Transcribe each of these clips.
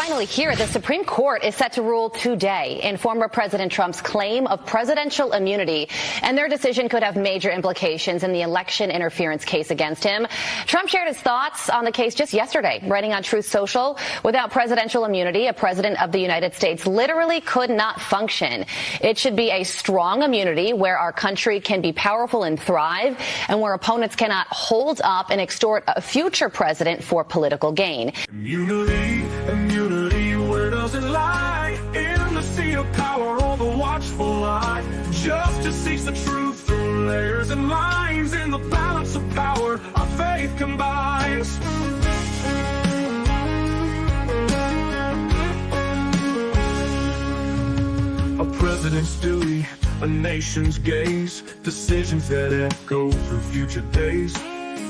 Finally here, the Supreme Court is set to rule today in former President Trump's claim of presidential immunity, and their decision could have major implications in the election interference case against him. Trump shared his thoughts on the case just yesterday, writing on Truth Social, "Without presidential immunity, a president of the United States literally could not function. It should be a strong immunity where our country can be powerful and thrive, and where opponents cannot hold up and extort a future president for political gain." Immunity, where does it lie? In the sea of power or the watchful eye? Justice seeks the truth through layers and lines. In the balance of power, our faith combines. A president's duty, a nation's gaze, decisions that echo through future days.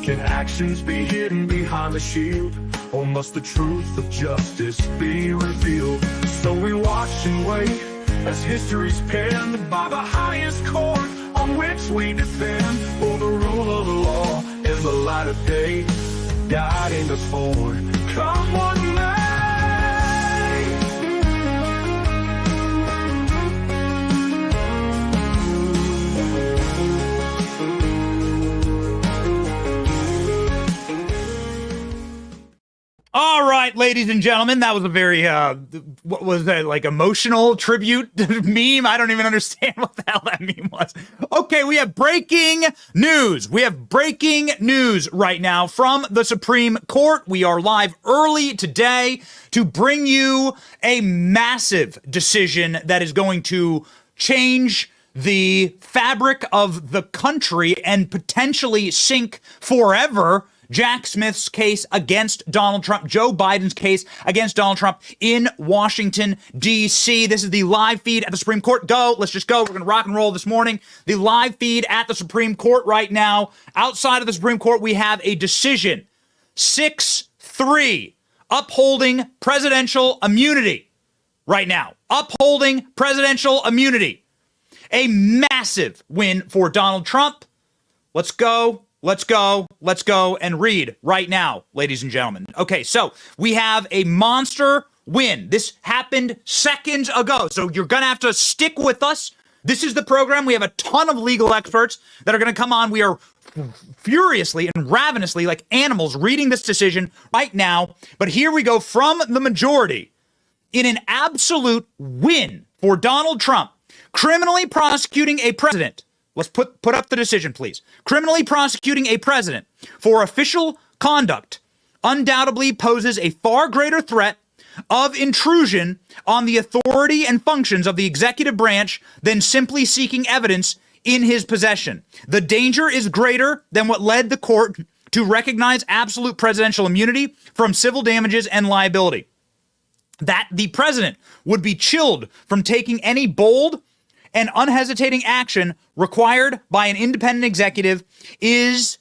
Can actions be hidden behind the shield, or must the truth of justice be revealed? So we watch and wait as history's penned by the highest court on which we defend. For the rule of the law is the light of day, guiding us forward, come what may. All right, ladies and gentlemen, that was a very, what was that, like emotional tribute meme? I don't even understand what the hell that meme was. Okay, we have breaking news. We have breaking news right now from the Supreme Court. We are live early today to bring you a massive decision that is going to change the fabric of the country and potentially sink forever Jack Smith's case against Donald Trump, Joe Biden's case against Donald Trump in Washington, D.C. This is the live feed at the Supreme Court. Go. Let's just go. We're going to rock and roll this morning. The live feed at the Supreme Court right now. Outside of the Supreme Court, we have a decision. 6-3, upholding presidential immunity right now. Upholding presidential immunity. A massive win for Donald Trump. Let's go. Let's go and read right now, ladies and gentlemen. Okay, so we have a monster win. This happened seconds ago, so you're going to have to stick with us. This is the program. We have a ton of legal experts that are going to come on. We are furiously and ravenously, like animals, reading this decision right now. But here we go from the majority in an absolute win for Donald Trump, criminally prosecuting a president. Let's put up the decision, please. Criminally prosecuting a president for official conduct undoubtedly poses a far greater threat of intrusion on the authority and functions of the executive branch than simply seeking evidence in his possession. The danger is greater than what led the court to recognize absolute presidential immunity from civil damages and liability. That the president would be chilled from taking any bold and unhesitating action required by an independent executive is,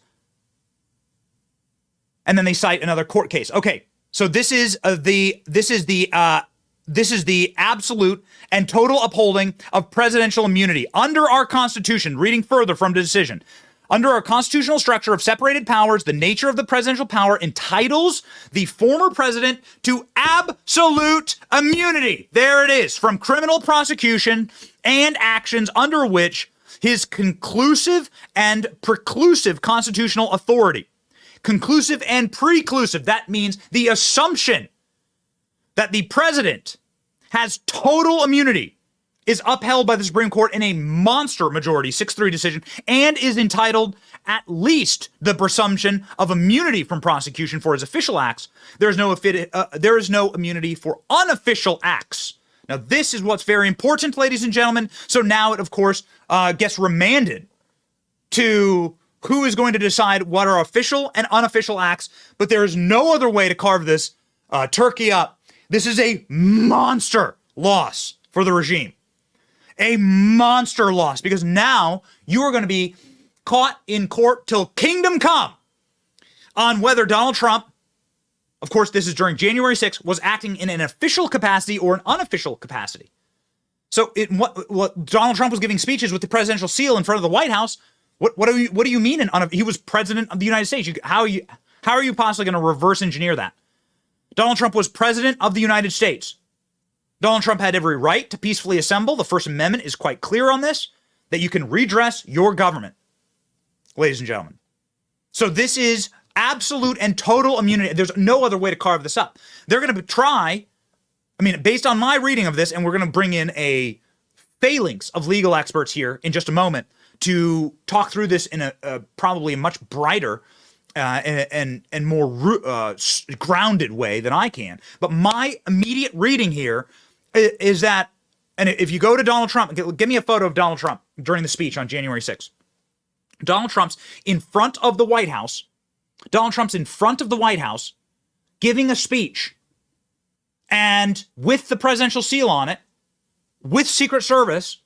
and then they cite another court case. Okay, so this is the absolute and total upholding of presidential immunity under our Constitution. Reading further from the decision. Under our constitutional structure of separated powers, the nature of the presidential power entitles the former president to absolute immunity. There it is, from criminal prosecution and actions under which his conclusive and preclusive constitutional authority. Conclusive and preclusive, that means the assumption that the president has total immunity is upheld by the Supreme Court in a monster majority, 6-3 decision, and is entitled at least the presumption of immunity from prosecution for his official acts. There is no immunity for unofficial acts. Now, this is what's very important, ladies and gentlemen. So now it, of course, gets remanded to who is going to decide what are official and unofficial acts, but there is no other way to carve this turkey up. This is a monster loss for the regime. A monster loss, because now you are going to be caught in court till kingdom come on whether Donald Trump, of course, this is during January 6th, was acting in an official capacity or an unofficial capacity. So what Donald Trump was giving speeches with the presidential seal in front of the White House. What do you mean? He was president of the United States. How are you possibly going to reverse engineer that? Donald Trump was president of the United States. Donald Trump had every right to peacefully assemble. The First Amendment is quite clear on this, that you can redress your government, ladies and gentlemen. So this is absolute and total immunity. There's no other way to carve this up. They're going to try, I mean, based on my reading of this, and we're going to bring in a phalanx of legal experts here in just a moment to talk through this in a probably a much brighter and more grounded way than I can. But my immediate reading here is that, and if you go to Donald Trump, give me a photo of Donald Trump during the speech on January 6th. Donald Trump's in front of the White House. Donald Trump's in front of the White House giving a speech, and with the presidential seal on it, with Secret Service,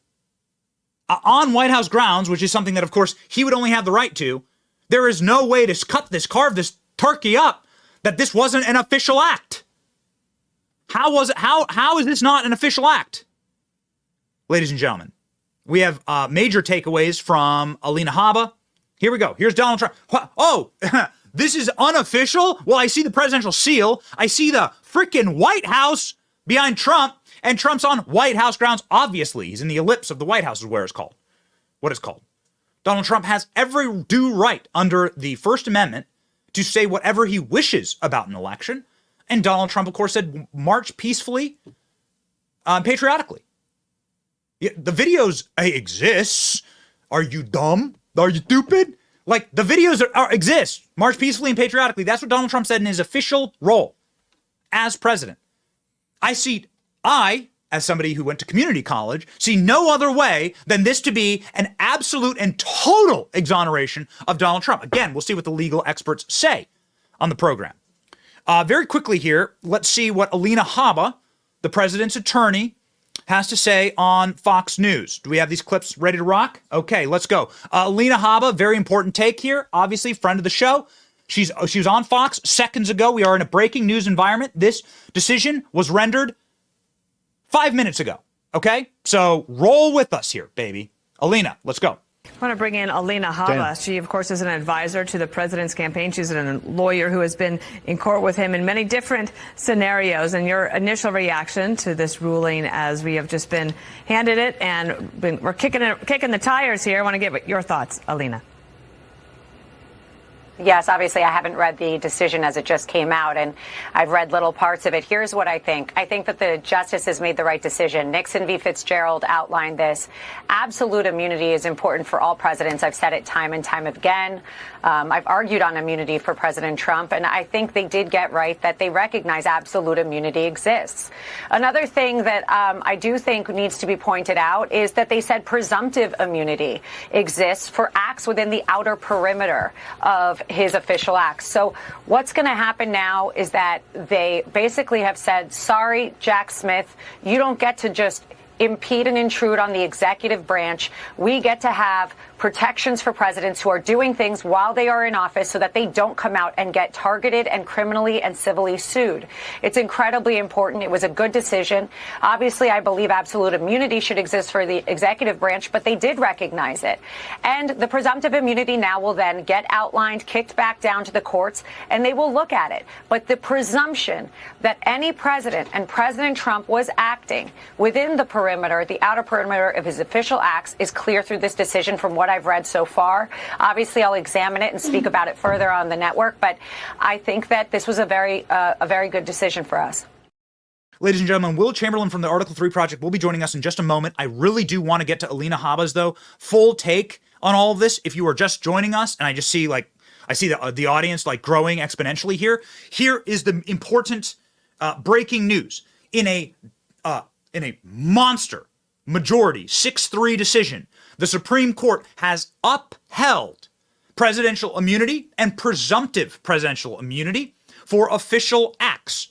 on White House grounds, which is something that, of course, he would only have the right to. There is no way to carve this turkey up, that this wasn't an official act. How was it? How is this not an official act? Ladies and gentlemen, we have major takeaways from Alina Habba. Here we go. Here's Donald Trump. Oh, this is unofficial? Well, I see the presidential seal. I see the freaking White House behind Trump, and Trump's on White House grounds. Obviously, he's in the ellipse of the White House is where it's called. What it's called. Donald Trump has every due right under the First Amendment to say whatever he wishes about an election. And Donald Trump, of course, said march peacefully, patriotically. The videos exist. Are you dumb? Are you stupid? Like, the videos exist. March peacefully and patriotically. That's what Donald Trump said in his official role as president. I, as somebody who went to community college, see no other way than this to be an absolute and total exoneration of Donald Trump. Again, we'll see what the legal experts say on the program. Very quickly here, let's see what Alina Habba, the president's attorney, has to say on Fox News. Do we have these clips ready to rock? Okay, let's go. Alina Habba, very important take here. Obviously, friend of the show. She was on Fox seconds ago. We are in a breaking news environment. This decision was rendered 5 minutes ago. Okay? So roll with us here, baby. Alina, let's go. I want to bring in Alina Habba. She, of course, is an advisor to the president's campaign. She's a lawyer who has been in court with him in many different scenarios. And your initial reaction to this ruling, as we have just been handed it, and we're kicking the tires here. I want to get your thoughts, Alina. Yes, obviously, I haven't read the decision as it just came out, and I've read little parts of it. Here's what I think. I think that the justices made the right decision. Nixon v. Fitzgerald outlined this. Absolute immunity is important for all presidents. I've said it time and time again. I've argued on immunity for President Trump, and I think they did get right that they recognize absolute immunity exists. Another thing that I do think needs to be pointed out is that they said presumptive immunity exists for acts within the outer perimeter of his official acts. So what's going to happen now is that they basically have said, sorry, Jack Smith, you don't get to just impede and intrude on the executive branch. We get to have protections for presidents who are doing things while they are in office so that they don't come out and get targeted and criminally and civilly sued. It's incredibly important. It was a good decision. Obviously, I believe absolute immunity should exist for the executive branch, but they did recognize it. And the presumptive immunity now will then get outlined, kicked back down to the courts, and they will look at it. But the presumption that any president, and President Trump was acting within the perimeter, the outer perimeter of his official acts, is clear through this decision from what I've read so far. Obviously, I'll examine it and speak about it further on the network, but I think that this was a very good decision for us. Ladies and gentlemen, Will Chamberlain from the Article 3 Project will be joining us in just a moment. I really do want to get to Alina Habba's, though, full take on all of this. If you are just joining us, and I just see, I see the audience, growing exponentially here. Here is the important breaking news. In a monster majority, 6-3 decision, the Supreme Court has upheld presidential immunity and presumptive presidential immunity for official acts.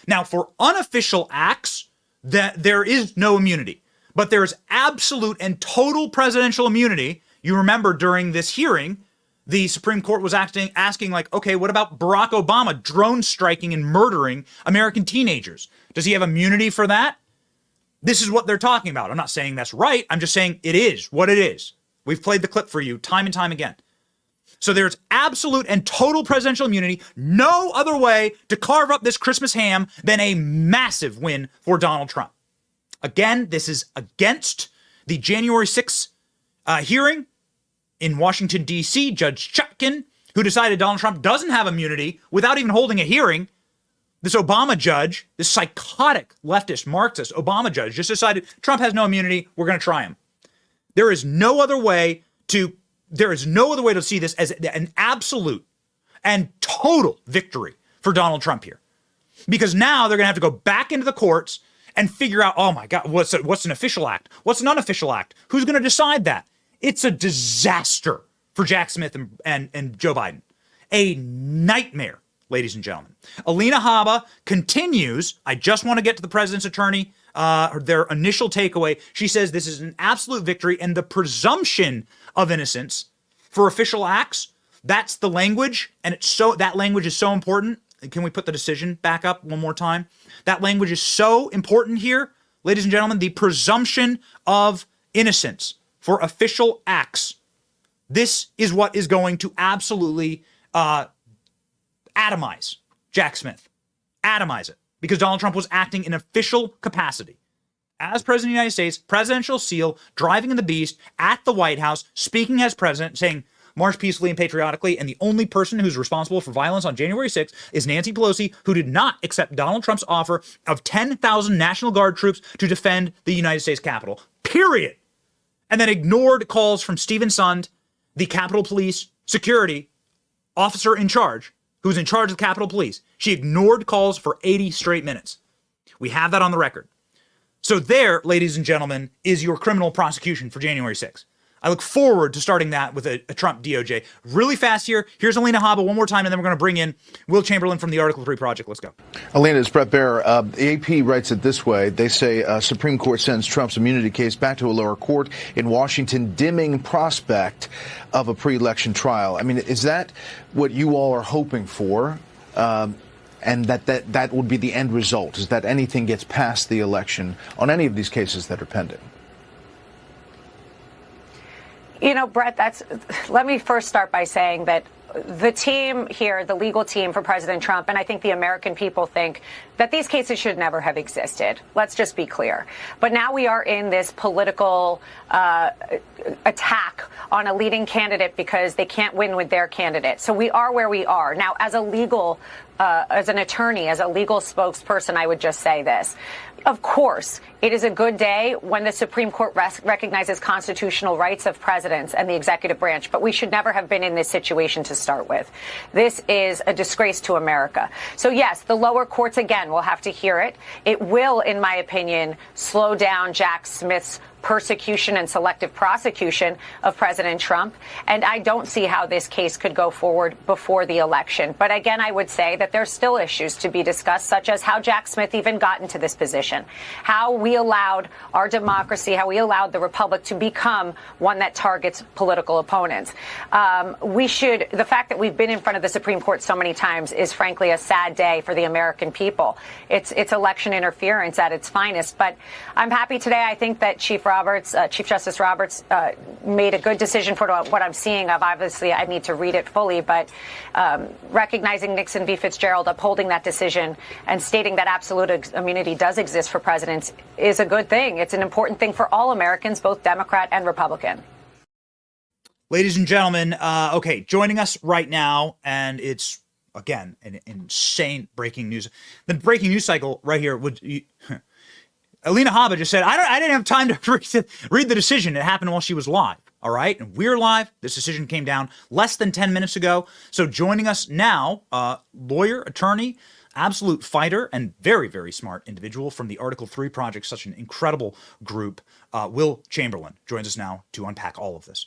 Now, for unofficial acts, there is no immunity, but there is absolute and total presidential immunity. You remember during this hearing, the Supreme Court was asking, okay, what about Barack Obama drone striking and murdering American teenagers? Does he have immunity for that? This is what they're talking about. I'm not saying that's right. I'm just saying it is what it is. We've played the clip for you time and time again. So there's absolute and total presidential immunity. No other way to carve up this Christmas ham than a massive win for Donald Trump. Again, this is against the January 6th hearing in Washington, D.C. Judge Chutkan, who decided Donald Trump doesn't have immunity without even holding a hearing. This Obama judge, this psychotic leftist Marxist Obama judge, just decided Trump has no immunity. We're going to try him. There is no other way to see this as an absolute and total victory for Donald Trump here. Because now they're going to have to go back into the courts and figure out, oh my God, what's an official act? What's an unofficial act? Who's going to decide that? It's a disaster for Jack Smith and Joe Biden. A nightmare, ladies and gentlemen. Alina Habba continues. I just want to get to the president's attorney, their initial takeaway. She says this is an absolute victory and the presumption of innocence for official acts. That's the language. And that language is so important. Can we put the decision back up one more time? That language is so important here, ladies and gentlemen. The presumption of innocence for official acts. This is what is going to absolutely atomize Jack Smith. Atomize it. Because Donald Trump was acting in official capacity. As President of the United States, presidential seal, driving in the beast, at the White House, speaking as president, saying, march peacefully and patriotically, and the only person who's responsible for violence on January 6th is Nancy Pelosi, who did not accept Donald Trump's offer of 10,000 National Guard troops to defend the United States Capitol. Period. And then ignored calls from Stephen Sund, the Capitol Police security officer in charge, who's in charge of the Capitol Police. She ignored calls for 80 straight minutes. We have that on the record. So there, ladies and gentlemen, is your criminal prosecution for January 6th. I look forward to starting that with a Trump DOJ. Really fast here. Here's Alina Habba one more time, and then we're going to bring in Will Chamberlain from the Article 3 Project. Let's go. Alina, it's Brett Baer. The AP writes it this way. They say Supreme Court sends Trump's immunity case back to a lower court in Washington, dimming prospect of a pre-election trial. I mean, is that what you all are hoping for? And that would be the end result, is that anything gets past the election on any of these cases that are pending? You know, Brett, let me first start by saying that the team here, the legal team for President Trump, and I think the American people think that these cases should never have existed. Let's just be clear. But now we are in this political attack on a leading candidate because they can't win with their candidate. So we are where we are. Now, as an attorney, as a legal spokesperson, I would just say this. Of course, it is a good day when the Supreme Court recognizes constitutional rights of presidents and the executive branch, but we should never have been in this situation to start with. This is a disgrace to America. So yes, the lower courts again will have to hear it. It will, in my opinion, slow down Jack Smith's persecution and selective prosecution of President Trump. And I don't see how this case could go forward before the election. But again, I would say that there's still issues to be discussed, such as how Jack Smith even got into this position, how we allowed our democracy, how we allowed the republic to become one that targets political opponents. The fact that we've been in front of the Supreme Court so many times is frankly a sad day for the American people. It's election interference at its finest. But I'm happy today. I think that Chief Justice Roberts made a good decision for what I'm seeing of. Obviously, I need to read it fully, but recognizing Nixon v. Fitzgerald, upholding that decision and stating that absolute immunity does exist for presidents is a good thing. It's an important thing for all Americans, both Democrat and Republican. Ladies and gentlemen, okay, joining us right now, and it's, again, an insane breaking news. The breaking news cycle right here would... Alina Habba just said, I didn't have time to read the decision. It happened while she was live. All right. And we're live. This decision came down less than 10 minutes ago. So joining us now, lawyer, attorney, absolute fighter, and very, very smart individual from the Article 3 Project, such an incredible group, Will Chamberlain joins us now to unpack all of this.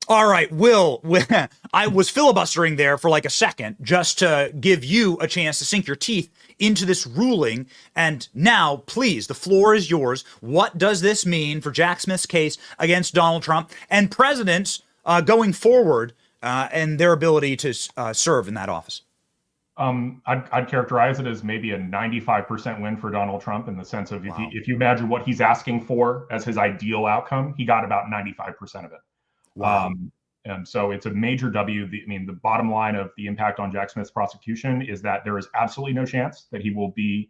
All right, Will, I was filibustering there for like a second just to give you a chance to sink your teeth into this ruling. And now, please, the floor is yours. What does this mean for Jack Smith's case against Donald Trump and presidents going forward and their ability to serve in that office? I'd characterize it as maybe a 95% win for Donald Trump, in the sense of if you imagine what he's asking for as his ideal outcome, he got about 95% of it. Wow. And so it's a major W. The bottom line of the impact on Jack Smith's prosecution is that there is absolutely no chance that they will be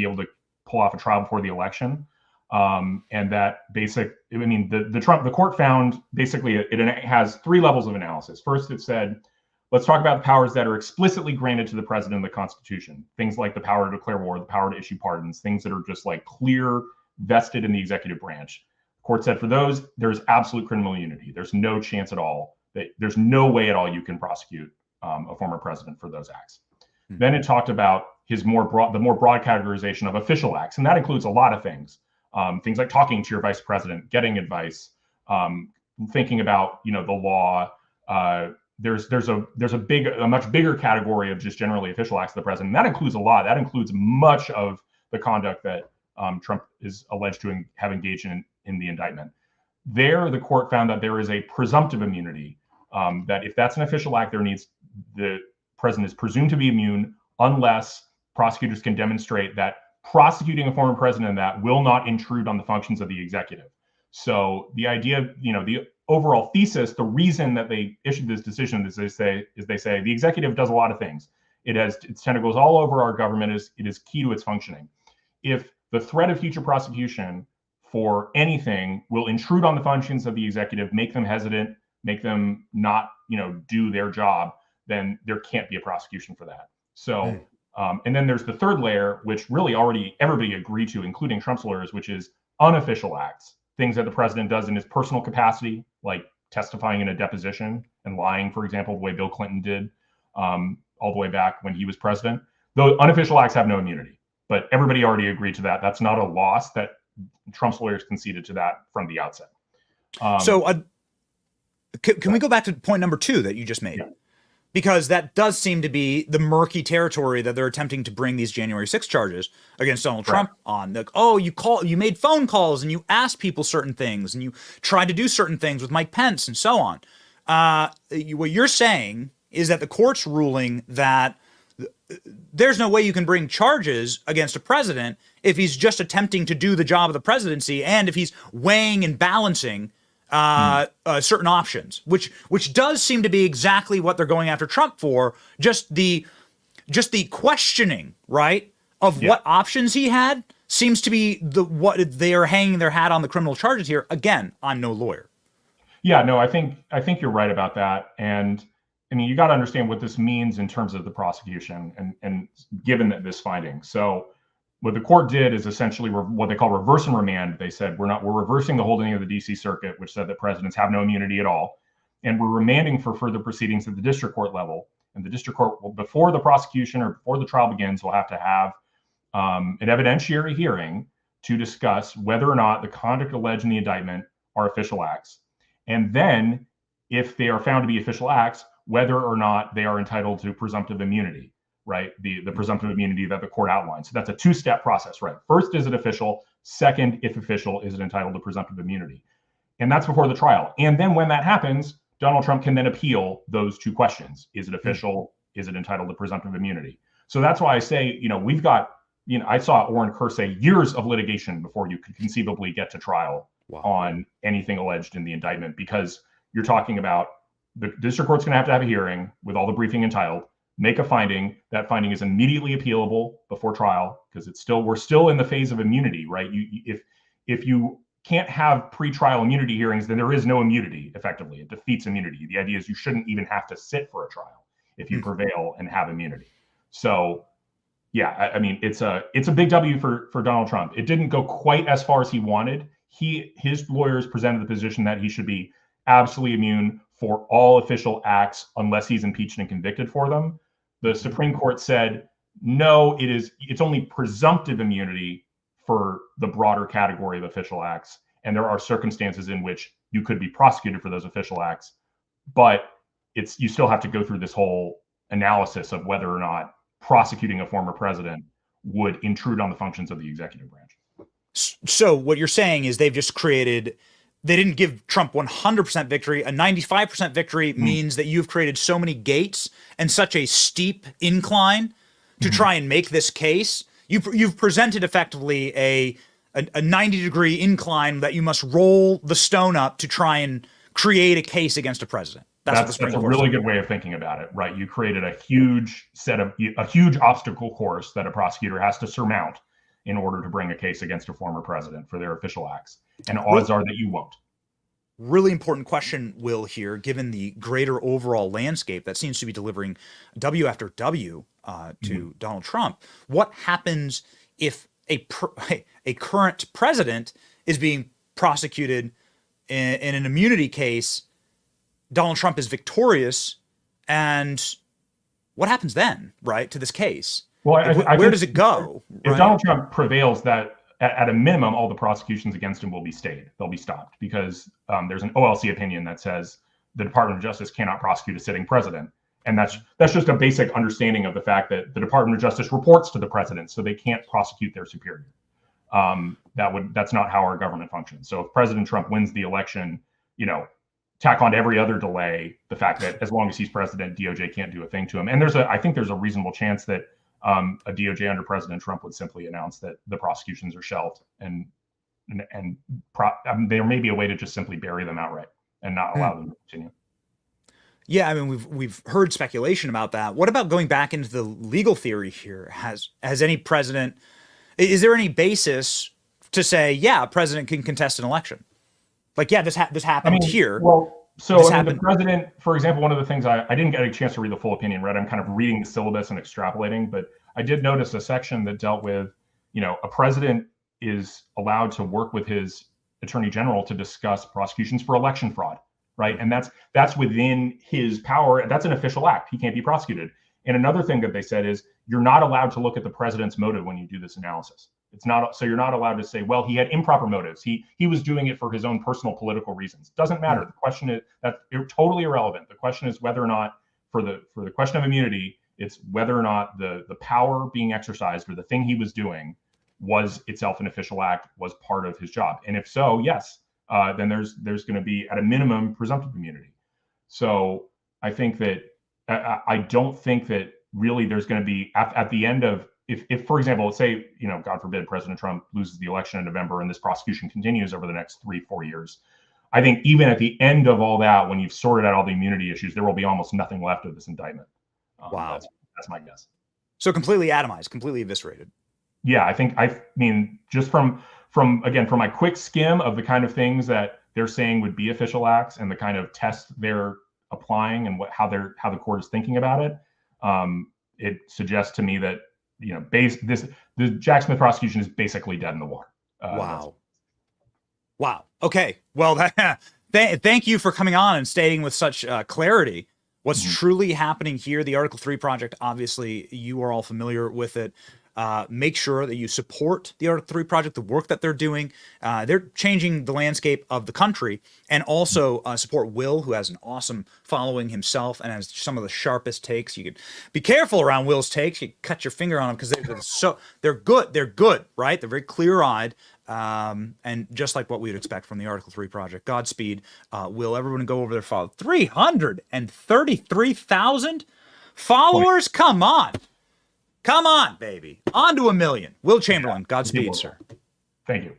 able to pull off a trial before the election. And that the court found basically it has three levels of analysis. First, it said, let's talk about the powers that are explicitly granted to the president in the Constitution. Things like the power to declare war, the power to issue pardons, things that are just like clear, vested in the executive branch. The court said for those, there's absolute criminal immunity. There's no chance at all there's no way at all you can prosecute a former president for those acts. Mm-hmm. Then it talked about the more broad categorization of official acts, and that includes a lot of things. Things like talking to your vice president, getting advice, thinking about the law. There's a much bigger category of just generally official acts of the president. That includes a lot. That includes much of the conduct that Trump is alleged to have engaged in the indictment. There, the court found that there is a presumptive immunity. That if that's an official act, the president is presumed to be immune unless prosecutors can demonstrate that prosecuting a former president that will not intrude on the functions of the executive. So the idea, the overall thesis, the reason that they issued this decision is they say the executive does a lot of things. It has its tentacles all over our government. It is key to its functioning. If the threat of future prosecution for anything will intrude on the functions of the executive, make them hesitant, make them not, do their job, then there can't be a prosecution for that. So, and then there's the third layer, which really already everybody agreed to, including Trump's lawyers, which is unofficial acts, things that the president does in his personal capacity, like testifying in a deposition and lying, for example, the way Bill Clinton did all the way back when he was president. Those unofficial acts have no immunity, but everybody already agreed to that. That's not a loss. That Trump's lawyers conceded to that from the outset. Can we go back to point number 2 that you just made? Yeah. Because that does seem to be the murky territory that they're attempting to bring these January 6 charges against Donald Trump on. Like, you made phone calls and you asked people certain things and you tried to do certain things with Mike Pence and so on. What you're saying is that the court's ruling that there's no way you can bring charges against a president if he's just attempting to do the job of the presidency and if he's weighing and balancing certain options, which does seem to be exactly what they're going after Trump for. Just the questioning, right, of what options he had seems to be what they are hanging their hat on the criminal charges here. Again, I'm no lawyer. Yeah, no, I think you're right about that. And I mean, you got to understand what this means in terms of the prosecution and given this finding. So what the court did is essentially what they call reverse and remand. They said we're reversing the holding of the DC Circuit, which said that presidents have no immunity at all, and we're remanding for further proceedings at the district court level. And the district court, before the prosecution or before the trial begins, will have to have an evidentiary hearing to discuss whether or not the conduct alleged in the indictment are official acts, and then if they are found to be official acts, whether or not they are entitled to presumptive immunity. Right, the presumptive immunity that the court outlined. So that's a 2-step process, right? First, is it official? Second, if official, is it entitled to presumptive immunity? And that's before the trial. And then when that happens, Donald Trump can then appeal those 2 questions. Is it official? Is it entitled to presumptive immunity? So that's why I say, we've got, I saw Oren Kerr say years of litigation before you could conceivably get to trial on anything alleged in the indictment, because you're talking about the district court's going to have a hearing with all the briefing entitled, make a finding. That finding is immediately appealable before trial, because we're still in the phase of immunity, right? If you can't have pre-trial immunity hearings, then there is no immunity. Effectively, it defeats immunity. The idea is you shouldn't even have to sit for a trial if you prevail and have immunity. So, yeah, I mean, it's a big W for Donald Trump. It didn't go quite as far as he wanted. His lawyers presented the position that he should be absolutely immune for all official acts unless he's impeached and convicted for them. The Supreme Court said, no, it's only presumptive immunity for the broader category of official acts. And there are circumstances in which you could be prosecuted for those official acts, but you still have to go through this whole analysis of whether or not prosecuting a former president would intrude on the functions of the executive branch. So what you're saying is they've just created they didn't give Trump 100% victory. A 95% victory means that you've created so many gates and such a steep incline to try and make this case. You've presented effectively a 90-degree incline that you must roll the stone up to try and create a case against a president. That's a really good way of thinking about it, right? You created a huge obstacle course that a prosecutor has to surmount in order to bring a case against a former president for their official acts. And odds are that you won't. Really important question, Will, here, given the greater overall landscape that seems to be delivering W after W to Donald Trump. What happens if a current president is being prosecuted in an immunity case? Donald Trump is victorious, and what happens then, right, to this case? Well, where does it go? If Donald Trump prevails, that at a minimum, all the prosecutions against him will be stayed. They'll be stopped because there's an OLC opinion that says the Department of Justice cannot prosecute a sitting president. And that's just a basic understanding of the fact that the Department of Justice reports to the president, so they can't prosecute their superior. That's not how our government functions. So if President Trump wins the election, tack on to every other delay the fact that as long as he's president, DOJ can't do a thing to him. And I think there's a reasonable chance that a DOJ under President Trump would simply announce that the prosecutions are shelved, and there may be a way to just simply bury them outright and not allow them to continue. Yeah, I mean, we've heard speculation about that. What about going back into the legal theory here? Has any president, is there any basis to say, yeah, a president can contest an election? Like, yeah, this happened here. Well, so the president, for example, one of the things I didn't get a chance to read the full opinion, right? I'm kind of reading the syllabus and extrapolating, but I did notice a section that dealt with, a president is allowed to work with his attorney general to discuss prosecutions for election fraud, right? And that's within his power. That's an official act. He can't be prosecuted. And another thing that they said is you're not allowed to look at the president's motive when you do this analysis. It's not, so you're not allowed to say, well, he had improper motives. He was doing it for his own personal political reasons. Doesn't matter. The question is that's totally irrelevant. The question is whether or not for the question of immunity, it's whether or not the power being exercised or the thing he was doing was itself an official act, was part of his job. And if so, yes, then there's going to be at a minimum presumptive immunity. So I think that I don't think that really there's going to be at the end of, if, for example, let's say, God forbid, President Trump loses the election in November and this prosecution continues over the next 3-4 years, I think even at the end of all that, when you've sorted out all the immunity issues, there will be almost nothing left of this indictment. Wow. That's my guess. So completely atomized, completely eviscerated. Yeah, I mean, just from my quick skim of the kind of things that they're saying would be official acts and the kind of test they're applying and how the court is thinking about it, it suggests to me that the Jack Smith prosecution is basically dead in the water. Wow. Okay. Well, thank you for coming on and stating with such clarity what's truly happening here. The Article 3 project, obviously, you are all familiar with it. Make sure that you support the Article 3 project, the work that they're doing. They're changing the landscape of the country, and also support Will, who has an awesome following himself and has some of the sharpest takes. You can be careful around Will's takes. You cut your finger on them because they're good. They're good, right? They're very clear-eyed, and just like what we'd expect from the Article 3 project. Godspeed, Will. Everyone go over their follow. 333,000 followers? Come on. Come on, baby. On to 1 million. Will Chamberlain, Godspeed, sir. Thank you.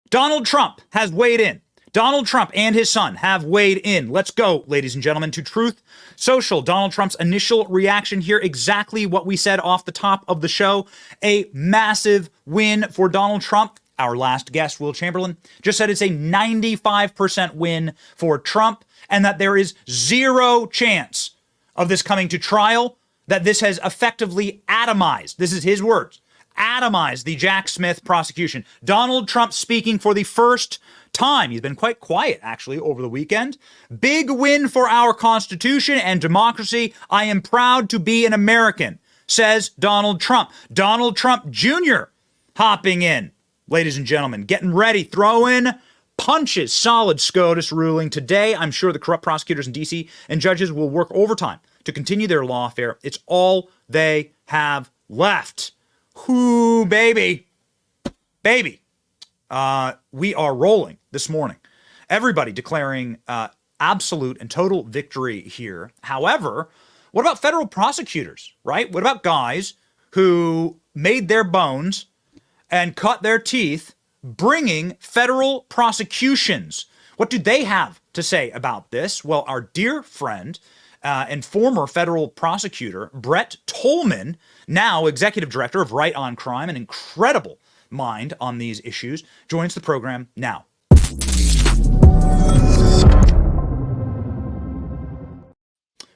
Donald Trump has weighed in. Donald Trump and his son have weighed in. Let's go, ladies and gentlemen, to Truth Social. Donald Trump's initial reaction here, exactly what we said off the top of the show. A massive win for Donald Trump. Our last guest, Will Chamberlain, just said it's a 95% win for Trump and that there is zero chance of this coming to trial, that this has effectively atomized, this is his words, atomized the Jack Smith prosecution. Donald Trump speaking for the first time. He's been quite quiet, actually, over the weekend. Big win for our Constitution and democracy. I am proud to be an American, says Donald Trump. Donald Trump Jr. hopping in. Ladies and gentlemen, getting ready, throwing punches. Solid SCOTUS ruling today. I'm sure the corrupt prosecutors in D.C. and judges will work overtime to continue their lawfare. It's all they have left. Whoo, baby. Baby. We are rolling this morning. Everybody declaring absolute and total victory here. However, what about federal prosecutors, right? What about guys who made their bones and cut their teeth bringing federal prosecutions? What do they have to say about this? Well, our dear friend and former federal prosecutor, Brett Tolman, now executive director of Right on Crime, an incredible mind on these issues, joins the program now.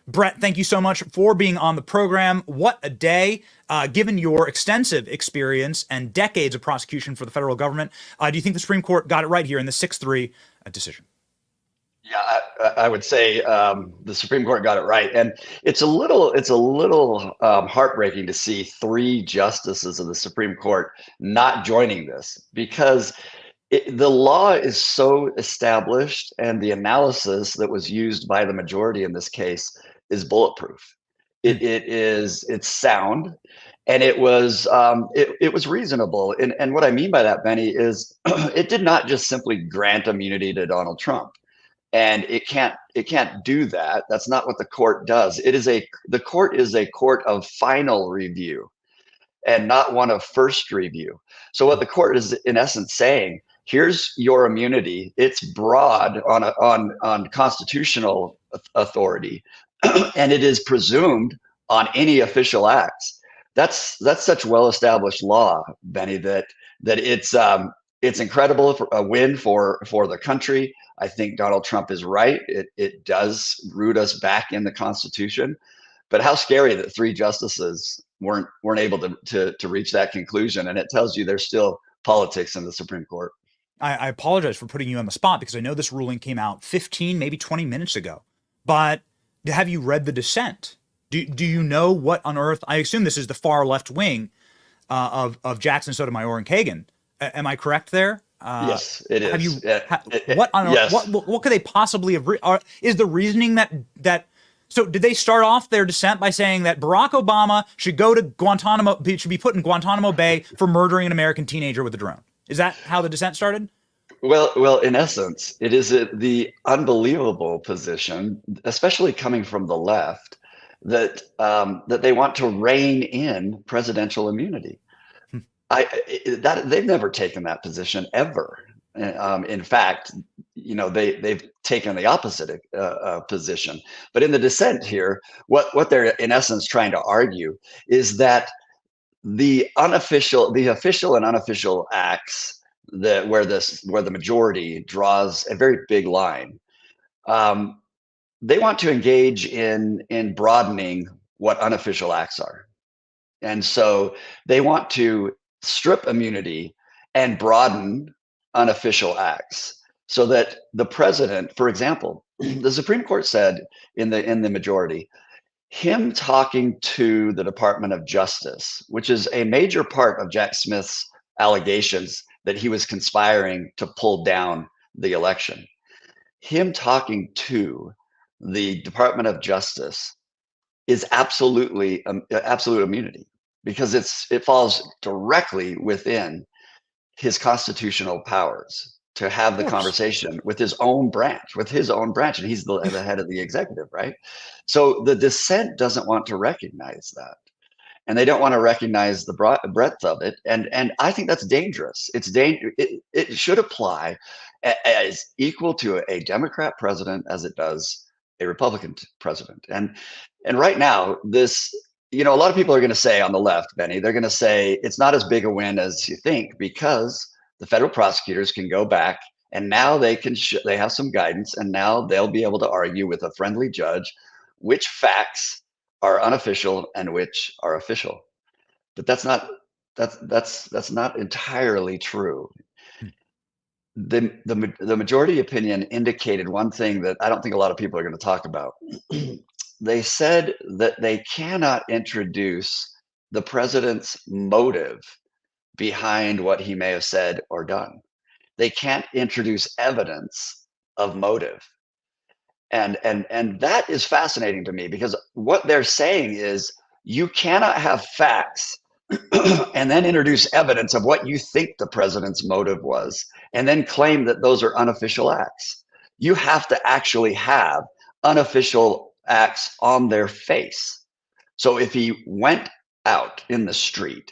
Brett, thank you so much for being on the program. What a day, given your extensive experience and decades of prosecution for the federal government. Do you think the Supreme Court got it right here in the 6-3 decision? Yeah, I would say the Supreme Court got it right, and it's a little heartbreaking to see 3 justices of the Supreme Court not joining this, because the law is so established, and the analysis that was used by the majority in this case is bulletproof. It's sound, and it was reasonable. And what I mean by that, Benny, is it did not just simply grant immunity to Donald Trump. And it can't do that. That's not what the court does. The court is a court of final review and not one of first review. So what the court is in essence saying, here's your immunity. It's broad on constitutional authority, and it is presumed on any official acts. That's such well-established law, Benny, that it's incredible, for a win for the country. I think Donald Trump is right. It does root us back in the Constitution, but how scary that 3 justices weren't able to reach that conclusion. And it tells you there's still politics in the Supreme Court. I apologize for putting you on the spot, because I know this ruling came out 15, maybe 20 minutes ago, but have you read the dissent? Do you know what on earth? I assume this is the far left wing of Jackson, Sotomayor, and Kagan. Am I correct there? Yes, it is. Have you? What on yes. earth? What could they possibly have? Is the reasoning that? So did they start off their dissent by saying that Barack Obama should go to Guantanamo, should be put in Guantanamo Bay for murdering an American teenager with a drone? Is that how the dissent started? Well, in essence, it is the unbelievable position, especially coming from the left, that they want to rein in presidential immunity. They've never taken that position ever. In fact, they've taken the opposite position. But in the dissent here, what they're in essence trying to argue is that the official and unofficial acts where the majority draws a very big line, they want to engage in broadening what unofficial acts are, and so they want to strip immunity and broaden unofficial acts, so that the president, for example, the Supreme Court said in the majority, him talking to the Department of Justice, which is a major part of Jack Smith's allegations that he was conspiring to pull down the election, him talking to the Department of Justice is absolute immunity, because it falls directly within his constitutional powers to have the conversation with his own branch, and he's the head of the executive, right? So the dissent doesn't want to recognize that, and they don't want to recognize the breadth of it, and I think that's dangerous. It should apply as equal to a Democrat president as it does a Republican president, and right now this. A lot of people are going to say on the left, Benny, they're going to say it's not as big a win as you think, because the federal prosecutors can go back and now they have some guidance, and now they'll be able to argue with a friendly judge which facts are unofficial and which are official. But that's not entirely true. The majority opinion indicated one thing that I don't think a lot of people are going to talk about. They said that they cannot introduce the president's motive behind what he may have said or done. They can't introduce evidence of motive. And that is fascinating to me, because what they're saying is you cannot have facts and then introduce evidence of what you think the president's motive was, and then claim that those are unofficial acts. You have to actually have unofficial acts on their face. So if he went out in the street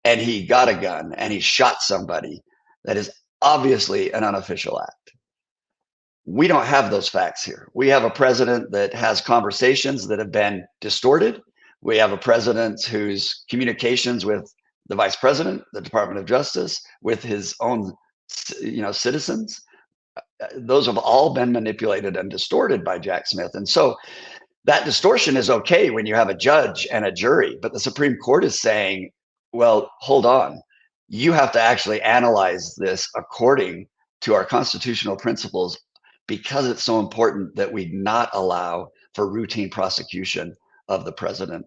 and he got a gun and he shot somebody, that is obviously an unofficial act. We don't have those facts here. We have a president that has conversations that have been distorted. We have a president whose communications with the vice president, the Department of Justice, with his own, citizens, those have all been manipulated and distorted by Jack Smith. And so that distortion is okay when you have a judge and a jury, but the Supreme Court is saying, well, hold on. You have to actually analyze this according to our constitutional principles, because it's so important that we not allow for routine prosecution of the president,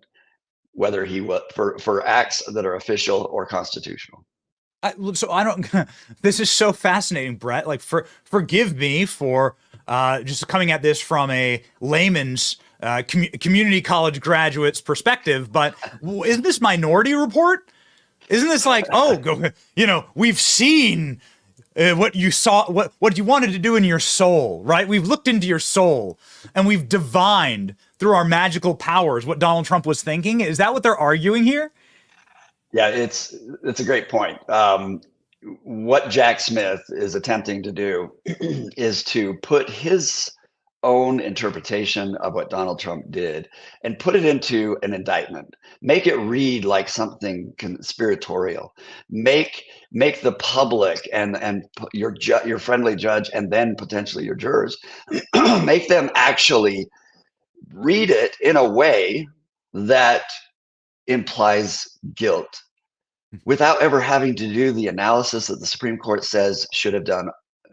whether he was for acts that are official or constitutional. This is so fascinating, Brett. Like, forgive me for just coming at this from a layman's community college graduate's perspective, but isn't this Minority Report? Isn't this like, we've seen what you saw, what you wanted to do in your soul, right? We've looked into your soul and we've divined through our magical powers what Donald Trump was thinking. Is that what they're arguing here? Yeah, it's a great point. What Jack Smith is attempting to do is to put his own interpretation of what Donald Trump did and put it into an indictment, make it read like something conspiratorial, make the public and your friendly judge and then potentially your jurors, make them actually read it in a way that implies guilt without ever having to do the analysis that the Supreme Court says should have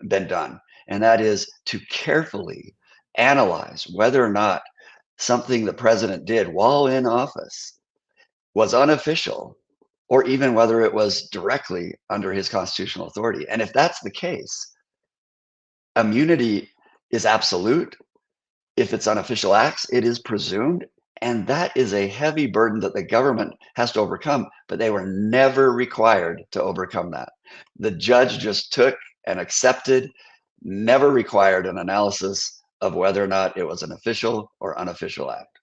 been done. And that is to carefully analyze whether or not something the president did while in office was unofficial, or even whether it was directly under his constitutional authority. And if that's the case, immunity is absolute. If it's unofficial acts, it is presumed. And that is a heavy burden that the government has to overcome, but they were never required to overcome that. The judge just took and accepted, never required an analysis of whether or not it was an official or unofficial act.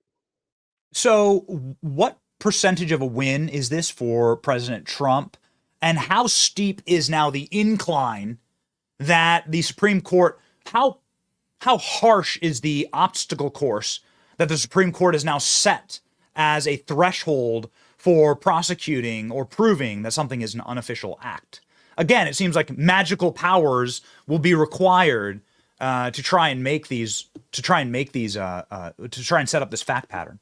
So what percentage of a win is this for President Trump? And how steep is now the incline that the Supreme Court, how harsh is the obstacle course that the Supreme Court has now set as a threshold for prosecuting or proving that something is an unofficial act? Again, it seems like magical powers will be required to try and set up this fact pattern.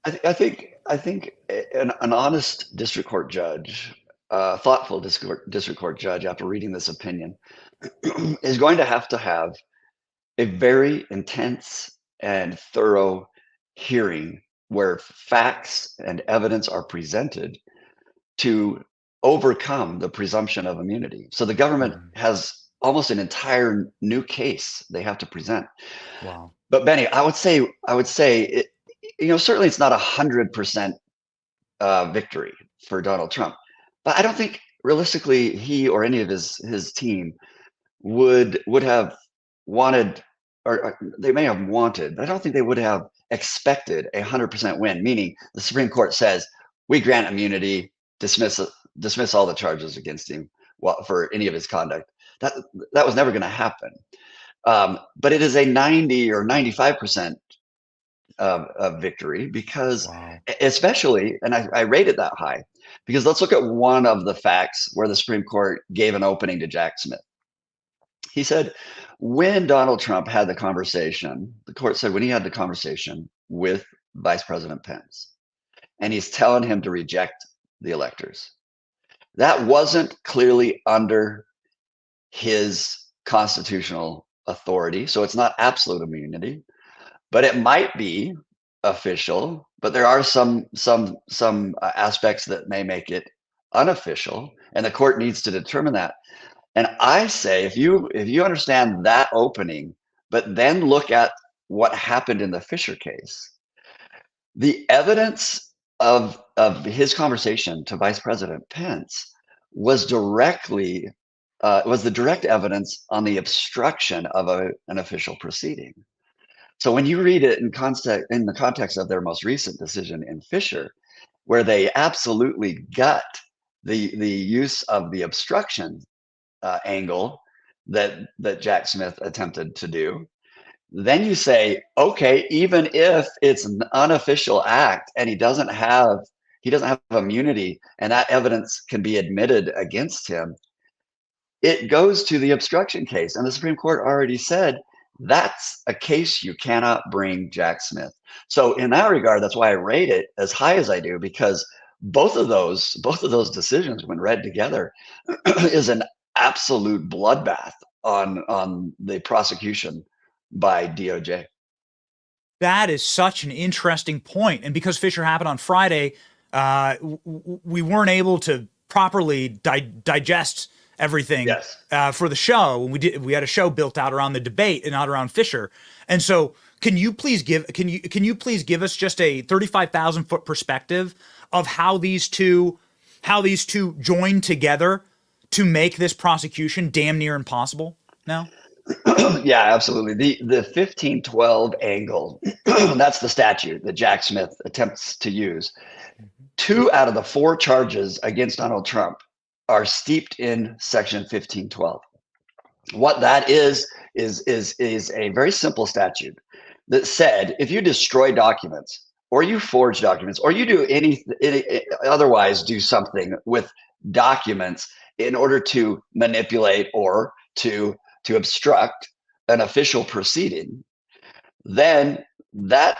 I think an honest district court judge, thoughtful district court judge, after reading this opinion, is going to have a very intense and thorough hearing where facts and evidence are presented to overcome the presumption of immunity. So the government has almost an entire new case they have to present. Wow. But Benny, I would say it, certainly it's not 100% victory for Donald Trump, but I don't think realistically he or any of his team would have wanted, or they may have wanted, but I don't think they would have expected 100% win, meaning the Supreme Court says, we grant immunity, dismiss all the charges against him for any of his conduct. That was never going to happen. But it is a 90 or 95% of victory because, especially, and I rate it that high, because let's look at one of the facts where the Supreme Court gave an opening to Jack Smith. He said, when Donald Trump had the conversation, the court said when he had the conversation with Vice President Pence, and he's telling him to reject the electors, that wasn't clearly under his constitutional authority. So it's not absolute immunity, but it might be official, but there are some aspects that may make it unofficial, and the court needs to determine that. And I say, if you understand that opening, but then look at what happened in the Fisher case, the evidence of his conversation to Vice President Pence was the direct evidence on the obstruction of an official proceeding. So when you read it in the context of their most recent decision in Fisher, where they absolutely gut the use of the obstruction angle that Jack Smith attempted to do, then you say, okay, even if it's an unofficial act and he doesn't have immunity and that evidence can be admitted against him, it goes to the obstruction case. And the Supreme Court already said that's a case you cannot bring Jack Smith. So in that regard, that's why I rate it as high as I do, because both of those decisions, when read together, is an absolute bloodbath on the prosecution by DOJ. That is such an interesting point. And because Fisher happened on Friday, we weren't able to properly digest everything for the show. We had a show built out around the debate and not around Fisher. And so can you please give us just a 35,000 foot perspective of how these two join together to make this prosecution damn near impossible now? Yeah, absolutely. The 1512 angle, that's the statute that Jack Smith attempts to use. 2 out of the 4 charges against Donald Trump are steeped in Section 1512. What that is a very simple statute that said if you destroy documents or you forge documents or you do any otherwise do something with documents in order to manipulate or to obstruct an official proceeding, then that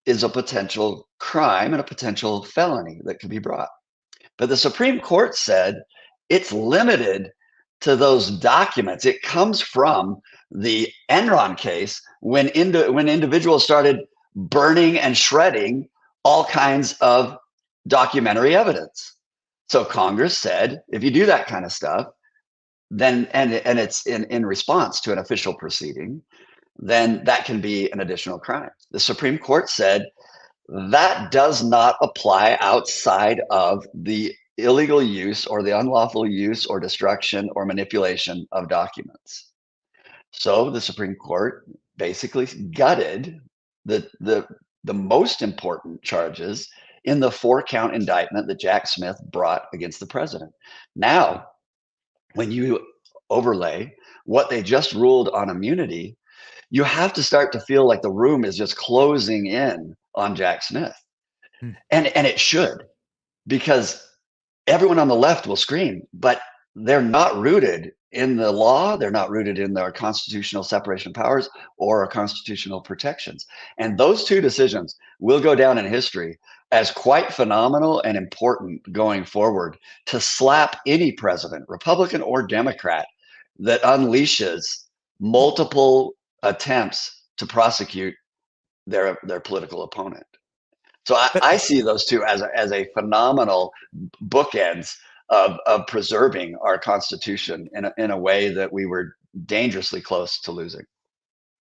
is a potential crime and a potential felony that could be brought. But the Supreme Court said it's limited to those documents. It comes from the Enron case when individuals started burning and shredding all kinds of documentary evidence. So Congress said, if you do that kind of stuff, then and it's in response to an official proceeding, then that can be an additional crime. The Supreme Court said that does not apply outside of the illegal use or the unlawful use or destruction or manipulation of documents. So the Supreme Court basically gutted the most important charges in the 4-count indictment that Jack Smith brought against the president. Now, when you overlay what they just ruled on immunity, you have to start to feel like the room is just closing in on Jack Smith. And it should, because everyone on the left will scream, but they're not rooted in the law. They're not rooted in their constitutional separation of powers or our constitutional protections. And those 2 decisions will go down in history as quite phenomenal and important going forward to slap any president, Republican or Democrat, that unleashes multiple attempts to prosecute their political opponent. So I see those 2 as a phenomenal bookends of preserving our Constitution in a way that we were dangerously close to losing.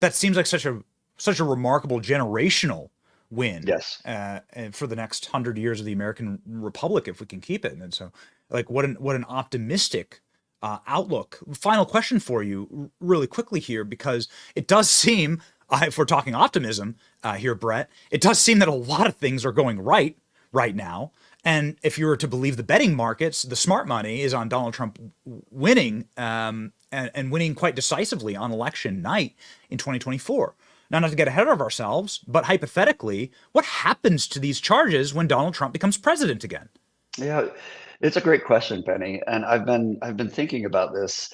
That seems like such a remarkable generational win. Yes. And for the next 100 years of the American Republic, if we can keep it. And so, like, what an optimistic outlook. Final question for you really quickly here, because it does seem, if we're talking optimism here, Brett, it does seem that a lot of things are going right now. And if you were to believe the betting markets, the smart money is on Donald Trump winning and winning quite decisively on election night in 2024. Now, not to get ahead of ourselves, but hypothetically, what happens to these charges when Donald Trump becomes president again? Yeah, it's a great question, Benny. And I've been thinking about this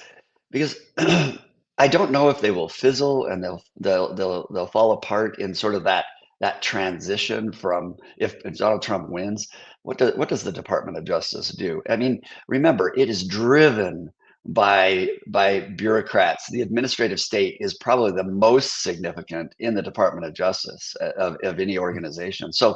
because I don't know if they will fizzle and they'll fall apart in sort of that transition from if Donald Trump wins. What does the Department of Justice do? I mean, remember, it is driven by bureaucrats. The administrative state is probably the most significant in the Department of Justice of any organization. So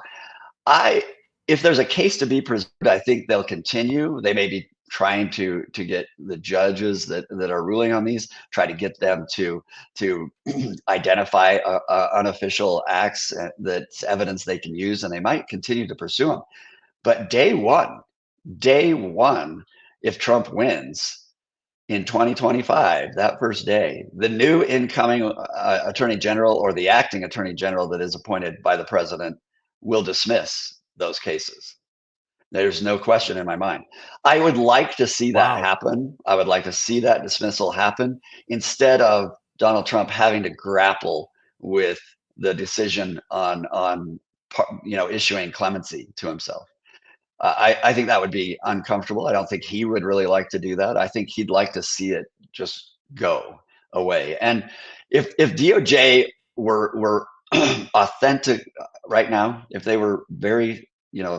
if there's a case to be preserved, I think they'll continue. They may be trying to get the judges that are ruling on these, try to get them to identify unofficial acts that's evidence they can use, and they might continue to pursue them. But day one, if Trump wins in 2025, that first day, the new incoming attorney general or the acting attorney general that is appointed by the president will dismiss those cases. There's no question in my mind. I would like to see that happen. I would like to see that dismissal happen instead of Donald Trump having to grapple with the decision on issuing clemency to himself. I think that would be uncomfortable. I don't think he would really like to do that. I think he'd like to see it just go away. And if DOJ were authentic right now, if they were very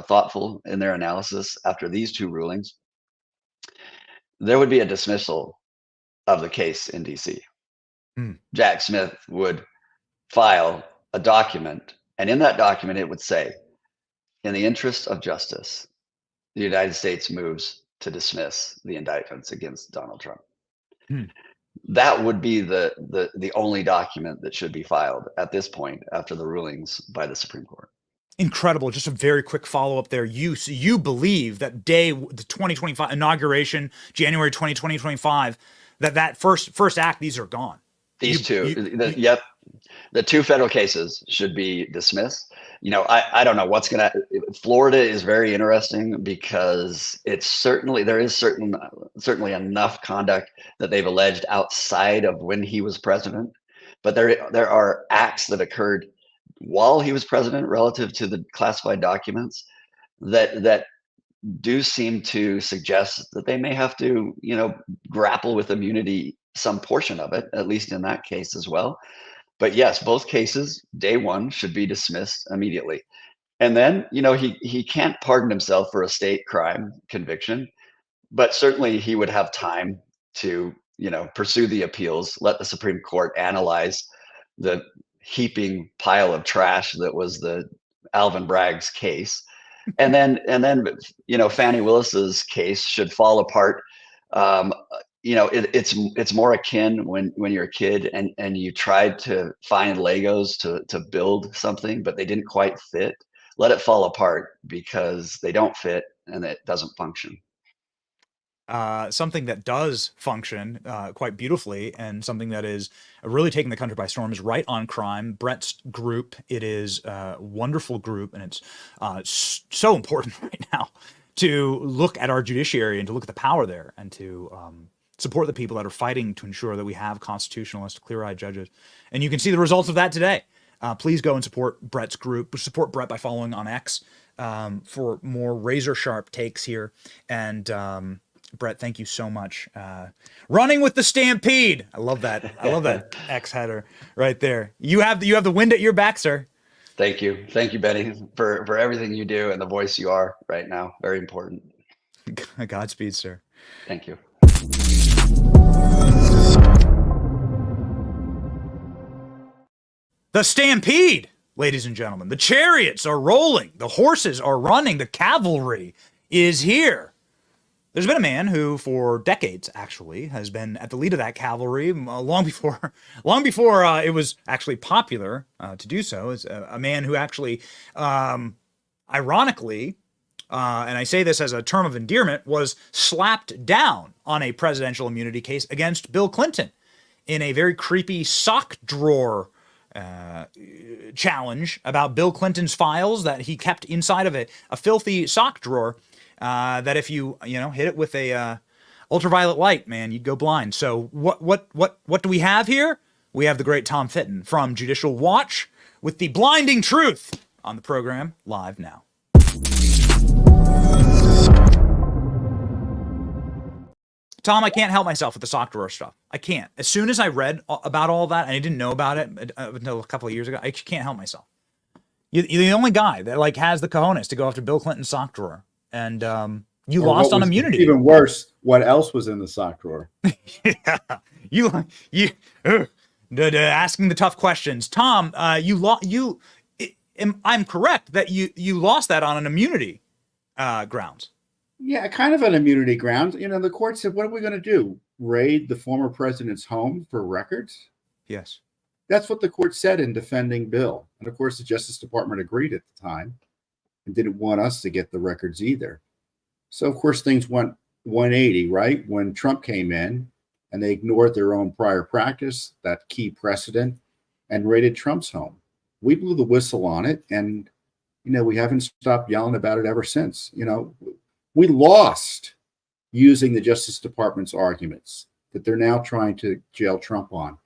thoughtful in their analysis after these two rulings, there would be a dismissal of the case in DC. Jack Smith would file a document, and in that document it would say, in the interest of justice, the United States moves to dismiss the indictments against Donald Trump. That would be the only document that should be filed at this point after the rulings by the Supreme Court. Incredible. Just a very quick follow-up there. You believe that the 2025 inauguration, January 2025, that first act, these are gone. These yep. The two federal cases should be dismissed. I don't know what's going to. Florida is very interesting because there is certainly enough conduct that they've alleged outside of when he was president, but there are acts that occurred while he was president relative to the classified documents that do seem to suggest that they may have to grapple with immunity, some portion of it, at least in that case as well. But yes, both cases, day one, should be dismissed immediately. And then, he can't pardon himself for a state crime conviction, but certainly he would have time to, pursue the appeals, let the Supreme Court analyze the heaping pile of trash that was the Alvin Bragg's case. And then, Fannie Willis's case should fall apart. It's more akin when you're a kid and you tried to find Legos to build something, but they didn't quite fit. Let it fall apart because they don't fit and it doesn't function. Something that does function quite beautifully and something that is really taking the country by storm is Right on Crime, Brett's group. It is a wonderful group, and it's so important right now to look at our judiciary and to look at the power there and to support the people that are fighting to ensure that we have constitutionalist, clear-eyed judges. And you can see the results of that today. Please go and support Brett's group. Support Brett by following on X for more razor-sharp takes here. And Brett, thank you so much. Running with the Stampede. I love that. I love that X header right there. You have the wind at your back, sir. Thank you. Thank you, Benny, for everything you do and the voice you are right now. Very important. Godspeed, sir. Thank you. The Stampede, ladies and gentlemen. The chariots are rolling. The horses are running. The cavalry is here. There's been a man who, for decades, actually, has been at the lead of that cavalry long before it was actually popular to do so. Is a man who actually, ironically, and I say this as a term of endearment, was slapped down on a presidential immunity case against Bill Clinton in a very creepy sock drawer challenge about Bill Clinton's files that he kept inside of a filthy sock drawer. That if you hit it with a ultraviolet light, man, you'd go blind. So what do we have here? We have the great Tom Fitton from Judicial Watch with the blinding truth on the program live now. Tom, I can't help myself with the sock drawer stuff. I can't. As soon as I read about all that, and I didn't know about it until a couple of years ago, I just can't help myself. You're the only guy that has the cojones to go after Bill Clinton's sock drawer. And you lost on immunity. Even worse, what else was in the sock drawer? Yeah, asking the tough questions, Tom. I'm correct that you lost that on an immunity grounds. Yeah, kind of an immunity ground. You know, the court said, what are we going to do? Raid the former president's home for records? Yes. That's what the court said in defending Bill. And of course, the Justice Department agreed at the time and didn't want us to get the records either. So, of course, things went 180, right? When Trump came in and they ignored their own prior practice, that key precedent, and raided Trump's home. We blew the whistle on it. And, you know, we haven't stopped yelling about it ever since. You know, we lost using the Justice Department's arguments that they're now trying to jail Trump on,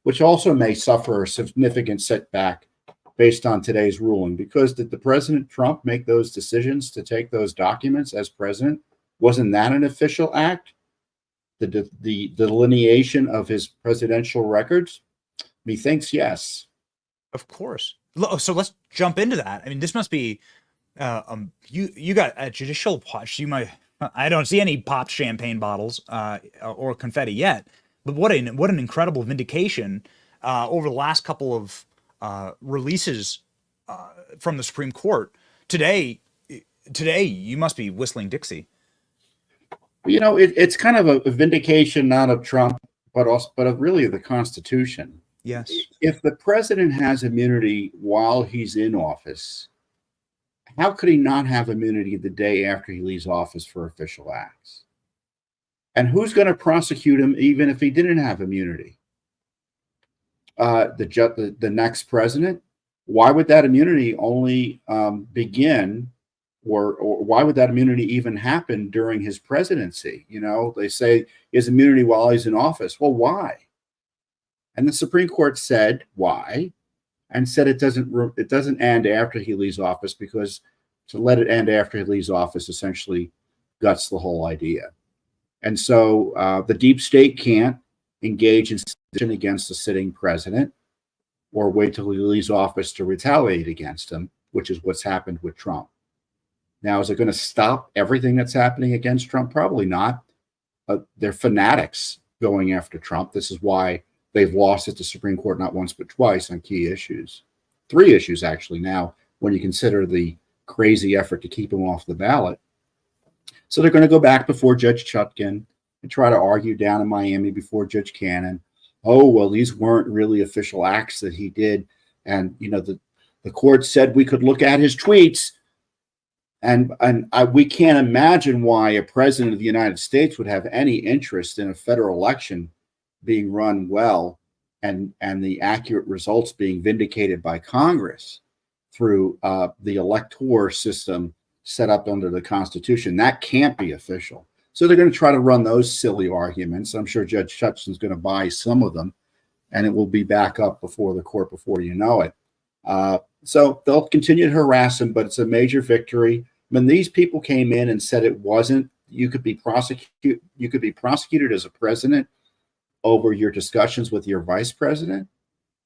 which also may suffer a significant setback based on today's ruling. Because did the President Trump make those decisions to take those documents as president? Wasn't that an official act? The delineation of his presidential records? Methinks yes. Of course. So let's jump into that. I mean, this must be you got a judicial watch. You might. I don't see any popped champagne bottles or confetti yet. But what an incredible vindication over the last couple of releases from the Supreme Court. Today you must be whistling Dixie. You know, it's kind of a vindication not of Trump, but of really the Constitution. Yes. If the president has immunity while he's in office, how could he not have immunity the day after he leaves office for official acts? And who's going to prosecute him even if he didn't have immunity? The next president? Why would that immunity only begin, or why would that immunity even happen during his presidency? You know, they say he has immunity while he's in office. Well, why? And the Supreme Court said why, and said it doesn't end after he leaves office, because to let it end after he leaves office essentially guts the whole idea. And so the deep state can't engage in sedition against the sitting president or wait till he leaves office to retaliate against him, which is what's happened with Trump. Now, is it going to stop everything that's happening against Trump? Probably not. They're fanatics going after Trump. This is why they've lost at the Supreme Court not once but twice on key issues. 3 issues, actually, now, when you consider the crazy effort to keep him off the ballot. So they're going to go back before Judge Chutkan and try to argue down in Miami before Judge Cannon. Oh, well, these weren't really official acts that he did. And, you know, the court said we could look at his tweets. And we can't imagine why a president of the United States would have any interest in a federal election being run well and the accurate results being vindicated by Congress through the electoral system set up under the Constitution. That can't be official. So they're going to try to run those silly arguments. I'm sure Judge Chutkan's going to buy some of them, and it will be back up before the court before you know it. So they'll continue to harass him, but it's a major victory. When these people came in and said it wasn't, you could be prosecuted as a president over your discussions with your vice president,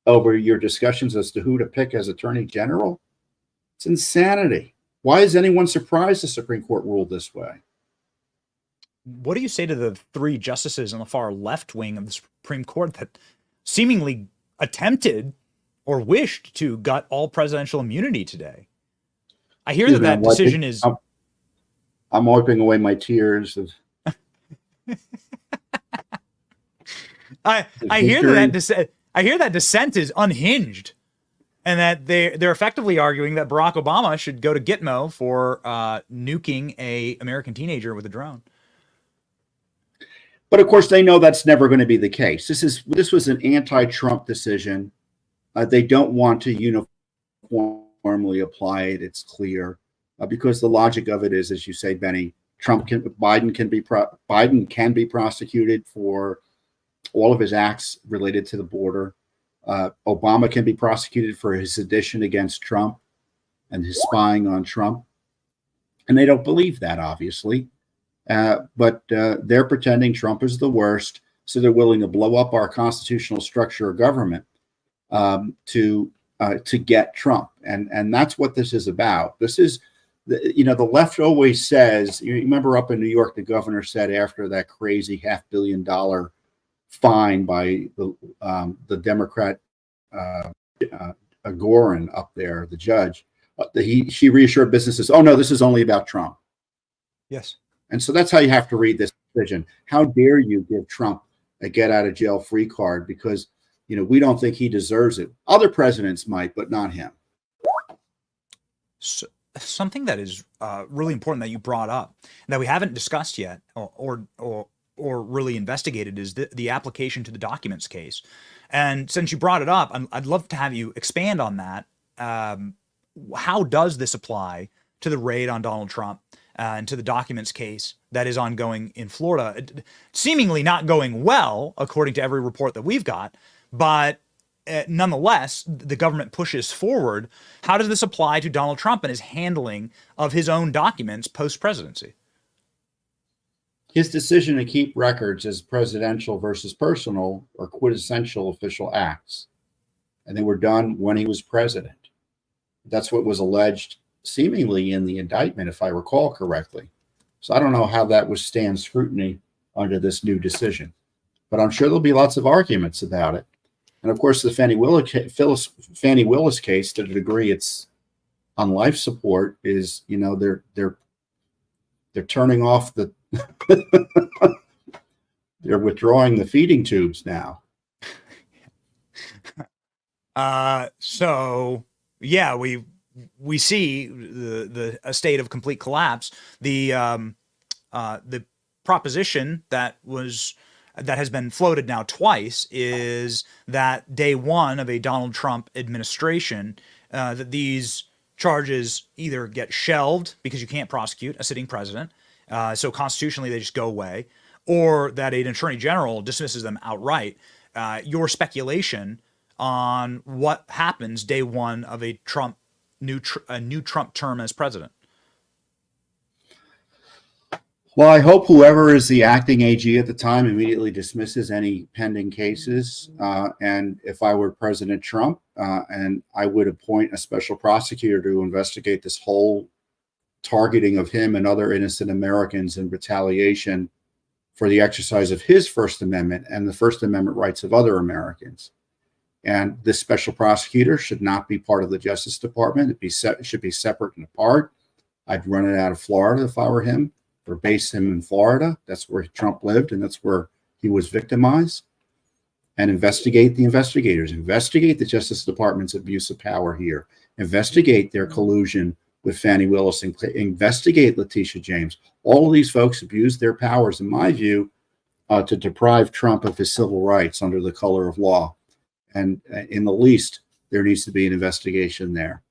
over your discussions as to who to pick as attorney general. It's insanity. Why is anyone surprised the Supreme Court ruled this way? What do you say to the 3 justices on the far left wing of the Supreme Court that seemingly attempted or wished to gut all presidential immunity today? I hear that decision is... I'm wiping away my tears. I hear that dissent is unhinged, and that they're effectively arguing that Barack Obama should go to Gitmo for nuking a American teenager with a drone. But of course, they know that's never going to be the case. This was an anti-Trump decision. They don't want to uniformly apply it. It's clear because the logic of it is, as you say, Benny, Biden can be prosecuted for all of his acts related to the border. Obama can be prosecuted for his sedition against Trump and his spying on Trump. And they don't believe that, obviously. But they're pretending Trump is the worst, so they're willing to blow up our constitutional structure of government to get Trump. And that's what this is about. This is, the left always says, you remember up in New York, the governor said after that crazy $500 million fine by the Democrat Gorin up there, the judge, she reassured businesses, oh no, this is only about Trump. Yes. And so that's how you have to read this decision. How dare you give Trump a get out of jail free card, because, you know, we don't think he deserves it. Other presidents might, but not him. So, something that is really important that you brought up that we haven't discussed yet or really investigated is the application to the documents case. And since you brought it up, I'd love to have you expand on that. How does this apply to the raid on Donald Trump and to the documents case that is ongoing in Florida? Seemingly not going well, according to every report that we've got, but nonetheless, the government pushes forward. How does this apply to Donald Trump and his handling of his own documents post-presidency? His decision to keep records as presidential versus personal are quintessential official acts, and they were done when he was president. That's what was alleged seemingly in the indictment, if I recall correctly. So I don't know how that withstands scrutiny under this new decision, but I'm sure there'll be lots of arguments about it. And of course, the Fannie Willis case, to the degree it's on life support, is, you know, they're turning off the they're withdrawing the feeding tubes now. So yeah, we see a state of complete collapse. The proposition that has been floated now twice is that day one of a Donald Trump administration, that these charges either get shelved because you can't prosecute a sitting president, so constitutionally they just go away, or that an attorney general dismisses them outright. Your speculation on what happens day one of a new Trump term as president? Well, I hope whoever is the acting AG at the time immediately dismisses any pending cases. And if I were President Trump, and I would appoint a special prosecutor to investigate this whole targeting of him and other innocent Americans in retaliation for the exercise of his First Amendment and the First Amendment rights of other Americans. And this special prosecutor should not be part of the Justice Department. It should be separate and apart. I'd run it out of Florida if I were him, or base him in Florida. That's where Trump lived, and that's where he was victimized. And investigate the investigators. Investigate the Justice Department's abuse of power here. Investigate their collusion with Fannie Willis. Investigate Letitia James. All of these folks abused their powers, in my view, to deprive Trump of his civil rights under the color of law. And in the least, there needs to be an investigation there.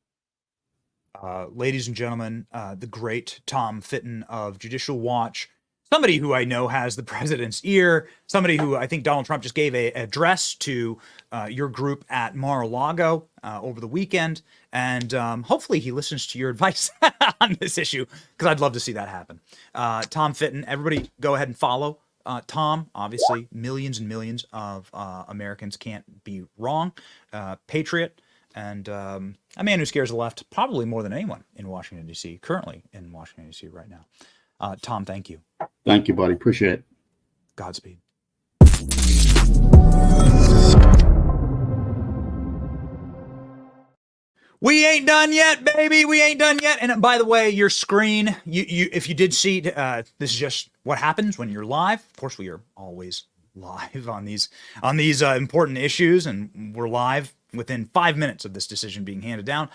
Ladies and gentlemen, the great Tom Fitton of Judicial Watch, somebody who I know has the president's ear, somebody who I think Donald Trump just gave an address to your group at Mar-a-Lago over the weekend. And hopefully he listens to your advice on this issue, because I'd love to see that happen. Tom Fitton, everybody go ahead and follow Tom. Obviously, millions and millions of Americans can't be wrong. Patriot. And a man who scares the left probably more than anyone in Washington, D.C., currently in Washington, D.C. right now. Tom, thank you. Thank you, buddy. Appreciate it. Godspeed. We ain't done yet, baby. We ain't done yet. And by the way, your screen, if you did see, this is just what happens when you're live. Of course, we are always live on these important issues, and we're live within 5 minutes of this decision being handed down.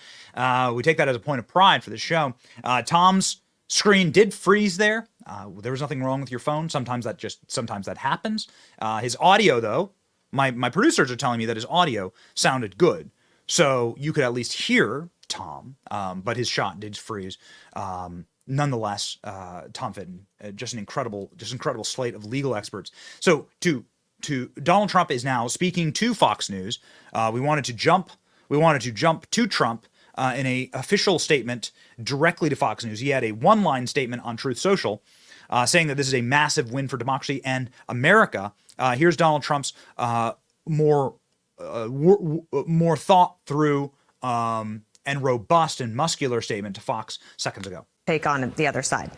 We take that as a point of pride for the show. Tom's screen did freeze there. There was nothing wrong with your phone. Sometimes that happens. His audio, though, my producers are telling me that his audio sounded good, so you could at least hear Tom. But his shot did freeze. Nonetheless, Tom Fitton, just an incredible slate of legal experts. So to Donald Trump is now speaking to Fox News. We wanted to jump to Trump in a official statement directly to Fox News. He had a one-line statement on Truth Social saying that this is a massive win for democracy and America. Here's Donald Trump's more thought through and robust and muscular statement to Fox seconds ago. Take on the other side.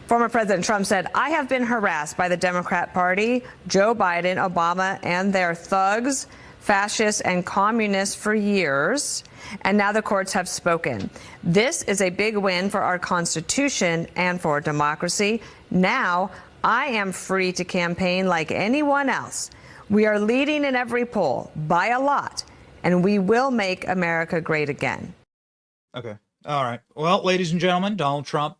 Former President Trump said, "I have been harassed by the Democrat Party, Joe Biden, Obama, and their thugs. fascists and communists for years, and now the courts have spoken. This is a big win for our Constitution and for democracy. Now I am free to campaign like anyone else. We are leading in every poll by a lot, and we will make America great again. Okay. All right. Well, ladies and gentlemen, Donald Trump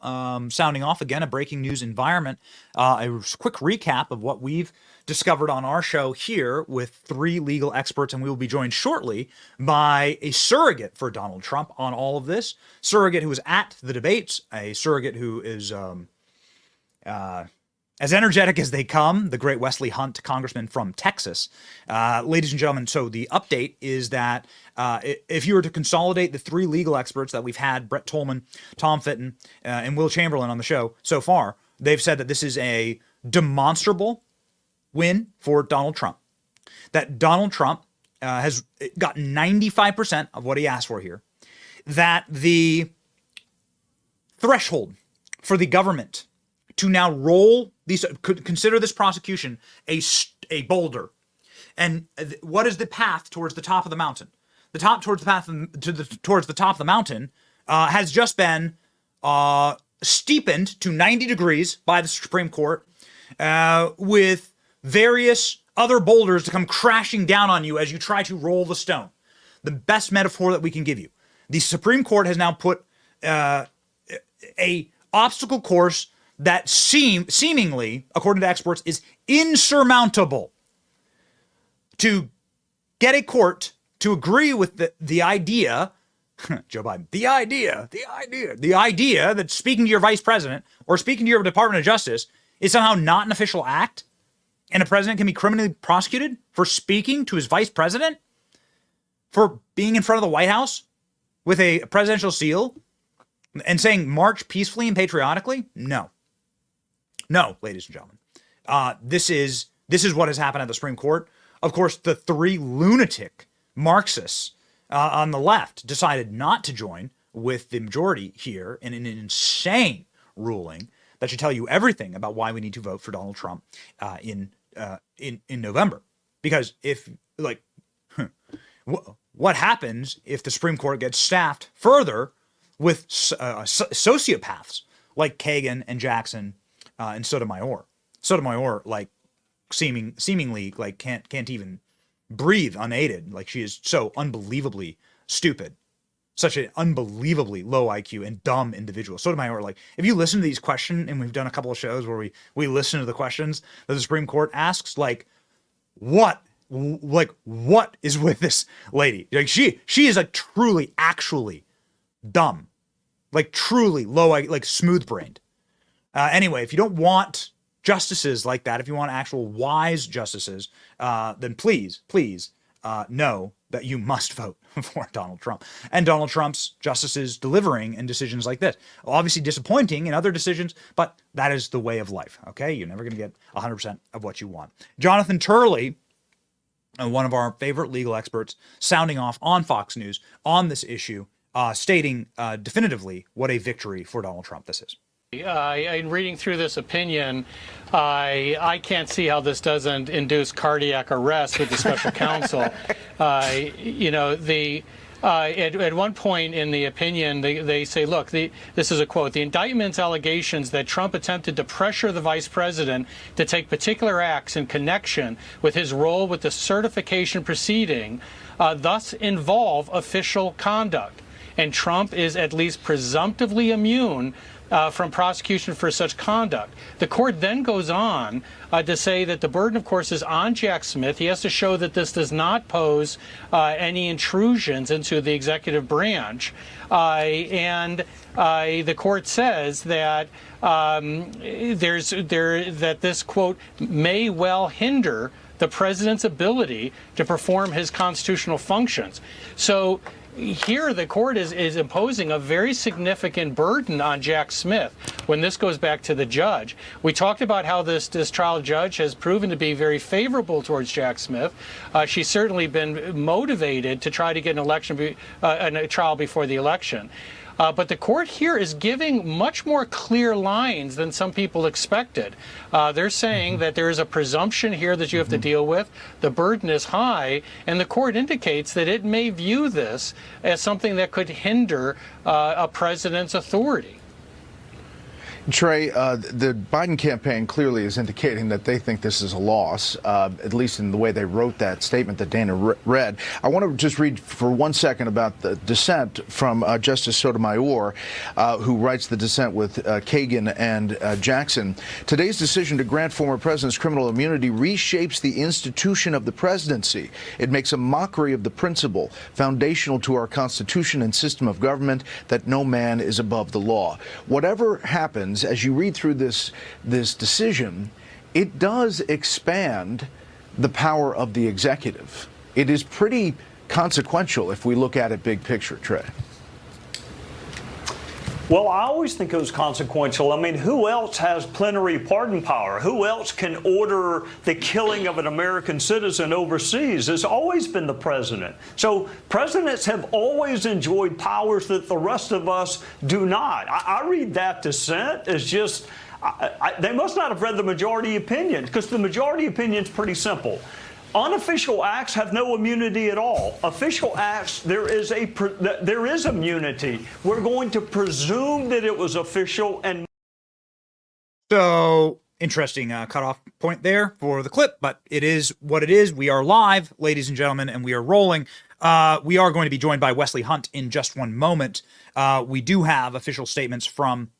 sounding off again, a breaking news environment. A quick recap of what we've discovered on our show here with 3 legal experts, and we will be joined shortly by a surrogate for Donald Trump on all of this. Surrogate who was at the debates, a surrogate who is as energetic as they come, the great Wesley Hunt, congressman from Texas. Ladies and gentlemen, so the update is that if you were to consolidate the 3 legal experts that we've had, Brett Tolman, Tom Fitton, and Will Chamberlain on the show so far, they've said that this is a demonstrable win for Donald Trump. That Donald Trump has gotten 95% of what he asked for here. That the threshold for the government to now roll these, consider this prosecution a boulder. And what is the path towards the top of the mountain? The top towards the path towards the top of the mountain has just been steepened to 90 degrees by the Supreme Court, with various other boulders to come crashing down on you as you try to roll the stone. The best metaphor that we can give you. The Supreme Court has now put a obstacle course that seemingly, according to experts, is insurmountable. To get a court to agree with the idea, Joe Biden, the idea that speaking to your vice president or speaking to your Department of Justice is somehow not an official act, and a president can be criminally prosecuted for speaking to his vice president, for being in front of the White House with a presidential seal and saying march peacefully and patriotically? No, ladies and gentlemen. This is what has happened at the Supreme Court. Of course, the 3 lunatic Marxists on the left decided not to join with the majority here in an insane ruling that should tell you everything about why we need to vote for Donald Trump in November. Because if, like, what happens if the Supreme Court gets staffed further with sociopaths like Kagan and Jackson and Sotomayor? Sotomayor, like, seemingly like can't even breathe unaided. Like, she is so unbelievably stupid. Such an unbelievably low IQ and dumb individual. Sotomayor, like, if you listen to these questions, and we've done a couple of shows where we listen to the questions that the Supreme Court asks, like, what is with this lady? Like, she is like truly, actually dumb, like truly low, like smooth-brained. Anyway, if you don't want justices like that, if you want actual wise justices, then please know that you must vote for Donald Trump. And Donald Trump's justices delivering in decisions like this. Obviously disappointing in other decisions, but that is the way of life, okay? You're never going to get 100% of what you want. Jonathan Turley, one of our favorite legal experts, sounding off on Fox News on this issue, stating definitively what a victory for Donald Trump this is. In reading through this opinion, I can't see how this doesn't induce cardiac arrest with the special counsel. At one point in the opinion, they say, look, this is a quote, the indictment's allegations that Trump attempted to pressure the vice president to take particular acts in connection with his role with the certification proceeding thus involve official conduct. And Trump is at least presumptively immune from prosecution for such conduct. The court then goes on to say that the burden, of course, is on Jack Smith. He has to show that this does not pose any intrusions into the executive branch. And the court says that that this, quote, may well hinder the president's ability to perform his constitutional functions. So here, the court is imposing a very significant burden on Jack Smith when this goes back to the judge. We talked about how this trial judge has proven to be very favorable towards Jack Smith. She's certainly been motivated to try to get an election, a trial before the election. But the court here is giving much more clear lines than some people expected. They're saying that there is a presumption here that you have to deal with. The burden is high, and the court indicates that it may view this as something that could hinder a president's authority. Trey, the Biden campaign clearly is indicating that they think this is a loss, at least in the way they wrote that statement that Dana read. I want to just read for 1 second about the dissent from Justice Sotomayor, who writes the dissent with Kagan and Jackson. Today's decision to grant former presidents criminal immunity reshapes the institution of the presidency. It makes a mockery of the principle foundational to our Constitution and system of government that no man is above the law. Whatever happens, as you read through this decision, it does expand the power of the executive. It is pretty consequential if we look at it big picture, Trey. Well, I always think it was consequential. I mean, who else has plenary pardon power? Who else can order the killing of an American citizen overseas? It's always been the president. So presidents have always enjoyed powers that the rest of us do not. I read that dissent as just, they must not have read the majority opinion, because the majority opinion is pretty simple. Unofficial acts have no immunity at all. Official acts, there is immunity. We're going to presume that it was official. And so interesting cutoff point there for the clip, but it is what it is. We are live, ladies and gentlemen, and we are rolling. We are going to be joined by Wesley Hunt in just one moment. We do have official statements from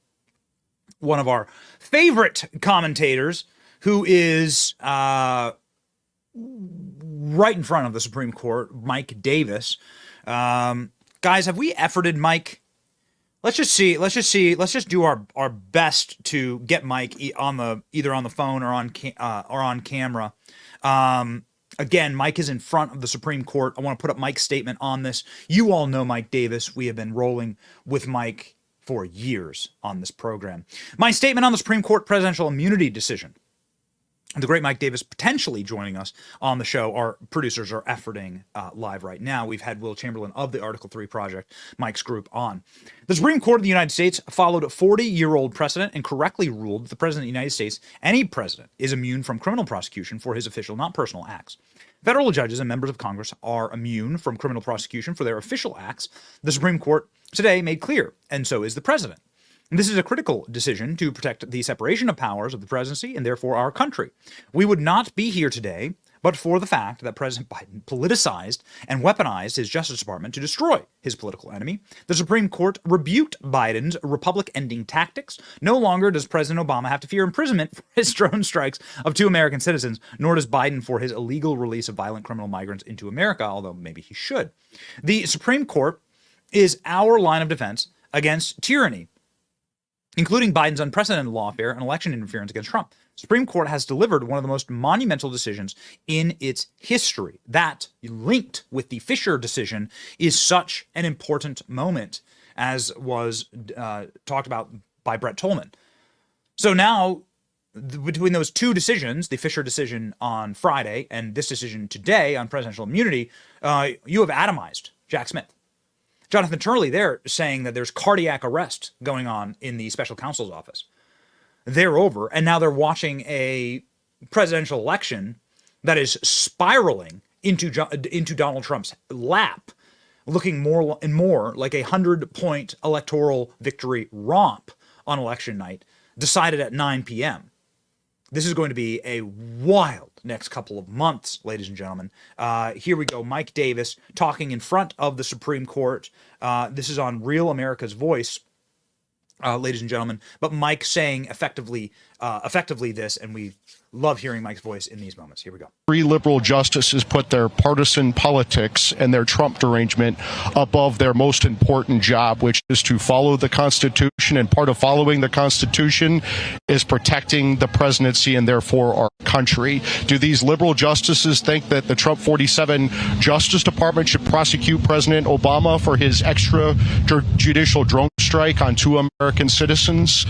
one of our favorite commentators, who is right in front of the Supreme Court, Mike Davis. Guys, have we efforted Mike? Let's just do our best to get Mike either on the phone or on camera. Again, Mike is in front of the Supreme Court. I want to put up Mike's statement on this. You all know Mike Davis. We have been rolling with Mike for years on this program. My statement on the Supreme Court presidential immunity decision. The great Mike Davis potentially joining us on the show. Our producers are efforting live right now. We've had Will Chamberlain of the Article 3 Project, Mike's group, on. The Supreme Court of the United States followed a 40-year-old precedent and correctly ruled that the President of the United States, any president, is immune from criminal prosecution for his official, not personal, acts. Federal judges and members of Congress are immune from criminal prosecution for their official acts. The Supreme Court today made clear, and so is the president. This is a critical decision to protect the separation of powers of the presidency and therefore our country. We would not be here today but for the fact that President Biden politicized and weaponized his Justice Department to destroy his political enemy. The Supreme Court rebuked Biden's republic-ending tactics. No longer does President Obama have to fear imprisonment for his drone strikes of 2 American citizens, nor does Biden for his illegal release of violent criminal migrants into America, although maybe he should. The Supreme Court is our line of defense against tyranny, including Biden's unprecedented lawfare and election interference against Trump. The Supreme Court has delivered one of the most monumental decisions in its history. That, linked with the Fisher decision, is such an important moment, as was talked about by Brett Tolman. So now, between those two decisions, the Fisher decision on Friday and this decision today on presidential immunity, you have atomized Jack Smith. Jonathan Turley there saying that there's cardiac arrest going on in the special counsel's office. They're over, and now they're watching a presidential election that is spiraling into Donald Trump's lap, looking more and more like a 100-point electoral victory romp on election night, decided at 9 p.m. This is going to be a wild next couple of months, ladies and gentlemen. Here we go. Mike Davis talking in front of the Supreme Court. This is on Real America's Voice, ladies and gentlemen. But Mike saying effectively this, and we love hearing Mike's voice in these moments. Here we go. 3 liberal justices put their partisan politics and their Trump derangement above their most important job, which is to follow the Constitution. And part of following the Constitution is protecting the presidency and therefore our country. Do these liberal justices think that the Trump 47 Justice Department should prosecute President Obama for his extrajudicial drone airstrike on 2 American citizens?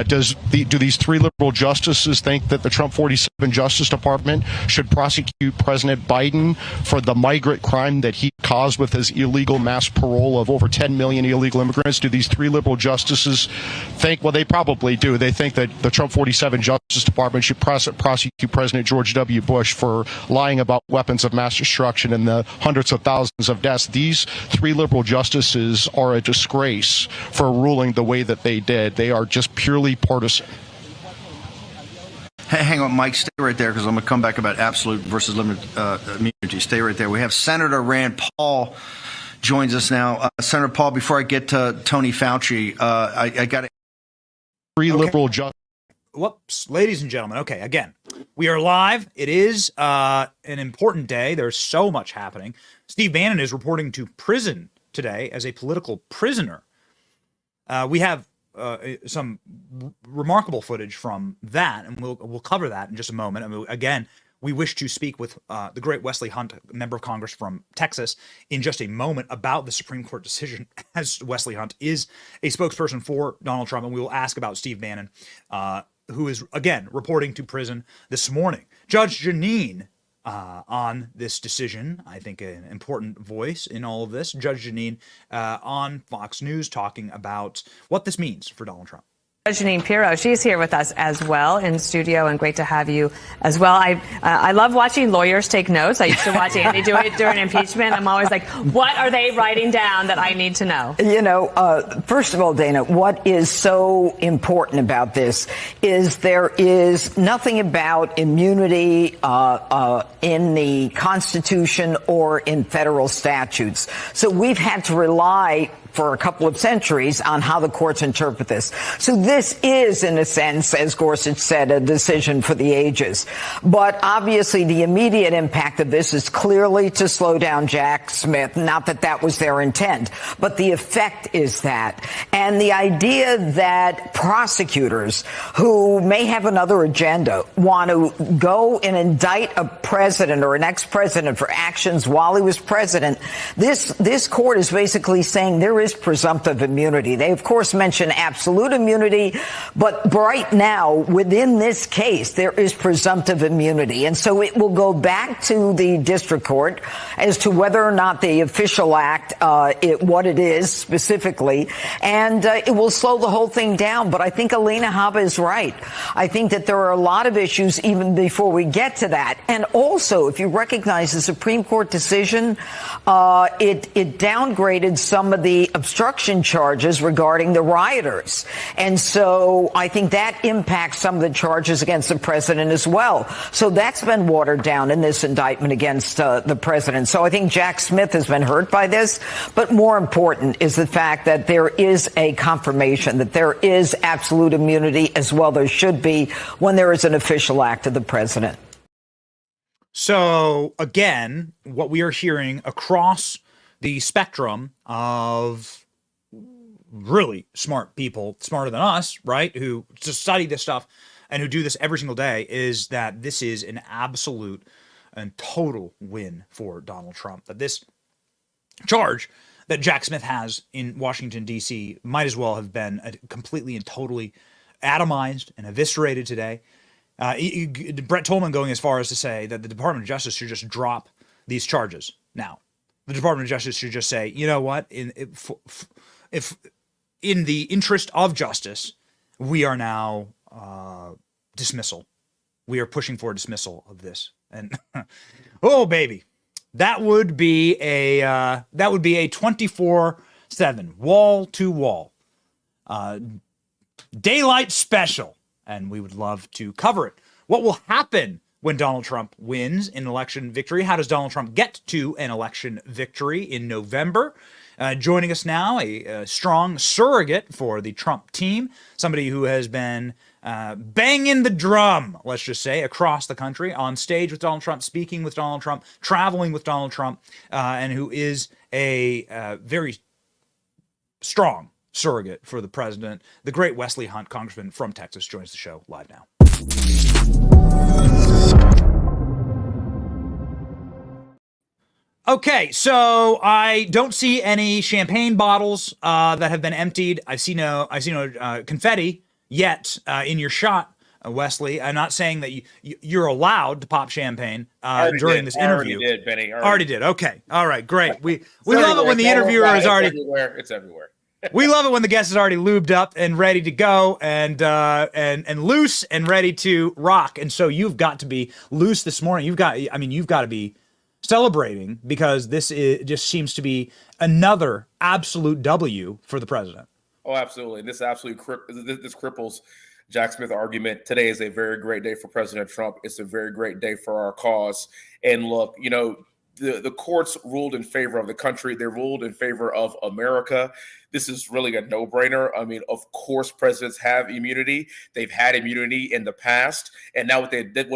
Do these 3 liberal justices think that the Trump 47 Justice Department should prosecute President Biden for the migrant crime that he caused with his illegal mass parole of over 10 million illegal immigrants? Do these 3 liberal justices think, well, they probably do, they think that the Trump 47 Justice Department should prosecute President George W. Bush for lying about weapons of mass destruction and the hundreds of thousands of deaths? These 3 liberal justices are a disgrace for ruling the way that they did. They are just purely partisan. Hey, hang on, Mike, stay right there, because I'm going to come back about absolute versus limited immunity. Stay right there. We have Senator Rand Paul joins us now. Senator Paul, before I get to Tony Fauci, I got to... 3 liberal justices. Whoops, ladies and gentlemen. Okay, again, we are live. It is an important day. There's so much happening. Steve Bannon is reporting to prison today as a political prisoner. We have some remarkable footage from that, and we'll cover that in just a moment. I mean, again, we wish to speak with the great Wesley Hunt, member of Congress from Texas, in just a moment about the Supreme Court decision, as Wesley Hunt is a spokesperson for Donald Trump, and we will ask about Steve Bannon, who is, again, reporting to prison this morning. Judge Jeanine, on this decision, I think an important voice in all of this, Judge Jeanine on Fox News talking about what this means for Donald Trump. Jeanine Pirro, she's here with us as well in studio, and great to have you as well. I love watching lawyers take notes. I used to watch Andy do it during impeachment. I'm always like, what are they writing down that I need to know? You know, first of all, Dana, what is so important about this is there is nothing about immunity in the Constitution or in federal statutes. So we've had to rely for a couple of centuries on how the courts interpret this. So this is, in a sense, as Gorsuch said, a decision for the ages. But obviously the immediate impact of this is clearly to slow down Jack Smith. Not that that was their intent, but the effect is that. And the idea that prosecutors who may have another agenda want to go and indict a president or an ex-president for actions while he was president, this court is basically saying there is presumptive immunity. They, of course, mention absolute immunity, but right now, within this case, there is presumptive immunity. And so it will go back to the district court as to whether or not the official act, what it is specifically, and it will slow the whole thing down. But I think Alina Habba is right. I think that there are a lot of issues even before we get to that. And also, if you recognize the Supreme Court decision, it downgraded some of the obstruction charges regarding the rioters. And so I think that impacts some of the charges against the president as well. So that's been watered down in this indictment against the president. So I think Jack Smith has been hurt by this. But more important is the fact that there is a confirmation that there is absolute immunity as well. There should be when there is an official act of the president. So again, what we are hearing across the spectrum of really smart people, smarter than us, right, who just study this stuff and who do this every single day, is that this is an absolute and total win for Donald Trump. That this charge that Jack Smith has in Washington, D.C. might as well have been completely and totally atomized and eviscerated today. Brett Tolman going as far as to say that the Department of Justice should just drop these charges now. The Department of Justice should just say, you know what, if in the interest of justice, we are now dismissal. We are pushing for dismissal of this. And oh baby, that would be a 24/7 wall to wall daylight special, and we would love to cover it. What will happen when Donald Trump wins an election victory? How does Donald Trump get to an election victory in November? Joining us now, a strong surrogate for the Trump team, somebody who has been banging the drum, let's just say, across the country, on stage with Donald Trump, speaking with Donald Trump, traveling with Donald Trump, and who is a very strong surrogate for the president. The great Wesley Hunt, congressman from Texas, joins the show live now. Okay, so I don't see any champagne bottles that have been emptied. I see no confetti yet in your shot, Wesley. I'm not saying that you're allowed to pop champagne during this interview. Already did, Benny. Already did. Okay, all right, great. We love it when the interviewer is already. It's everywhere. We love it when the guest is already lubed up and ready to go and loose and ready to rock. And so you've got to be loose this morning. You've got to be celebrating because just seems to be another absolute W for the president. Oh, absolutely. And this cripples Jack Smith's argument. Today is a very great day for President Trump. It's a very great day for our cause. And look, the courts ruled in favor of the country. They ruled in favor of America. This is really a no-brainer. I mean, of course, presidents have immunity. They've had immunity in the past. And now what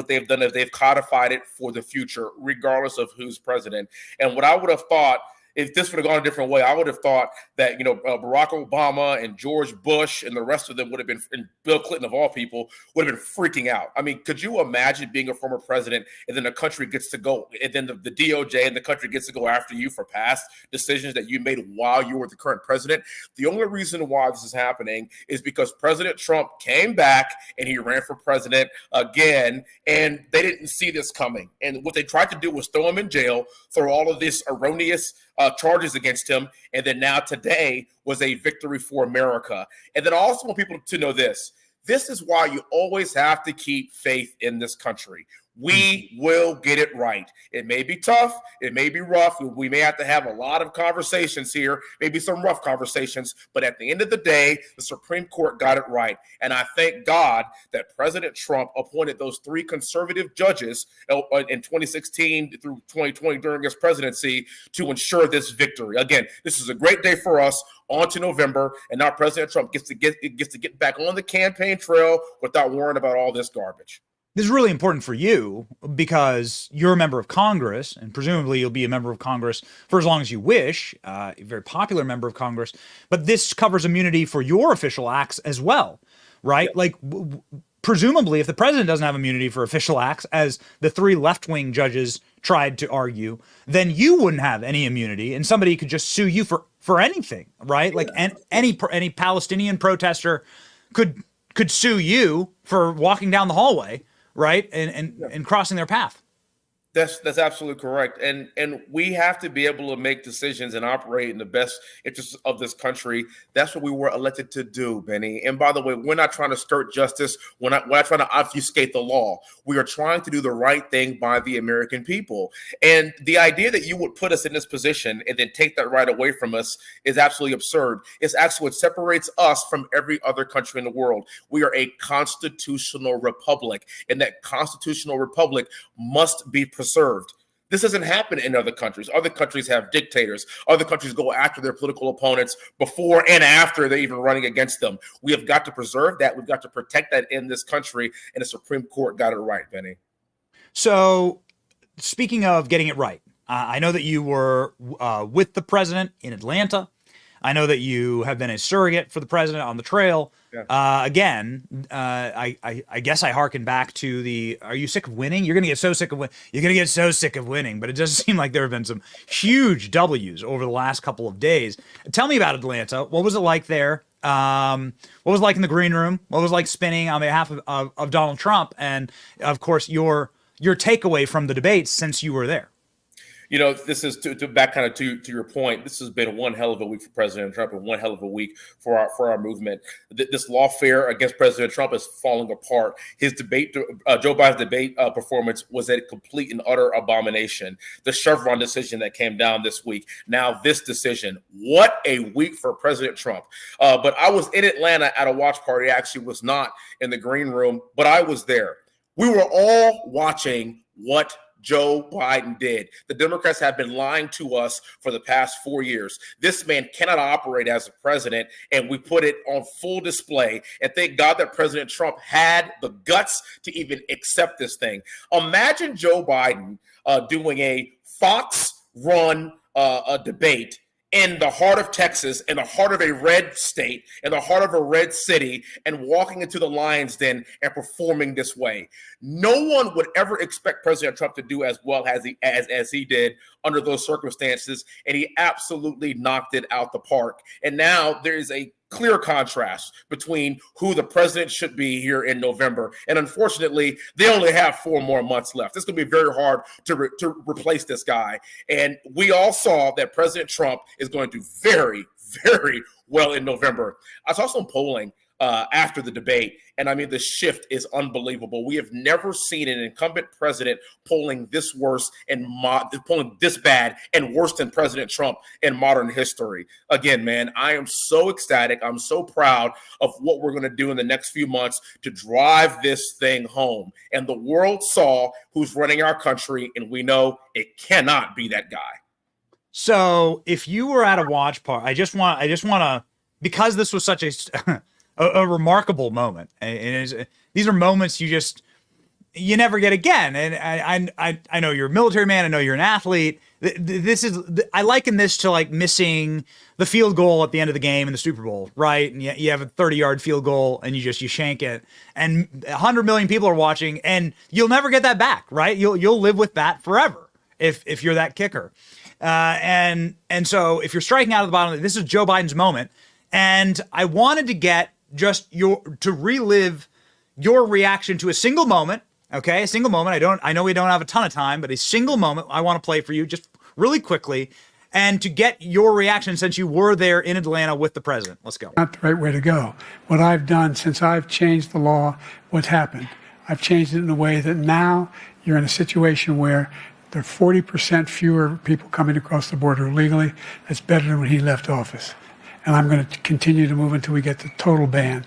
they've done is they've codified it for the future, regardless of who's president. And what I would have thought, if this would have gone a different way, I would have thought that, Barack Obama and George Bush and the rest of them would have been, and Bill Clinton of all people, would have been freaking out. I mean, could you imagine being a former president and then the country gets to go, and then the DOJ and the country gets to go after you for past decisions that you made while you were the current president? The only reason why this is happening is because President Trump came back and he ran for president again, and they didn't see this coming. And what they tried to do was throw him in jail, throw all of this erroneous charges against him, and then now today was a victory for America. And then I also want people to know this. This is why you always have to keep faith in this country. We will get it right. It may be tough. It may be rough. We may have to have a lot of conversations here, maybe some rough conversations. But at the end of the day, the Supreme Court got it right. And I thank God that President Trump appointed those 3 conservative judges in 2016 through 2020 during his presidency to ensure this victory. Again, this is a great day for us. On to November, and now President Trump gets to get back on the campaign trail without worrying about all this garbage. This is really important for you because you're a member of Congress, and presumably you'll be a member of Congress for as long as you wish, a very popular member of Congress. But this covers immunity for your official acts as well, right? Yeah. Like, presumably, if the president doesn't have immunity for official acts, as the 3 left-wing judges tried to argue, then you wouldn't have any immunity, and somebody could just sue you for anything, right? Like any Palestinian protester could sue you for walking down the hallway, right? And crossing their path. That's absolutely correct. And we have to be able to make decisions and operate in the best interests of this country. That's what we were elected to do, Benny. And by the way, we're not trying to skirt justice. We're not trying to obfuscate the law. We are trying to do the right thing by the American people. And the idea that you would put us in this position and then take that right away from us is absolutely absurd. It's actually what separates us from every other country in the world. We are a constitutional republic, and that constitutional republic must be preserved. This doesn't happen in other countries. Other countries have dictators. Other countries go after their political opponents before and after they're even running against them. We have got to preserve that. We've got to protect that in this country, and the Supreme Court got it right, Benny. So, speaking of getting it right, I know that you were with the president in Atlanta. I know that you have been a surrogate for the president on the trail. Yeah. I guess I hearken back to the, are you sick of winning? You're going to get so sick of winning. You're going to get so sick of winning. But it does seem like there have been some huge W's over the last couple of days. Tell me about Atlanta. What was it like there? What was it like in the green room? What was it like spinning on behalf of Donald Trump? And, of course, your takeaway from the debates since you were there. This is to back kind of to your point. This has been one hell of a week for President Trump and one hell of a week for our movement. This lawfare against President Trump is falling apart. His debate, Joe Biden's debate performance was a complete and utter abomination. The Chevron decision that came down this week. Now this decision. What a week for President Trump. But I was in Atlanta at a watch party. I actually was not in the green room, but I was there. We were all watching what Joe Biden did. The Democrats have been lying to us for the past 4 years. This man cannot operate as a president, and we put it on full display. And thank God that President Trump had the guts to even accept this thing. Imagine Joe Biden doing a Fox-run debate in the heart of Texas, in the heart of a red state, in the heart of a red city, and walking into the Lion's Den and performing this way. No one would ever expect President Trump to do as well as he did under those circumstances, and he absolutely knocked it out the park. And now there is a clear contrast between who the president should be here in November. And unfortunately, they only have 4 more months left. It's going to be very hard to replace this guy. And we all saw that President Trump is going to do very, very well in November. I saw some polling after the debate, and I mean, the shift is unbelievable. We have never seen an incumbent president polling this worse and polling this bad and worse than President Trump in modern history. Again, man, I am so ecstatic. I'm so proud of what we're going to do in the next few months to drive this thing home. And the world saw who's running our country, and we know it cannot be that guy. So if you were at a watch party, I just want to, because this was such a remarkable moment, and these are moments you never get again. And I know you're a military man. I know you're an athlete. I liken this to like missing the field goal at the end of the game in the Super Bowl, right? And you have a 30-yard field goal and you shank it, and 100 million people are watching, and you'll never get that back, right? You'll live with that forever if you're that kicker. And so if you're striking out of the bottom, this is Joe Biden's moment, and I wanted to get to relive your reaction to a single moment. Okay, a single moment. I know we don't have a ton of time, but a single moment I want to play for you just really quickly, and to get your reaction since you were there in Atlanta with the president. Let's go. Not the right way to go. What I've done since I've changed the law, what's happened? I've changed it in a way that now you're in a situation where there are 40% fewer people coming across the border illegally. That's better than when he left office. And I'm going to continue to move until we get the total ban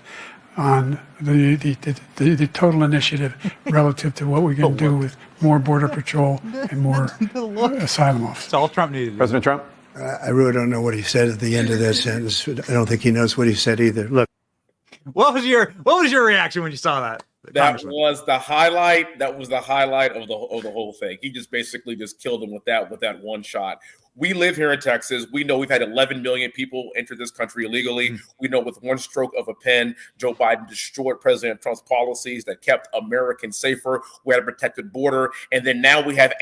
on the total initiative relative to what we're going to do with more border patrol and more asylum officers. That's all Trump needed. President Trump? I really don't know what he said at the end of that sentence. I don't think he knows what he said either. Look. What was your reaction when you saw that? That was the highlight. That was the highlight of the whole thing. He just basically just killed him with that one shot. We live here in Texas. We know we've had 11 million people enter this country illegally. We know with one stroke of a pen, Joe Biden destroyed President Trump's policies that kept Americans safer. We had a protected border. And then now we have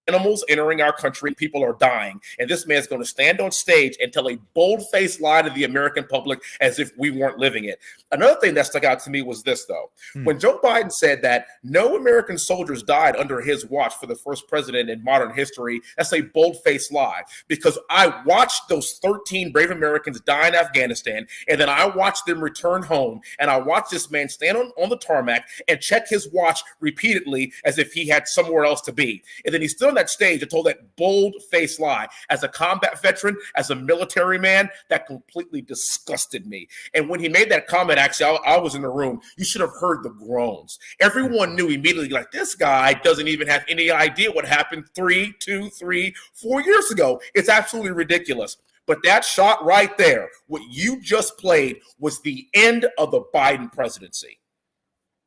animals entering our country. People are dying. And this man's going to stand on stage and tell a bold-faced lie to the American public as if we weren't living it. Another thing that stuck out to me was this, though. When Joe Biden said that no American soldiers died under his watch for the first president in modern history, that's a bold-faced lie, because I watched those 13 brave Americans die in Afghanistan, and then I watched them return home, and I watched this man stand on the tarmac and check his watch repeatedly as if he had somewhere else to be. And then he stood on that stage and told that bold-faced lie. As a combat veteran, as a military man, that completely disgusted me. And when he made that comment, actually, I was in the room. You should have heard the groans. Everyone knew immediately, like, this guy doesn't even have any idea what happened 3, 2, 3, 4 years ago. It's absolutely ridiculous. But that shot right there, what you just played, was the end of the Biden presidency.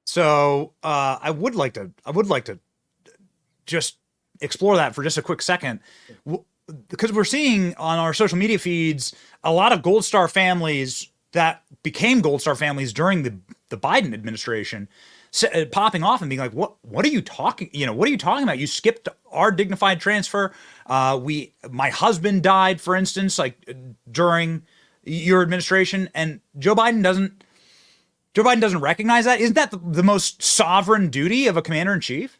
So I would like to just explore that for just a quick second, because we're seeing on our social media feeds a lot of Gold Star families that became Gold Star families during the Biden administration popping off and being like, what are you talking? What are you talking about? You skipped our dignified transfer. My husband died, for instance, like during your administration, and Joe Biden doesn't recognize that. Isn't that the most sovereign duty of a commander in chief?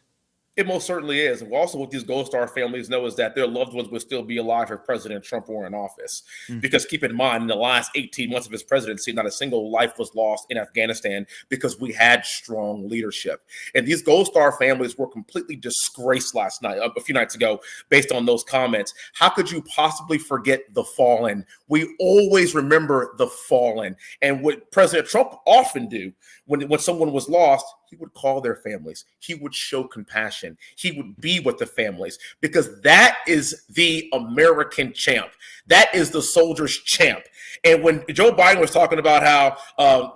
It most certainly is. And also what these Gold Star families know is that their loved ones would still be alive if President Trump were in office. Because keep in mind, in the last 18 months of his presidency, not a single life was lost in Afghanistan because we had strong leadership. And these Gold Star families were completely disgraced last night, a few nights ago, based on those comments. How could you possibly forget the fallen? We always remember the fallen. And what President Trump often do when someone was lost, he would call their families. He would show compassion. He would be with the families, because that is the American champ. That is the soldier's champ. And when Joe Biden was talking about how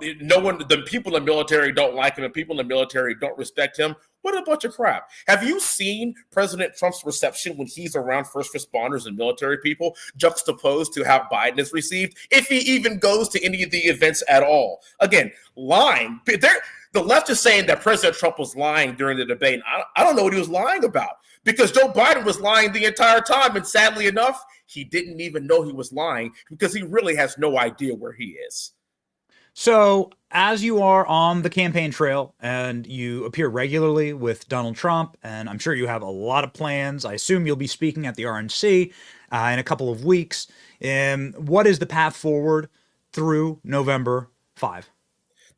the people in the military don't like him and people in the military don't respect him, what a bunch of crap. Have you seen President Trump's reception when he's around first responders and military people juxtaposed to how Biden is received, if he even goes to any of the events at all? Again, lying. The left is saying that President Trump was lying during the debate. I don't know what he was lying about, because Joe Biden was lying the entire time. And sadly enough, he didn't even know he was lying because he really has no idea where he is. So as you are on the campaign trail and you appear regularly with Donald Trump, and I'm sure you have a lot of plans, I assume you'll be speaking at the RNC in a couple of weeks. What is the path forward through November 5?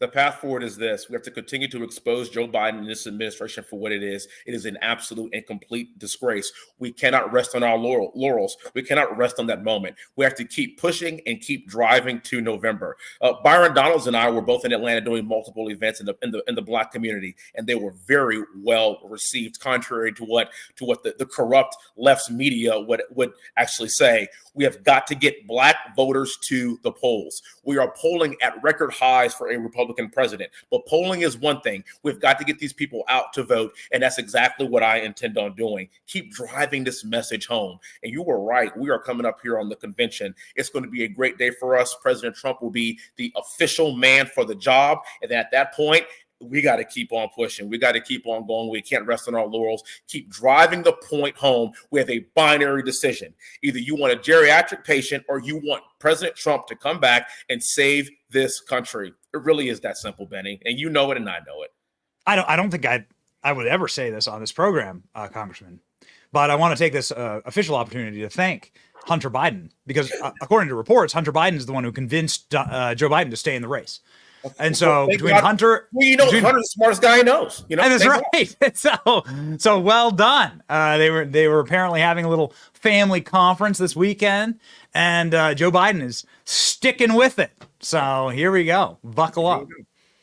The path forward is this. We have to continue to expose Joe Biden and this administration for what it is. It is an absolute and complete disgrace. We cannot rest on our laurels. We cannot rest on that moment. We have to keep pushing and keep driving to November. Byron Donalds and I were both in Atlanta doing multiple events in the Black community, and they were very well received, contrary to what the corrupt left's media would actually say. We have got to get Black voters to the polls. We are polling at record highs for a Republican president, but polling is one thing. We've got to get these people out to vote, and that's exactly what I intend on doing. Keep driving this message home. And you were right. We are coming up here on the convention. It's going to be a great day for us. President Trump will be the official man for the job, and at that point, we got to keep on pushing. We got to keep on going. We can't rest on our laurels. Keep driving the point home with a binary decision. Either you want a geriatric patient or you want President Trump to come back and save this country. It really is that simple, Benny. And you know it and I know it. I don't think I would ever say this on this program, Congressman, but I want to take this official opportunity to thank Hunter Biden, because according to reports, Hunter Biden is the one who convinced Joe Biden to stay in the race. And so between Hunter, Hunter's the smartest guy he knows. And that's right. So well done. They were apparently having a little family conference this weekend, and Joe Biden is sticking with it. So here we go. Buckle up.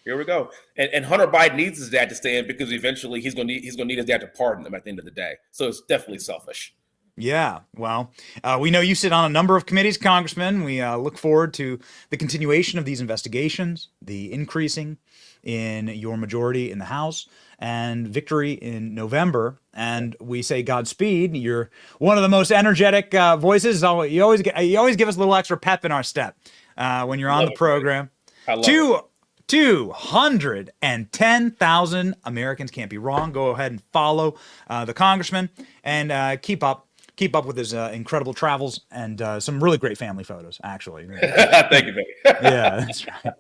Here we go. And Hunter Biden needs his dad to stay in because eventually he's gonna need his dad to pardon him at the end of the day. So it's definitely selfish. Yeah, well, we know you sit on a number of committees, Congressman. We look forward to the continuation of these investigations, the increasing in your majority in the House, and victory in November. And we say Godspeed. You're one of the most energetic voices. You always give us a little extra pep in our step when you're on the program. I love it. 210,000 Americans can't be wrong. Go ahead and follow the congressman and keep up with his incredible travels and some really great family photos, actually. Thank you, baby. Yeah, that's right.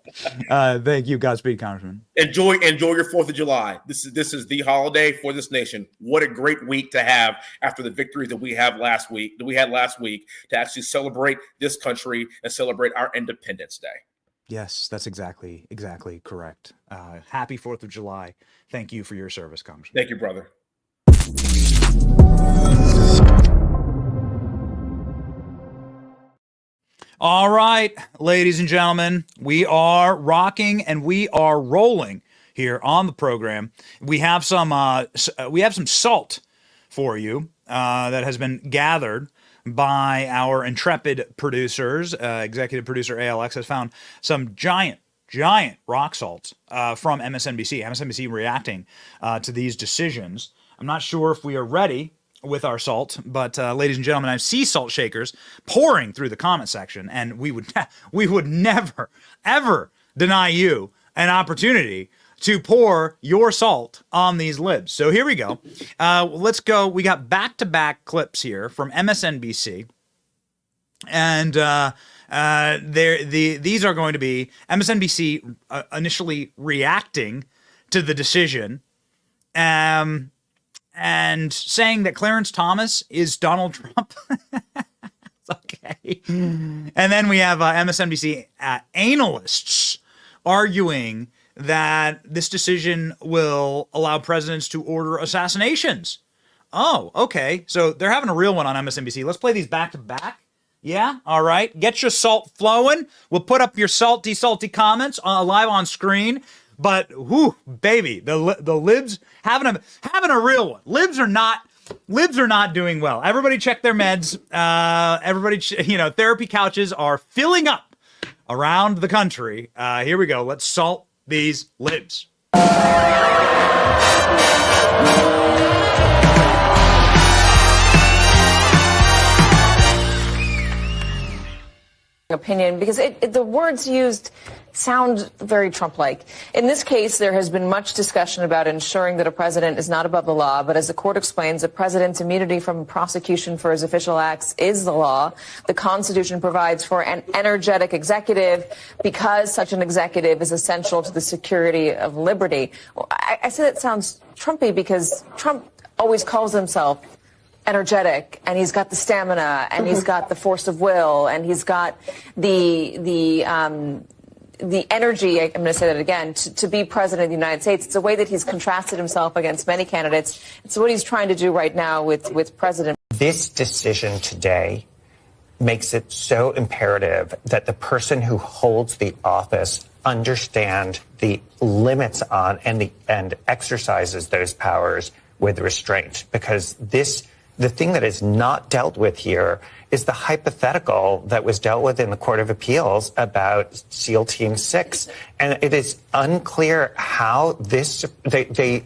Thank you. Godspeed, Congressman. Enjoy your 4th of July. This is the holiday for this nation. What a great week to have after the victories that we had last week to actually celebrate this country and celebrate our Independence Day. Yes, that's exactly correct. Happy 4th of July. Thank you for your service, Congressman. Thank you, brother. All right, ladies and gentlemen, we are rocking and we are rolling here on the program. We have some salt for you that has been gathered by our intrepid producers. Executive producer ALX has found some giant rock salts from MSNBC. MSNBC reacting to these decisions. I'm not sure if we are ready with our salt, but ladies and gentlemen, I see salt shakers pouring through the comment section, and we would never ever deny you an opportunity to pour your salt on these libs. So here we go. Let's go. We got back-to-back clips here from MSNBC, and these are going to be MSNBC initially reacting to the decision, and saying that Clarence Thomas is Donald Trump. Okay. And then we have MSNBC analysts arguing that this decision will allow presidents to order assassinations. Oh, okay. So they're having a real one on MSNBC. Let's play these back to back. Yeah, all right. Get your salt flowing. We'll put up your salty comments live on screen. But whoo, baby, the libs having a real one. Libs are not doing well. Everybody check their meds. Everybody, therapy couches are filling up around the country. Here we go. Let's salt these libs. Opinion, because the words used sound very Trump-like. In this case, there has been much discussion about ensuring that a president is not above the law, but as the court explains, a president's immunity from prosecution for his official acts is the law. The Constitution provides for an energetic executive because such an executive is essential to the security of liberty. I say that sounds Trumpy because Trump always calls himself energetic, and he's got the stamina, and he's got the force of will, and he's got the energy, I'm going to say that again, to be president of the United States. It's a way that he's contrasted himself against many candidates. It's what he's trying to do right now with President. This decision today makes it so imperative that the person who holds the office understand the limits on and exercises those powers with restraint, because the thing that is not dealt with here is the hypothetical that was dealt with in the Court of Appeals about SEAL Team 6. And it is unclear how they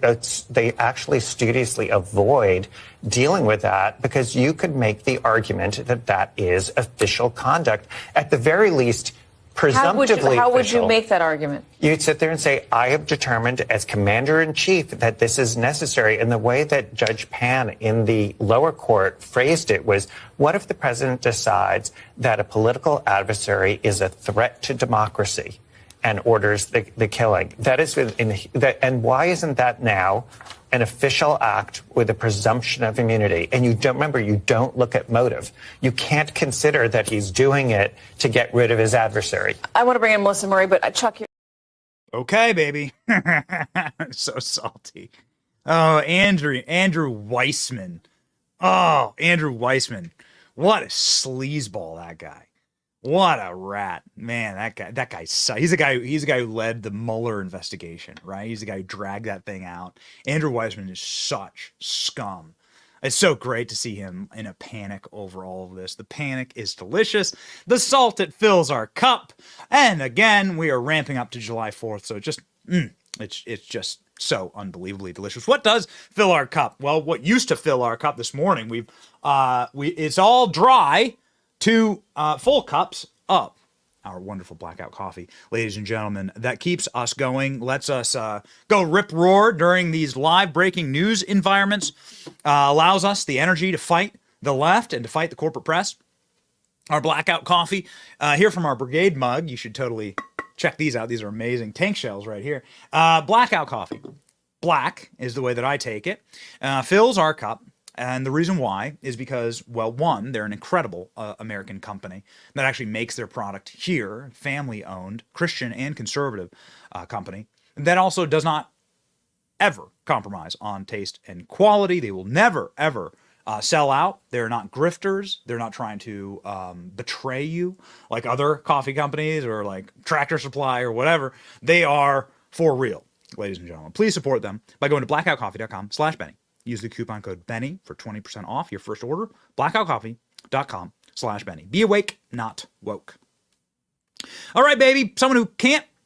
actually studiously avoid dealing with that, because you could make the argument that that is official conduct. At the very least, presumptively How would you make that argument? You'd sit there and say, I have determined as commander-in-chief that this is necessary. And the way that Judge Pan in the lower court phrased it was, what if the president decides that a political adversary is a threat to democracy and orders the killing? That is and why isn't that now an official act with a presumption of immunity? And you don't look at motive. You can't consider that he's doing it to get rid of his adversary. I want to bring in Melissa Murray, but Chuck, Okay, baby. So salty. Oh, Andrew Weissman. Oh, Andrew Weissman. What a sleazeball, that guy. What a rat. Man, that guy he's the guy who led the Mueller investigation, right? He's the guy who dragged that thing out. Andrew Weissman is such scum. It's so great to see him in a panic over all of this. The panic is delicious. The salt, it fills our cup. And again, we are ramping up to July 4th. So it's just so unbelievably delicious. What does fill our cup? Well, what used to fill our cup this morning, it's all dry to full cups of our wonderful blackout coffee, ladies and gentlemen, that keeps us going, lets us go rip roar during these live breaking news environments, allows us the energy to fight the left and to fight the corporate press. Our blackout coffee here from our brigade mug. You should totally check these out. These are amazing tank shells right here. Blackout coffee. Black is the way that I take it. Fills our cup. And the reason why is because, well, one, they're an incredible American company that actually makes their product here, family-owned, Christian and conservative company, that also does not ever compromise on taste and quality. They will never, ever sell out. They're not grifters. They're not trying to betray you like other coffee companies or like Tractor Supply or whatever. They are for real, ladies and gentlemen. Please support them by going to blackoutcoffee.com/Benny. Use the coupon code Benny for 20% off your first order. blackoutcoffee.com/Benny. Be awake, not woke. All right, baby. Someone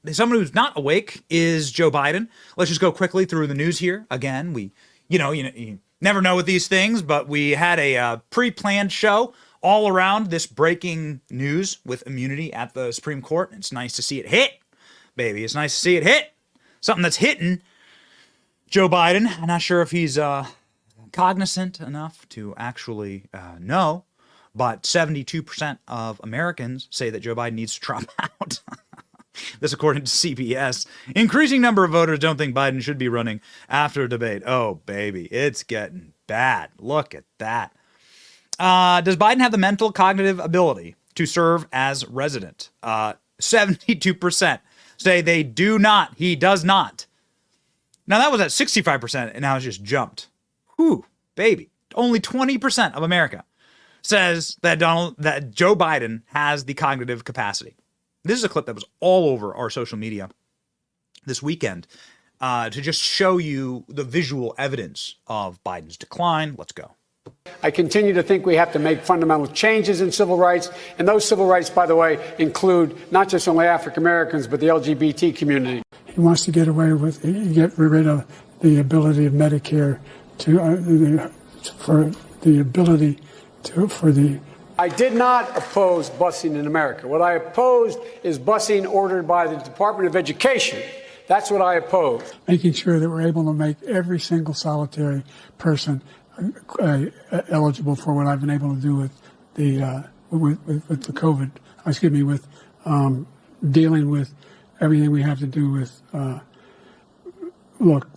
who's not awake is Joe Biden. Let's just go quickly through the news here. Again, you never know with these things, but we had a pre-planned show all around this breaking news with immunity at the Supreme Court. It's nice to see it hit, baby. It's nice to see it hit. Something that's hitting Joe Biden. I'm not sure if he's cognizant enough to actually know, but 72% of Americans say that Joe Biden needs to drop out. This according to CBS. Increasing number of voters don't think Biden should be running after a debate. Oh, baby, it's getting bad. Look at that. Does Biden have the mental cognitive ability to serve as resident? 72% say they do not. He does not. Now, that was at 65%, and now it's just jumped. Whew, baby. Only 20% of America says that Joe Biden has the cognitive capacity. This is a clip that was all over our social media this weekend to just show you the visual evidence of Biden's decline. Let's go. I continue to think we have to make fundamental changes in civil rights. And those civil rights, by the way, include not just only African Americans, but the LGBT community. He wants to get rid of the ability of Medicare I did not oppose busing in America. What I opposed is busing ordered by the Department of Education. That's what I oppose. Making sure that we're able to make every single solitary person eligible for what I've been able to do with the COVID. With dealing with everything we have to do with. Look,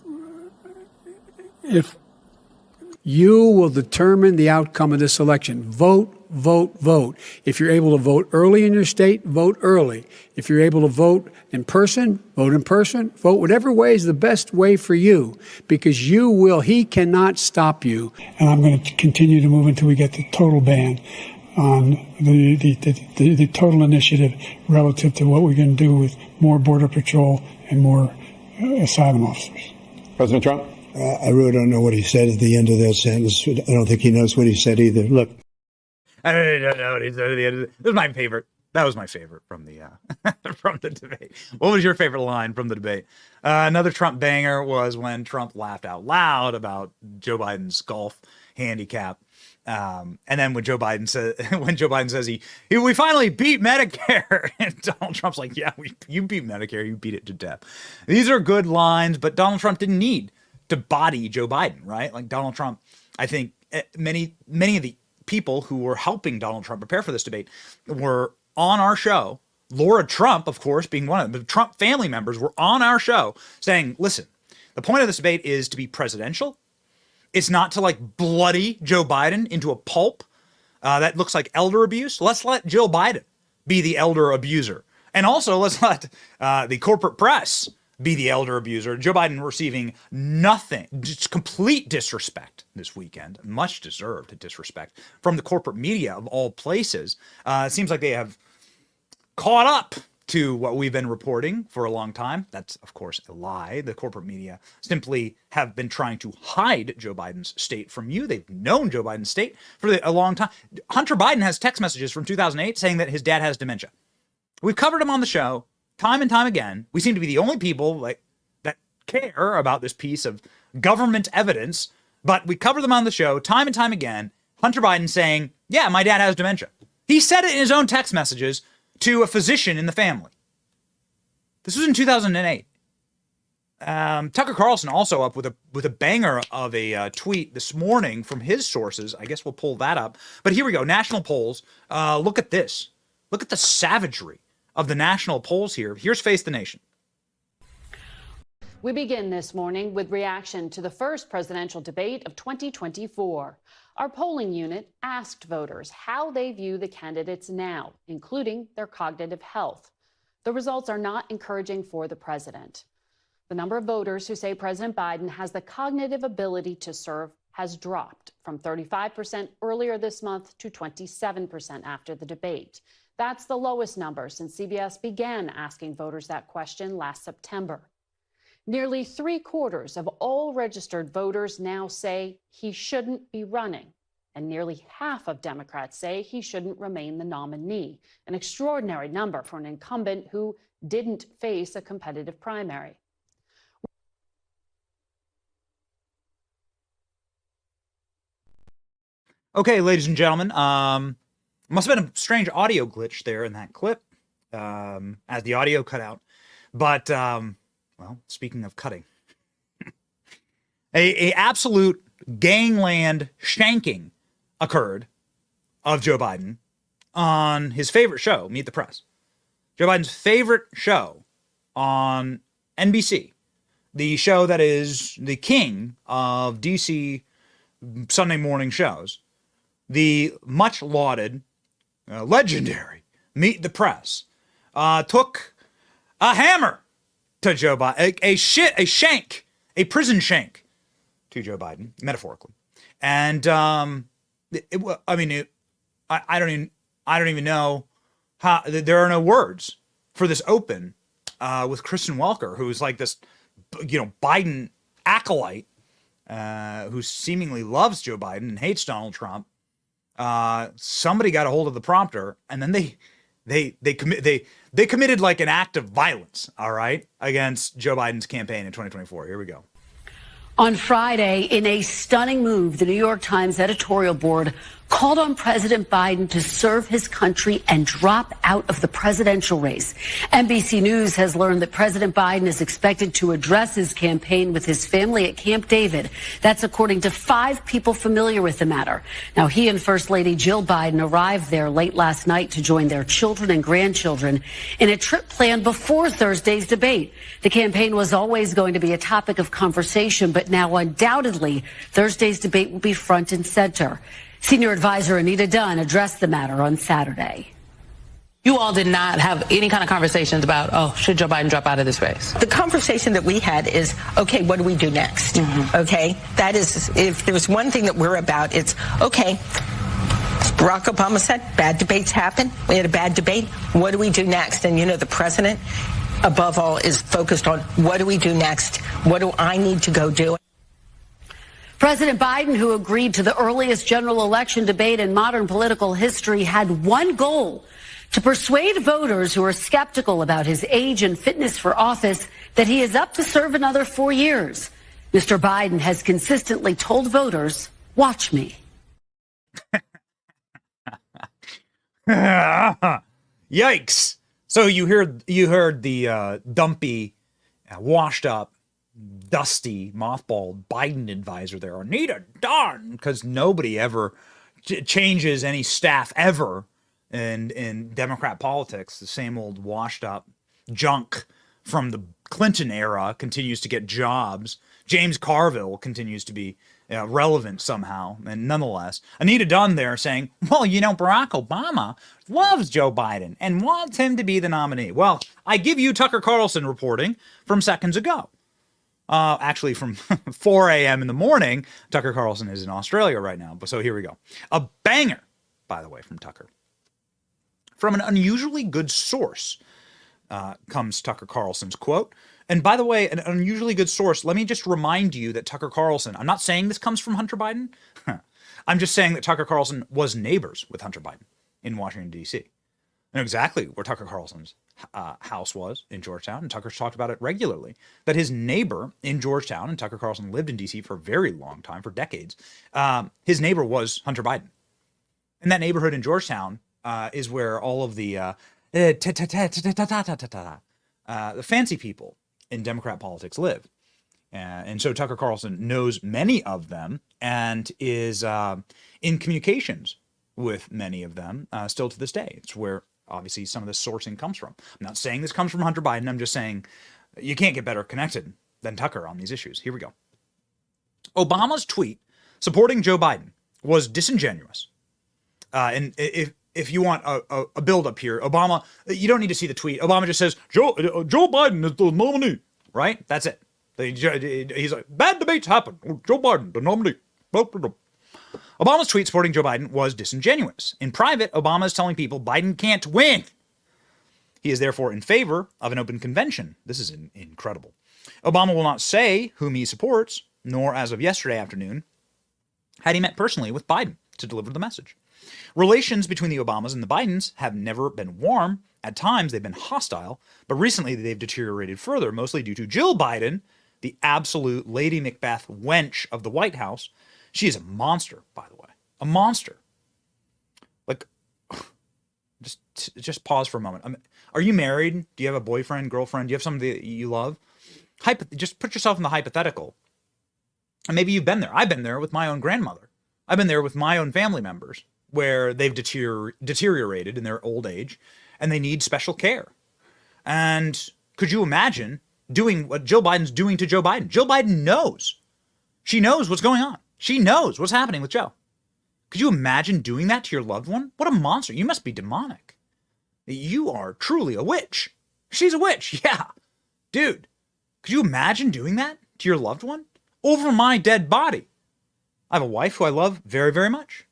if you will determine the outcome of this election, vote. If you're able to vote early in your state, vote early. If you're able to vote in person, vote in person. Vote whatever way is the best way for you, because he cannot stop you. And I'm going to continue to move until we get the total ban on the total initiative relative to what we're going to do with more Border Patrol and more asylum officers. President Trump? I really don't know what he said at the end of that sentence. I don't think he knows what he said either. Look. I don't know what he said at the end of it. This was my favorite. That was my favorite from the from the debate. What was your favorite line from the debate? Another Trump banger was when Trump laughed out loud about Joe Biden's golf handicap. And then when Joe Biden says we finally beat Medicare, and Donald Trump's like, yeah, you beat Medicare, you beat it to death. These are good lines, but Donald Trump didn't need to body Joe Biden, right? Like Donald Trump, I think many of the people who were helping Donald Trump prepare for this debate were on our show. Laura Trump, of course, being one of them, the Trump family members were on our show saying, listen, the point of this debate is to be presidential. It's not to like bloody Joe Biden into a pulp that looks like elder abuse. Let's let Joe Biden be the elder abuser. And also let's let the corporate press be the elder abuser. Joe Biden receiving nothing, just complete disrespect this weekend, much deserved disrespect from the corporate media of all places. It seems like they have caught up to what we've been reporting for a long time. That's, of course, a lie. The corporate media simply have been trying to hide Joe Biden's state from you. They've known Joe Biden's state for a long time. Hunter Biden has text messages from 2008 saying that his dad has dementia. We've covered him on the show time and time again. We seem to be the only people that care about this piece of government evidence, but we cover them on the show time and time again. Hunter Biden saying, yeah, my dad has dementia. He said it in his own text messages to a physician in the family. This was in 2008. Tucker Carlson also up with a banger of a tweet this morning from his sources. I guess we'll pull that up. But here we go. National polls. Look at this. Look at the savagery of the national polls here. Here's Face the Nation. We begin this morning with reaction to the first presidential debate of 2024. Our polling unit asked voters how they view the candidates now, including their cognitive health. The results are not encouraging for the president. The number of voters who say President Biden has the cognitive ability to serve has dropped from 35% earlier this month to 27% after the debate. That's the lowest number since CBS began asking voters that question last September. Nearly 3/4 of all registered voters now say he shouldn't be running, and nearly half of Democrats say he shouldn't remain the nominee, an extraordinary number for an incumbent who didn't face a competitive primary. Okay, ladies and gentlemen, must have been a strange audio glitch there in that clip as the audio cut out. But, well, speaking of cutting, a absolute gangland shanking occurred of Joe Biden on his favorite show, Meet the Press. Joe Biden's favorite show on NBC, the show that is the king of DC Sunday morning shows, the much lauded, legendary Meet the Press, took a hammer to Joe Biden, a prison shank to Joe Biden, metaphorically. And I don't even know how. There are no words for this open with Kristen Welker, who's like this, Biden acolyte, who seemingly loves Joe Biden and hates Donald Trump, somebody got a hold of the prompter, and then they committed like an act of violence, all right, against Joe Biden's campaign in 2024. Here we go. On Friday, in a stunning move, the New York Times editorial board called on President Biden to serve his country and drop out of the presidential race. NBC News has learned that President Biden is expected to address his campaign with his family at Camp David. That's according to 5 people familiar with the matter. Now, he and First Lady Jill Biden arrived there late last night to join their children and grandchildren in a trip planned before Thursday's debate. The campaign was always going to be a topic of conversation, but now undoubtedly Thursday's debate will be front and center. Senior advisor Anita Dunn addressed the matter on Saturday. You all did not have any kind of conversations about, oh, should Joe Biden drop out of this race? The conversation that we had is, okay, what do we do next? Okay, that is, if there's one thing that we're about, it's, okay, Barack Obama said bad debates happen. We had a bad debate. What do we do next? And, you know, the president, above all, is focused on what do we do next? What do I need to go do? President Biden, who agreed to the earliest general election debate in modern political history, had one goal: to persuade voters who are skeptical about his age and fitness for office that he is up to serve another 4 years. Mr. Biden has consistently told voters, watch me. Yikes. So you heard the dumpy, washed up, dusty, mothballed Biden advisor there, Anita Dunn, because nobody ever changes any staff ever in Democrat politics. The same old washed up junk from the Clinton era continues to get jobs. James Carville continues to be relevant somehow. And nonetheless, Anita Dunn there saying, well, you know, Barack Obama loves Joe Biden and wants him to be the nominee. Well, I give you Tucker Carlson reporting from seconds ago. Actually, from 4 a.m. in the morning. Tucker Carlson is in Australia right now. So here we go. A banger, by the way, from Tucker. From an unusually good source comes Tucker Carlson's quote. And by the way, an unusually good source, let me just remind you that Tucker Carlson, I'm not saying this comes from Hunter Biden. I'm just saying that Tucker Carlson was neighbors with Hunter Biden in Washington, D.C. I know exactly where Tucker Carlson's house was in Georgetown, and Tucker's talked about it regularly, that his neighbor in Georgetown, and Tucker Carlson lived in D.C. for a very long time, for decades, his neighbor was Hunter Biden. And that neighborhood in Georgetown is where all of the fancy people in Democrat politics live. And so Tucker Carlson knows many of them and is in communications with many of them still to this day. It's where obviously some of this sourcing comes from. I'm not saying this comes from Hunter Biden. I'm just saying you can't get better connected than Tucker on these issues. Here we go. Obama's tweet supporting Joe Biden was disingenuous. And if you want a build-up here, Obama, you don't need to see the tweet. Obama just says, Joe Biden is the nominee, right? That's it. He's like, bad debates happen. Joe Biden, the nominee. Obama's tweet supporting Joe Biden was disingenuous. In private, Obama is telling people Biden can't win. He is therefore in favor of an open convention. This is incredible. Obama will not say whom he supports, nor as of yesterday afternoon had he met personally with Biden to deliver the message. Relations between the Obamas and the Bidens have never been warm. At times, they've been hostile, but recently they've deteriorated further, mostly due to Jill Biden, the absolute Lady Macbeth wench of the White House. She is a monster, by the way. A monster. Like, just pause for a moment. Are you married? Do you have a boyfriend, girlfriend? Do you have somebody that you love? Just put yourself in the hypothetical. And maybe you've been there. I've been there with my own grandmother. I've been there with my own family members where they've deteriorated in their old age and they need special care. And could you imagine doing what Jill Biden's doing to Joe Biden? Jill Biden knows. She knows what's going on. She knows what's happening with Joe. Could you imagine doing that to your loved one? What a monster. You must be demonic. You are truly a witch. She's a witch. Yeah. Dude, could you imagine doing that to your loved one? Over my dead body. I have a wife who I love very, very much.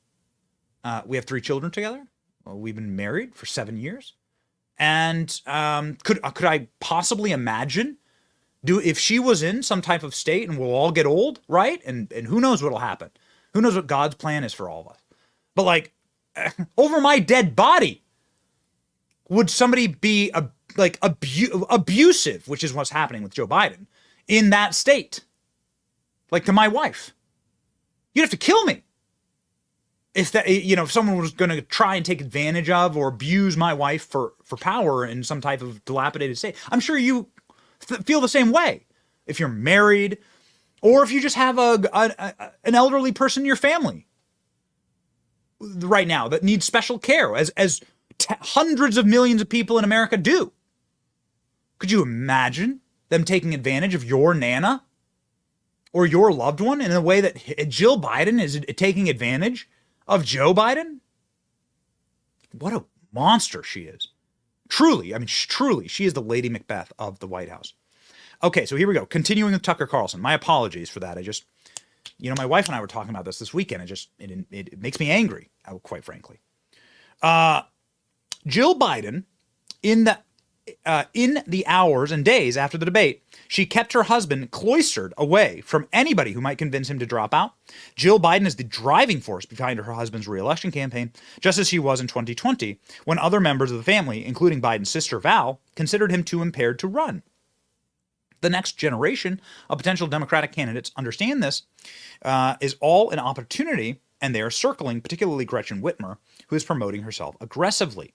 We have 3 children together. We've been married for 7 years. And could I possibly imagine If she was in some type of state and we'll all get old, right? And who knows what'll happen? Who knows what God's plan is for all of us? But like, over my dead body, would somebody be abusive, which is what's happening with Joe Biden, in that state? Like to my wife. You'd have to kill me. If that, if someone was going to try and take advantage of or abuse my wife for power in some type of dilapidated state, I'm sure you feel the same way. If you're married, or if you just have an elderly person in your family right now that needs special care, as hundreds of millions of people in America do. Could you imagine them taking advantage of your Nana or your loved one in a way that Jill Biden is taking advantage of Joe Biden? What a monster she is. Truly, she is the Lady Macbeth of the White House. Okay, so here we go. Continuing with Tucker Carlson. My apologies for that. My wife and I were talking about this weekend. It makes me angry, quite frankly. Jill Biden, in the hours and days after the debate, she kept her husband cloistered away from anybody who might convince him to drop out. Jill Biden is the driving force behind her husband's re-election campaign, just as she was in 2020, when other members of the family, including Biden's sister Val, considered him too impaired to run. The next generation of potential Democratic candidates understand this is all an opportunity, and they are circling, particularly Gretchen Whitmer, who is promoting herself aggressively.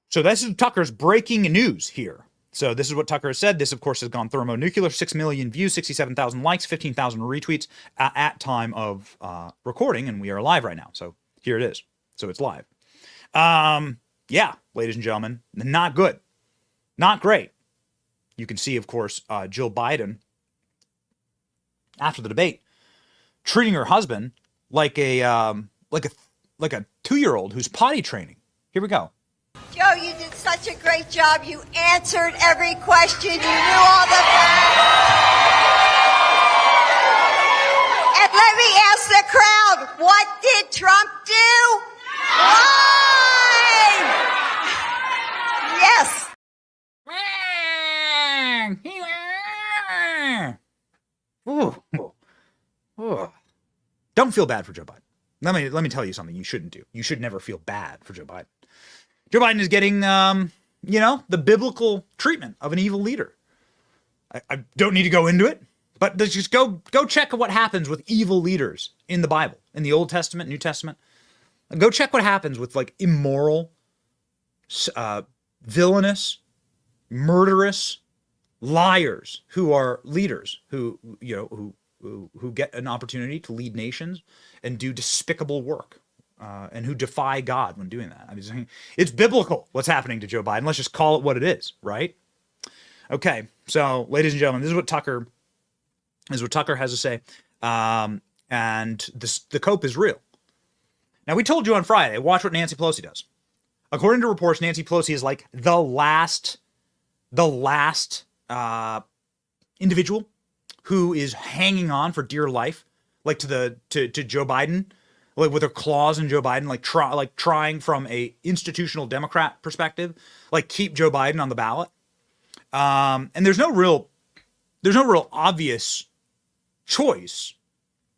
So this is Tucker's breaking news here. So this is what Tucker has said. This, of course, has gone thermonuclear. 6 million views, 67,000 likes, 15,000 retweets at time of recording, and we are live right now. So here it is. So it's live. Yeah, ladies and gentlemen, not good. Not great. You can see, of course, Jill Biden, after the debate, treating her husband like a 2-year-old who's potty training. Here we go. Joe, you did such a great job. You answered every question. You knew all the... And let me ask the crowd, what did Trump do? Lie! Yes. Ooh. Don't feel bad for Joe Biden. Let me tell you something you shouldn't do. You should never feel bad for Joe Biden. Joe Biden is getting, the biblical treatment of an evil leader. I don't need to go into it, but just go check what happens with evil leaders in the Bible, in the Old Testament, New Testament. Go check what happens with like immoral, villainous, murderous liars who are leaders who get an opportunity to lead nations and do despicable work. And who defy God when doing that. It's biblical what's happening to Joe Biden. Let's just call it what it is, right? Okay, so ladies and gentlemen, this is what Tucker has to say, and the cope is real. Now, we told you on Friday, watch what Nancy Pelosi does. According to reports, Nancy Pelosi is like the last individual who is hanging on for dear life, like to Joe Biden. Like with her claws in Joe Biden, trying from a institutional Democrat perspective, like keep Joe Biden on the ballot. And there's no real obvious choice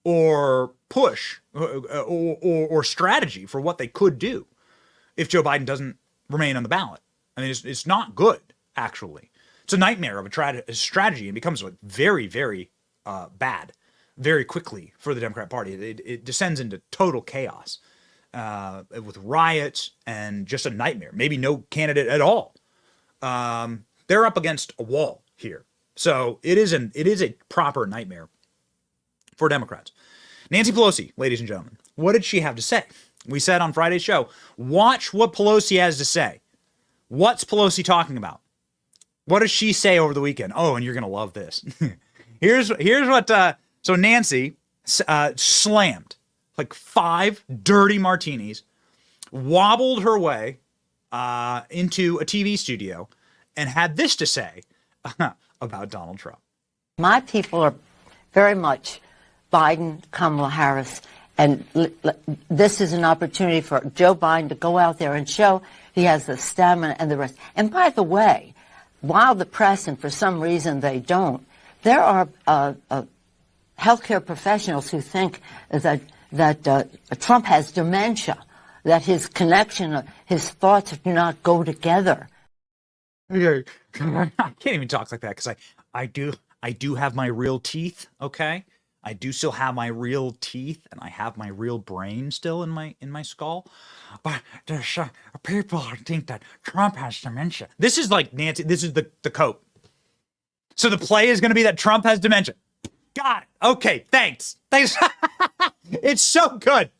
or push or strategy for what they could do if Joe Biden doesn't remain on the ballot. I mean, it's not good, actually. It's a nightmare of a strategy, and becomes like very, very bad very quickly for the Democrat Party. It descends into total chaos with riots and just a nightmare. Maybe no candidate at all. They're up against a wall here. So it is a proper nightmare for Democrats. Nancy Pelosi, ladies and gentlemen, what did she have to say? We said on Friday's show, watch what Pelosi has to say. What's Pelosi talking about? What does she say over the weekend? Oh, and you're going to love this. Here's what... So Nancy slammed like 5 dirty martinis, wobbled her way into a TV studio, and had this to say about Donald Trump. My people are very much Biden, Kamala Harris, and this is an opportunity for Joe Biden to go out there and show he has the stamina and the rest. And by the way, while the press, and for some reason they don't, there are healthcare professionals who think that Trump has dementia, that his connection, his thoughts do not go together. I can't even talk like that because I do have my real teeth, okay? I do still have my real teeth, and I have my real brain still in my skull. But there's people who think that Trump has dementia. This is like Nancy. This is the cope. So the play is going to be that Trump has dementia. Got it. Okay, thanks. It's so good.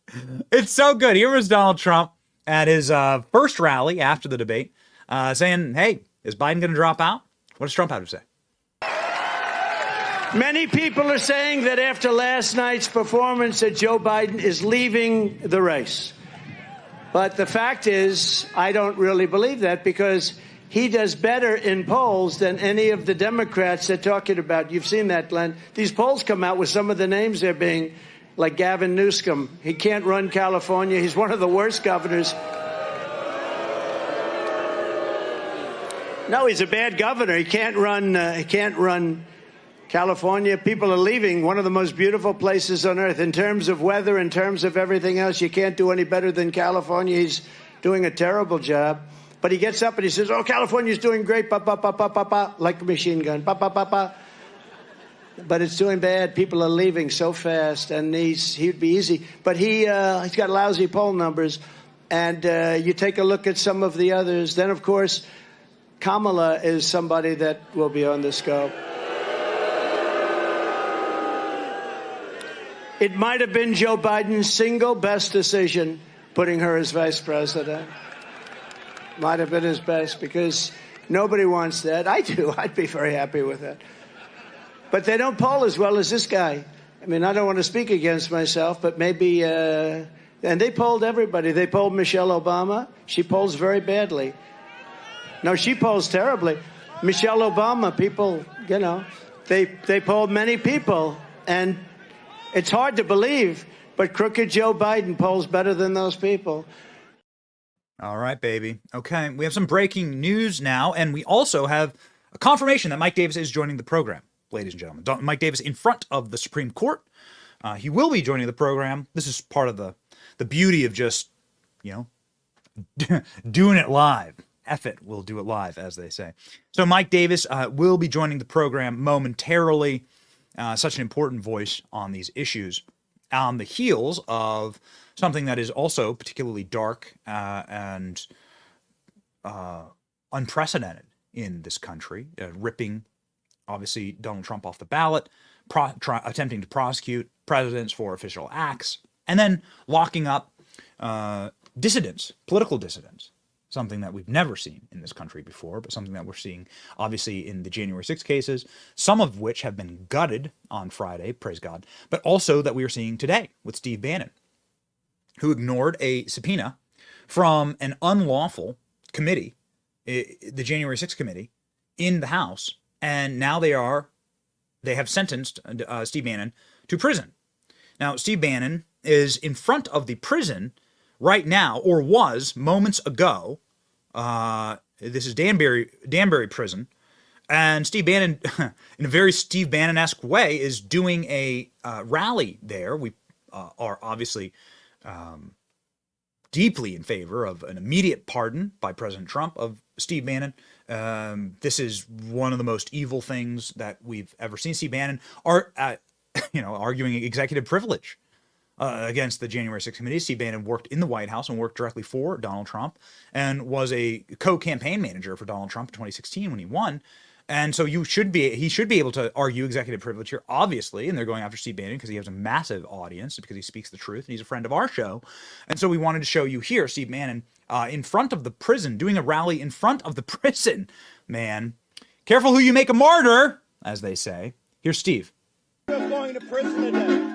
It's so good. Here was Donald Trump at his first rally after the debate, saying, "Hey, is Biden going to drop out?" What does Trump have to say? Many people are saying that after last night's performance that Joe Biden is leaving the race. But the fact is, I don't really believe that because he does better in polls than any of the Democrats they're talking about. You've seen that, Glenn. These polls come out with some of the names they're being, like Gavin Newsom. He can't run California. He's one of the worst governors. No, he's a bad governor. He can't run California. People are leaving one of the most beautiful places on earth in terms of weather, in terms of everything else. You can't do any better than California. He's doing a terrible job. But he gets up and he says, "Oh, California's doing great, ba, ba, ba, ba, ba, ba," like a machine gun, ba, ba, ba, ba. But it's doing bad. People are leaving so fast, and he'd be easy. But he's got lousy poll numbers. And you take a look at some of the others. Then, of course, Kamala is somebody that will be on the scope. It might have been Joe Biden's single best decision putting her as vice president. Might have been his best because nobody wants that. I do. I'd be very happy with that. But they don't poll as well as this guy. I mean, I don't want to speak against myself, but maybe, and they polled everybody. They polled Michelle Obama. She polls very badly. No, she polls terribly. Michelle Obama, people, they polled many people, and it's hard to believe, but crooked Joe Biden polls better than those people. All right, baby. Okay, we have some breaking news now, and we also have a confirmation that Mike Davis is joining the program, ladies and gentlemen. Mike Davis in front of the Supreme Court. He will be joining the program. This is part of the beauty of just, doing it live. F it, we'll do it live, as they say. So Mike Davis will be joining the program momentarily. Such an important voice on these issues on the heels of something that is also particularly dark and unprecedented in this country, ripping, obviously, Donald Trump off the ballot, attempting to prosecute presidents for official acts, and then locking up dissidents, political dissidents. Something that we've never seen in this country before, but something that we're seeing, obviously, in the January 6 cases, some of which have been gutted on Friday, praise God, but also that we are seeing today with Steve Bannon, who ignored a subpoena from an unlawful committee, the January 6 committee, in the House, and now they have sentenced Steve Bannon to prison. Now, Steve Bannon is in front of the prison right now, or was moments ago. This is Danbury Prison, and Steve Bannon, in a very Steve Bannon-esque way, is doing a rally there. We are obviously deeply in favor of an immediate pardon by President Trump of Steve Bannon. This is one of the most evil things that we've ever seen. Steve Bannon arguing executive privilege against the January 6th committee. Steve Bannon worked in the White House and worked directly for Donald Trump and was a co-campaign manager for Donald Trump in 2016 when he won. And so he should be able to argue executive privilege here, obviously. And they're going after Steve Bannon because he has a massive audience, because he speaks the truth, and he's a friend of our show. And so we wanted to show you here Steve Bannon in front of the prison, doing a rally in front of the prison. Man, careful who you make a martyr, as they say. Here's Steve. I'm going to prison today.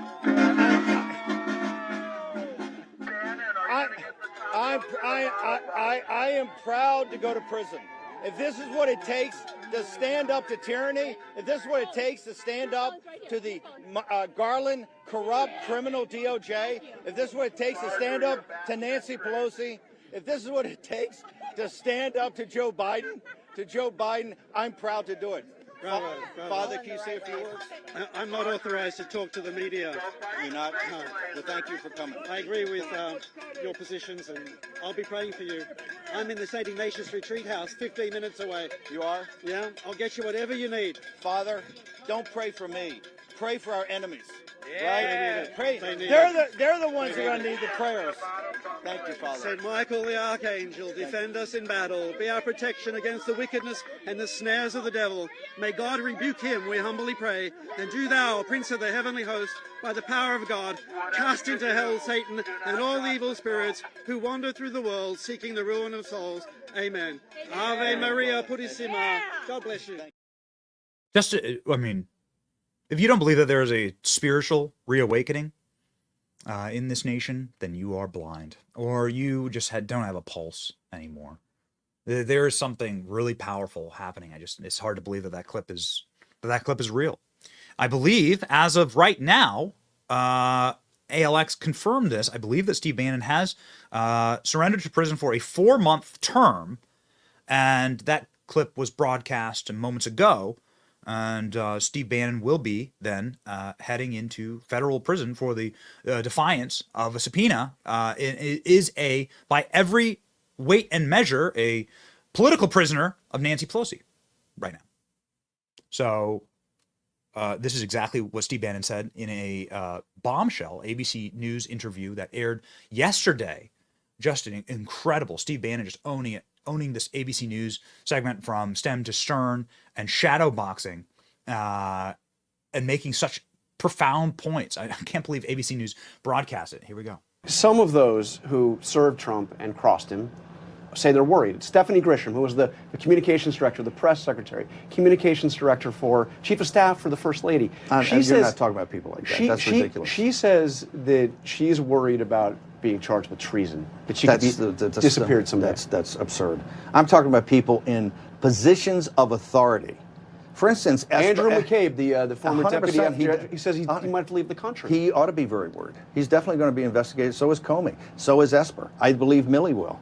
I am proud to go to prison. If this is what it takes to stand up to tyranny, if this is what it takes to stand up to the Garland, corrupt, criminal DOJ, if this is what it takes to stand up to Nancy Pelosi, if this is what it takes to stand up to Joe Biden, to Joe Biden, I'm proud to do it. Bravo, bravo. Father, can you say a few words? I'm not authorized to talk to the media. You're not? No. Well, thank you for coming. I agree with your positions, and I'll be praying for you. I'm in the St. Ignatius Retreat House, 15 minutes away. You are? Yeah, I'll get you whatever you need. Father, don't pray for me. Pray for our enemies. Yeah. Right? Pray. They need They're the ones who are going to need the prayers. Thank you, Father. Saint Michael the Archangel, defend us in battle. Be our protection against the wickedness and the snares of the devil. May God rebuke him, we humbly pray. And do thou, Prince of the heavenly host, by the power of God, cast into hell Satan and all evil spirits who wander through the world seeking the ruin of souls. Amen. Ave Maria Purissima. God bless you. If you don't believe that there is a spiritual reawakening in this nation, then you are blind, or you just don't have a pulse anymore. There is something really powerful happening. It's hard to believe that clip is real. I believe as of right now, ALX confirmed this. I believe that Steve Bannon has surrendered to prison for a 4-month term, and that clip was broadcast moments ago. And Steve Bannon will be then heading into federal prison for the defiance of a subpoena. It is by every weight and measure, a political prisoner of Nancy Pelosi right now. So this is exactly what Steve Bannon said in a bombshell ABC News interview that aired yesterday. Just an incredible Steve Bannon just owning this ABC News segment from stem to stern and shadow boxing and making such profound points. I can't believe ABC News broadcast it. Here we go. Some of those who served Trump and crossed him say they're worried. Stephanie Grisham, who was the communications director, the press secretary, communications director for chief of staff for the first lady. You're not talking about people like that. That's ridiculous. She says that she's worried about being charged with treason, that she could be disappeared someday. That's absurd. I'm talking about people in positions of authority. For instance, Andrew McCabe, the former deputy, he says he might have to leave the country. He ought to be very worried. He's definitely going to be investigated. So is Comey. So is Esper. I believe Milley will.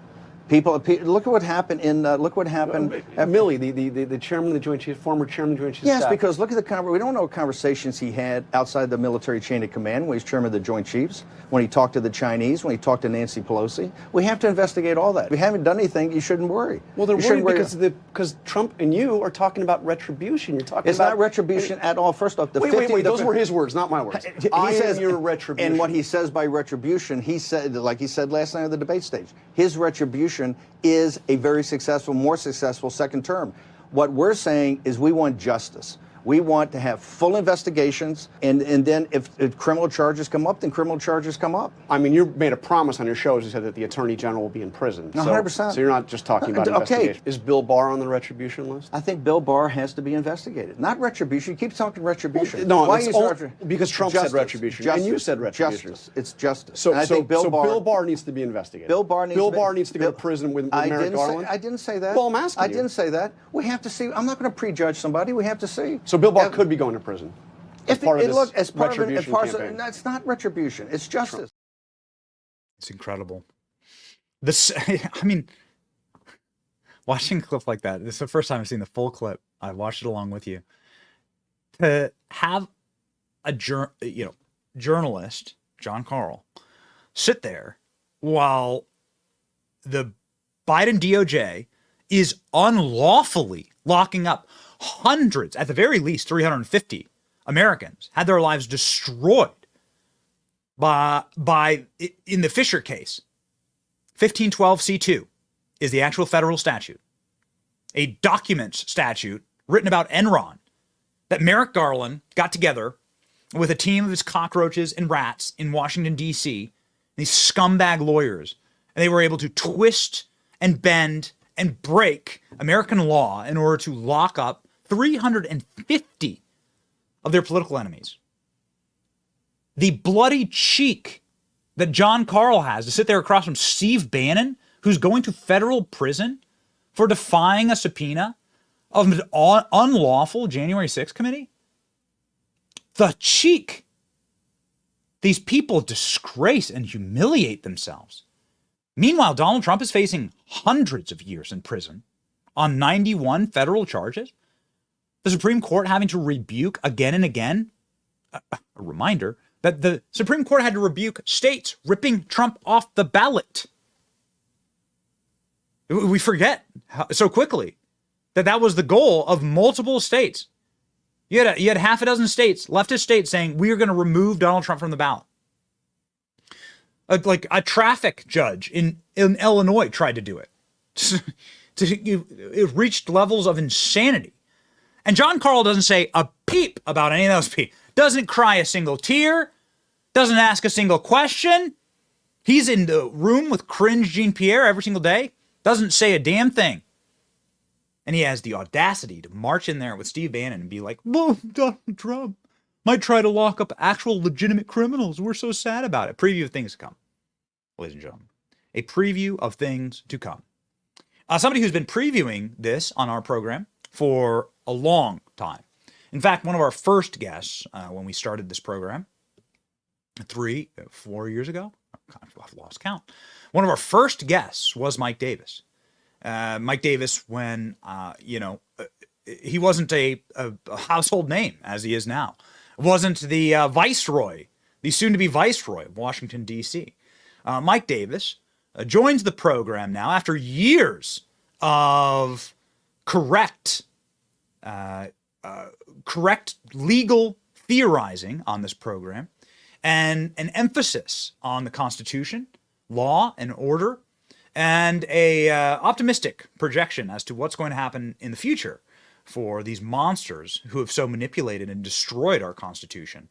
Look at what happened Milley, the chairman of the Joint Chiefs, former chairman of the Joint Chiefs. Yes, because look at we don't know conversations he had outside the military chain of command when he's chairman of the Joint Chiefs, when he talked to the Chinese, when he talked to Nancy Pelosi. We have to investigate all that. If we haven't done anything, you shouldn't worry. Well, they're worried because Trump and you are talking about retribution. You're talking about... It's not retribution at all. First off, wait, those were his words, not my words. I am your retribution. And what he says by retribution, he said, like he said last night on the debate stage, his retribution is a very successful, more successful second term. What we're saying is we want justice. We want to have full investigations, and then if criminal charges come up, then criminal charges come up. I mean, you made a promise on your show, as you said, that the Attorney General will be in prison. 100%. So you're not just talking about investigation. Is Bill Barr on the retribution list? I think Bill Barr has to be investigated. Not retribution. You keep talking retribution. No, because Trump said retribution, and you said retribution. Justice. It's justice. So Bill Barr needs to be investigated. Bill Barr needs to go to prison with Merrick Garland? I didn't say that. Well, I'm asking you. I didn't say that. We have to see. I'm not going to prejudge somebody. We have to see. So Bill Barr could be going to prison. As part of this retribution campaign. It's not retribution. It's justice. It's incredible. Watching a clip like that, this is the first time I've seen the full clip. I watched it along with you. To have a journalist, John Carl, sit there while the Biden DOJ is unlawfully locking up hundreds, at the very least 350 Americans, had their lives destroyed by in the Fisher case. 1512C2 is the actual federal statute, a documents statute written about Enron that Merrick Garland got together with a team of his cockroaches and rats in Washington, D.C., these scumbag lawyers, and they were able to twist and bend and break American law in order to lock up 350 of their political enemies. The bloody cheek that John Carl has to sit there across from Steve Bannon, who's going to federal prison for defying a subpoena of an unlawful January 6th committee. The cheek. These people disgrace and humiliate themselves. Meanwhile, Donald Trump is facing hundreds of years in prison on 91 federal charges. The Supreme Court having to rebuke again and again. A reminder that the Supreme Court had to rebuke states ripping Trump off the ballot. We forget so quickly that was the goal of multiple states. You had half a dozen states, leftist states, saying we are going to remove Donald Trump from the ballot. Like a traffic judge in Illinois tried to do it. It reached levels of insanity. And John Carl doesn't say a peep about any of those people. Doesn't cry a single tear. Doesn't ask a single question. He's in the room with cringe Jean Pierre every single day. Doesn't say a damn thing. And he has the audacity to march in there with Steve Bannon and be like, "Whoa, Donald Trump might try to lock up actual legitimate criminals. We're so sad about it." Preview of things to come, ladies and gentlemen. A preview of things to come. Somebody who's been previewing this on our program for a long time. In fact, one of our first guests when we started this program 4 years ago, I've lost count. One of our first guests was Mike Davis. Mike Davis, when, he wasn't a household name as he is now. Wasn't the viceroy, the soon-to-be viceroy of Washington, D.C. Mike Davis joins the program now after years of correct legal theorizing on this program and an emphasis on the Constitution, law and order, and a optimistic projection as to what's going to happen in the future for these monsters who have so manipulated and destroyed our Constitution.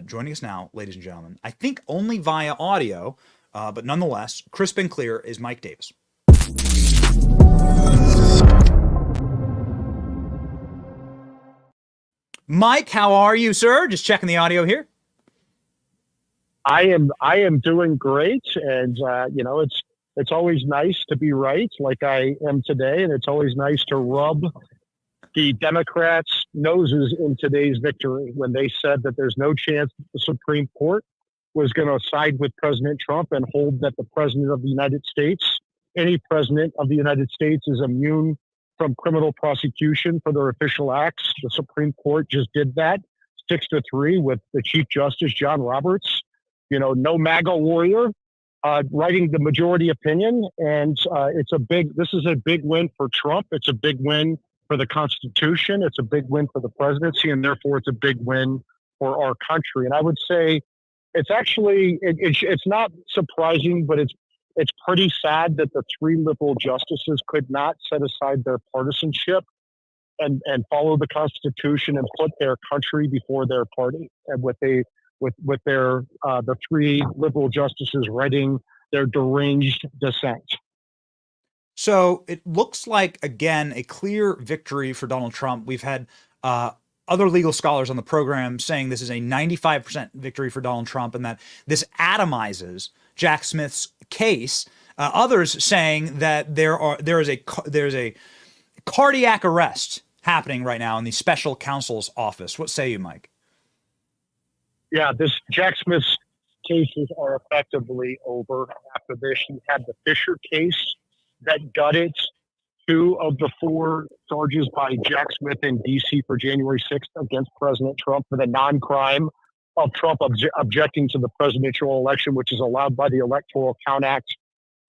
Joining us now, ladies and gentlemen, I think only via audio, but nonetheless, crisp and clear, is Mike Davis. Mike, how are you, sir? Just checking the audio here. I am doing great, and it's always nice to be right, like I am today, and it's always nice to rub the Democrats' noses in today's victory when they said that there's no chance that the Supreme Court was going to side with President Trump and hold that the President of the United States, any President of the United States, is immune from criminal prosecution for their official acts. The Supreme Court just did that 6-3 with the Chief Justice, John Roberts, no MAGA warrior, writing the majority opinion. And this is a big win for Trump. It's a big win for the Constitution. It's a big win for the presidency, and therefore it's a big win for our country. And I would say it's actually, it's not surprising, but it's pretty sad that the three liberal justices could not set aside their partisanship and follow the Constitution and put their country before their party. And with the three liberal justices writing their deranged dissent. So it looks like, again, a clear victory for Donald Trump. We've had other legal scholars on the program saying this is a 95% victory for Donald Trump and that this atomizes Jack Smith's case. Others saying that there's a cardiac arrest happening right now in the special counsel's office. What say you, Mike? Yeah, this Jack Smith's cases are effectively over after this. You had the Fisher case that gutted 2 of the 4 charges by Jack Smith in D.C. for January 6th against President Trump for the non-crime of Trump objecting to the presidential election, which is allowed by the Electoral Count Act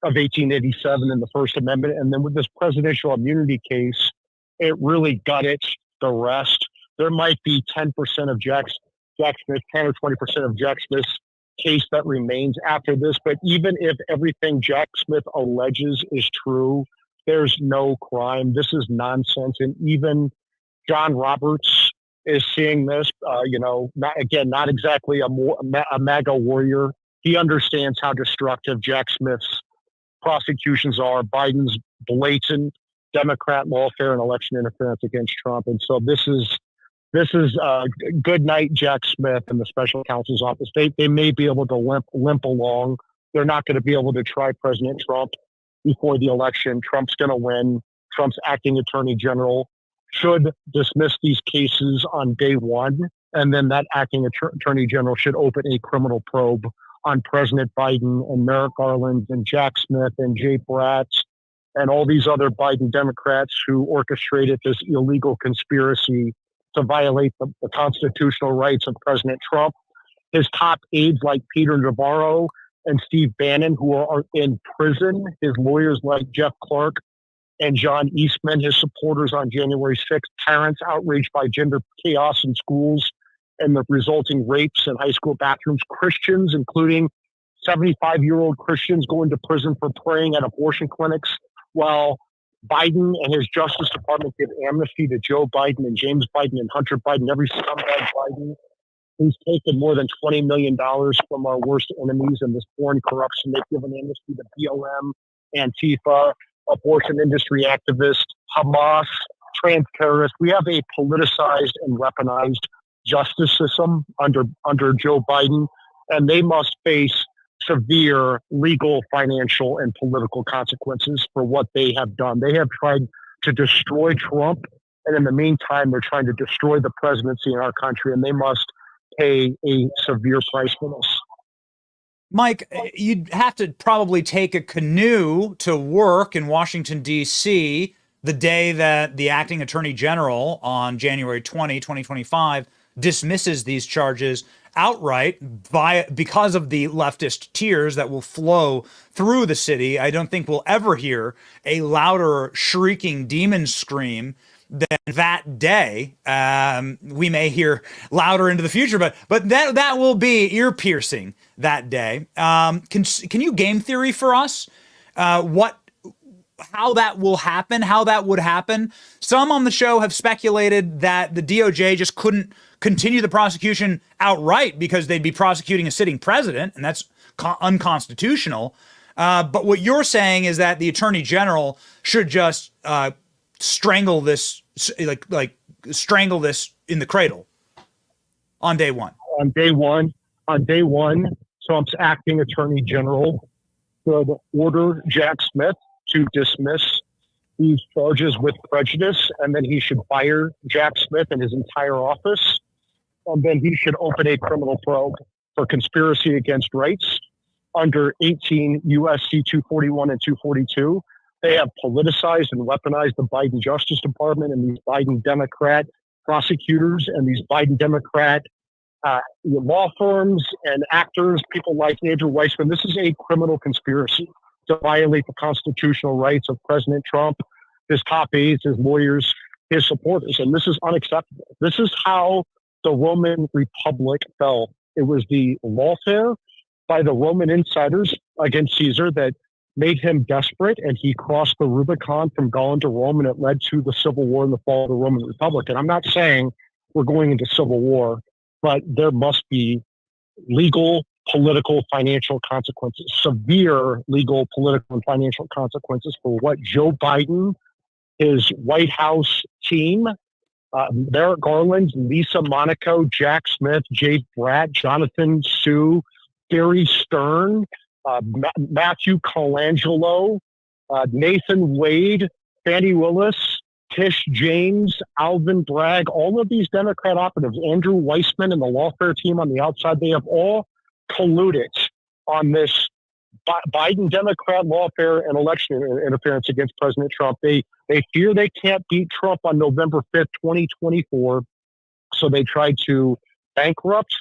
of 1887 and the First Amendment. And then with this presidential immunity case, it really gutted the rest. There might be 10% of Jack Smith, 10 or 20% of Jack Smith's case that remains after this. But even if everything Jack Smith alleges is true, there's no crime. This is nonsense. And even John Roberts is seeing this, not exactly a MAGA warrior. He understands how destructive Jack Smith's prosecutions are, Biden's blatant Democrat lawfare and election interference against Trump. And so this is good night, Jack Smith and the special counsel's office. They may be able to limp along. They're not going to be able to try President Trump before the election. Trump's going to win. Trump's acting attorney general should dismiss these cases on day one. And then that acting attorney general should open a criminal probe on President Biden and Merrick Garland and Jack Smith and Jay Bratz and all these other Biden Democrats who orchestrated this illegal conspiracy to violate the constitutional rights of President Trump. His top aides like Peter Navarro and Steve Bannon, who are in prison, his lawyers like Jeff Clark and John Eastman, his supporters on January 6th, parents outraged by gender chaos in schools and the resulting rapes in high school bathrooms, Christians, including 75-year-old Christians going to prison for praying at abortion clinics, while Biden and his Justice Department give amnesty to Joe Biden and James Biden and Hunter Biden, every scumbag Biden who's taken more than $20 million from our worst enemies in this foreign corruption. They've given amnesty to BOM, Antifa, abortion industry activists, Hamas, trans terrorists. We have a politicized and weaponized justice system under Joe Biden, and they must face severe legal, financial, and political consequences for what they have done. They have tried to destroy Trump, and in the meantime, they're trying to destroy the presidency in our country, and they must pay a severe price for this. Mike, you'd have to probably take a canoe to work in Washington, D.C. the day that the acting attorney general on January 20, 2025 dismisses these charges outright because of the leftist tears that will flow through the city. I don't think we'll ever hear a louder shrieking demon scream than that day. We may hear louder into the future, but that will be ear piercing that day. Can you game theory for us how that will happen, how that would happen? Some on the show have speculated that the DOJ just couldn't continue the prosecution outright because they'd be prosecuting a sitting president, and that's unconstitutional. But what you're saying is that the attorney general should just strangle this, strangle this in the cradle on day one. On day one, Trump's acting attorney general should order Jack Smith to dismiss these charges with prejudice, and then he should fire Jack Smith and his entire office. And then he should open a criminal probe for conspiracy against rights under 18 U.S.C. 241 and 242. They have politicized and weaponized the Biden Justice Department and these Biden Democrat prosecutors and these Biden Democrat law firms and actors, people like Andrew Weissman. This is a criminal conspiracy to violate the constitutional rights of President Trump, his top aides, his lawyers, his supporters. And this is unacceptable. This is how the Roman Republic fell. It was the lawfare by the Roman insiders against Caesar that made him desperate, and he crossed the Rubicon from Gaul to Rome, and it led to the Civil War and the fall of the Roman Republic. And I'm not saying we're going into civil war, but there must be legal, political, financial consequences, severe legal, political, and financial consequences for what Joe Biden, his White House team, Merrick Garland, Lisa Monaco, Jack Smith, Jay Bratt, Jonathan Sue, Gary Stern, Matthew Colangelo, Nathan Wade, Fannie Willis, Tish James, Alvin Bragg, all of these Democrat operatives, Andrew Weissman and the lawfare team on the outside, they have all colluded on this Biden Democrat lawfare and election interference against President Trump. They fear they can't beat Trump on November 5th, 2024. So they tried to bankrupt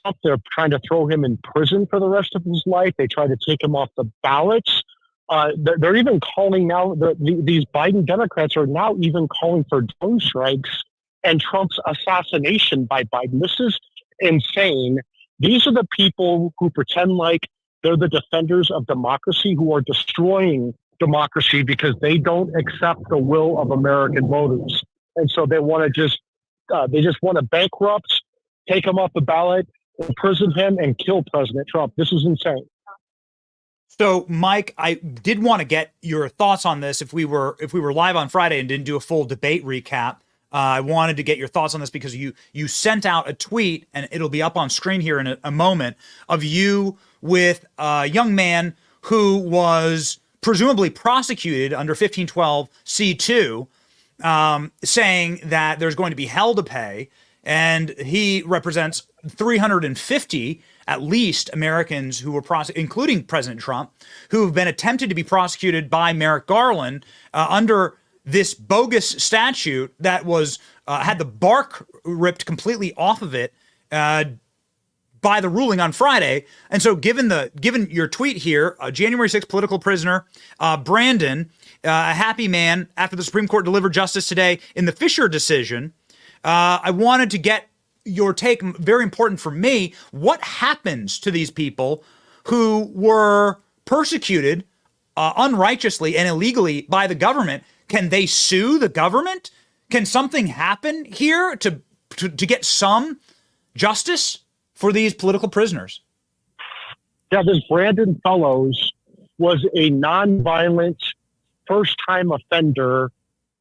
Trump. They're trying to throw him in prison for the rest of his life. They try to take him off the ballots. They're even calling now, these Biden Democrats are now even calling for drone strikes and Trump's assassination by Biden. This is insane. These are the people who pretend like they're the defenders of democracy, who are destroying democracy because they don't accept the will of American voters. And so they want to they just want to bankrupt, take him off the ballot, imprison him, and kill President Trump. This is insane. So, Mike, I did want to get your thoughts on this. If we were live on Friday and didn't do a full debate recap, I wanted to get your thoughts on this because you sent out a tweet, and it'll be up on screen here in a moment, of you with a young man who was presumably prosecuted under 1512 C2, saying that there's going to be hell to pay, and he represents 350 at least Americans who were including President Trump, who have been attempted to be prosecuted by Merrick Garland under this bogus statute that was had the bark ripped completely off of it by the ruling on Friday. And so given your tweet here, January 6th political prisoner, Brandon, a happy man after the Supreme Court delivered justice today in the Fisher decision, I wanted to get your take, very important for me. What happens to these people who were persecuted unrighteously and illegally by the government? Can they sue the government? Can something happen here to get some justice for these political prisoners? Yeah, this Brandon Fellows was a nonviolent first-time offender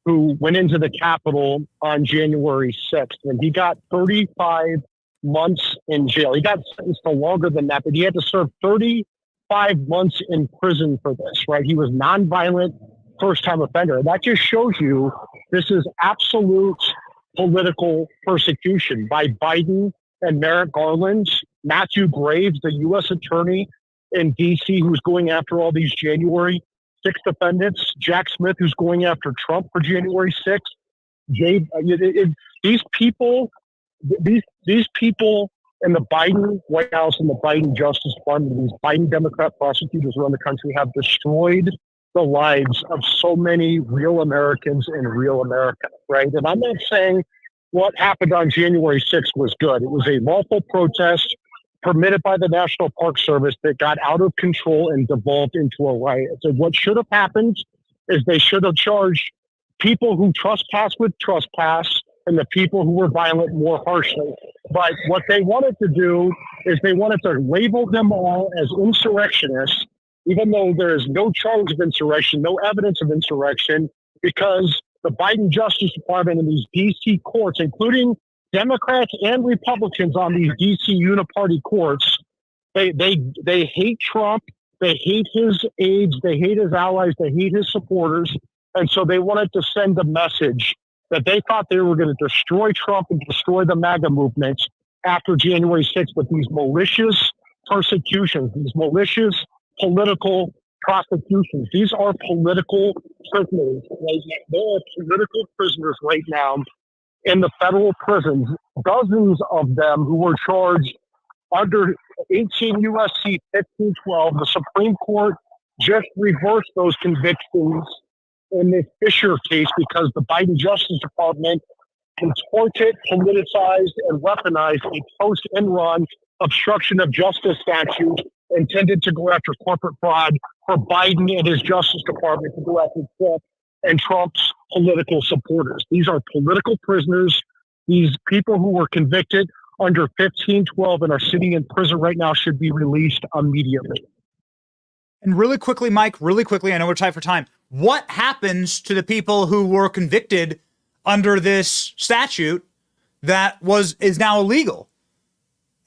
who went into the Capitol on January 6th, and he got 35 months in jail. He got sentenced to longer than that, but he had to serve 35 months in prison for this, right? He was nonviolent first-time offender. And that just shows you this is absolute political persecution by Biden and Merrick Garland, Matthew Graves, the U.S. attorney in D.C. who's going after all these January 6th defendants, Jack Smith, who's going after Trump for January 6th. These people in the Biden White House and the Biden Justice Department, these Biden Democrat prosecutors around the country have destroyed the lives of so many real Americans in real America, right? And I'm not saying what happened on January 6th was good. It was a lawful protest permitted by the National Park Service that got out of control and devolved into a riot. So what should have happened is they should have charged people who trespass with trespass and the people who were violent more harshly. But what they wanted to do is they wanted to label them all as insurrectionists, even though there is no charge of insurrection, no evidence of insurrection, because the Biden Justice Department and these D.C. courts, including Democrats and Republicans on these D.C. uniparty courts, they hate Trump, they hate his aides, they hate his allies, they hate his supporters, and so they wanted to send a message that they thought they were going to destroy Trump and destroy the MAGA movement after January 6th with these malicious persecutions, these malicious political prosecutions. These are political prisoners right now. There are political prisoners right now in the federal prisons, dozens of them who were charged under 18 U.S.C. 1512. The Supreme Court just reversed those convictions in this Fisher case because the Biden Justice Department contorted, politicized, and weaponized a post-Enron obstruction of justice statute intended to go after corporate fraud for Biden and his Justice Department to go after Trump and Trump's political supporters. These are political prisoners. These people who were convicted under 1512 and are sitting in prison right now should be released immediately. And really quickly, Mike, I know we're tight for time. What happens to the people who were convicted under this statute that is now illegal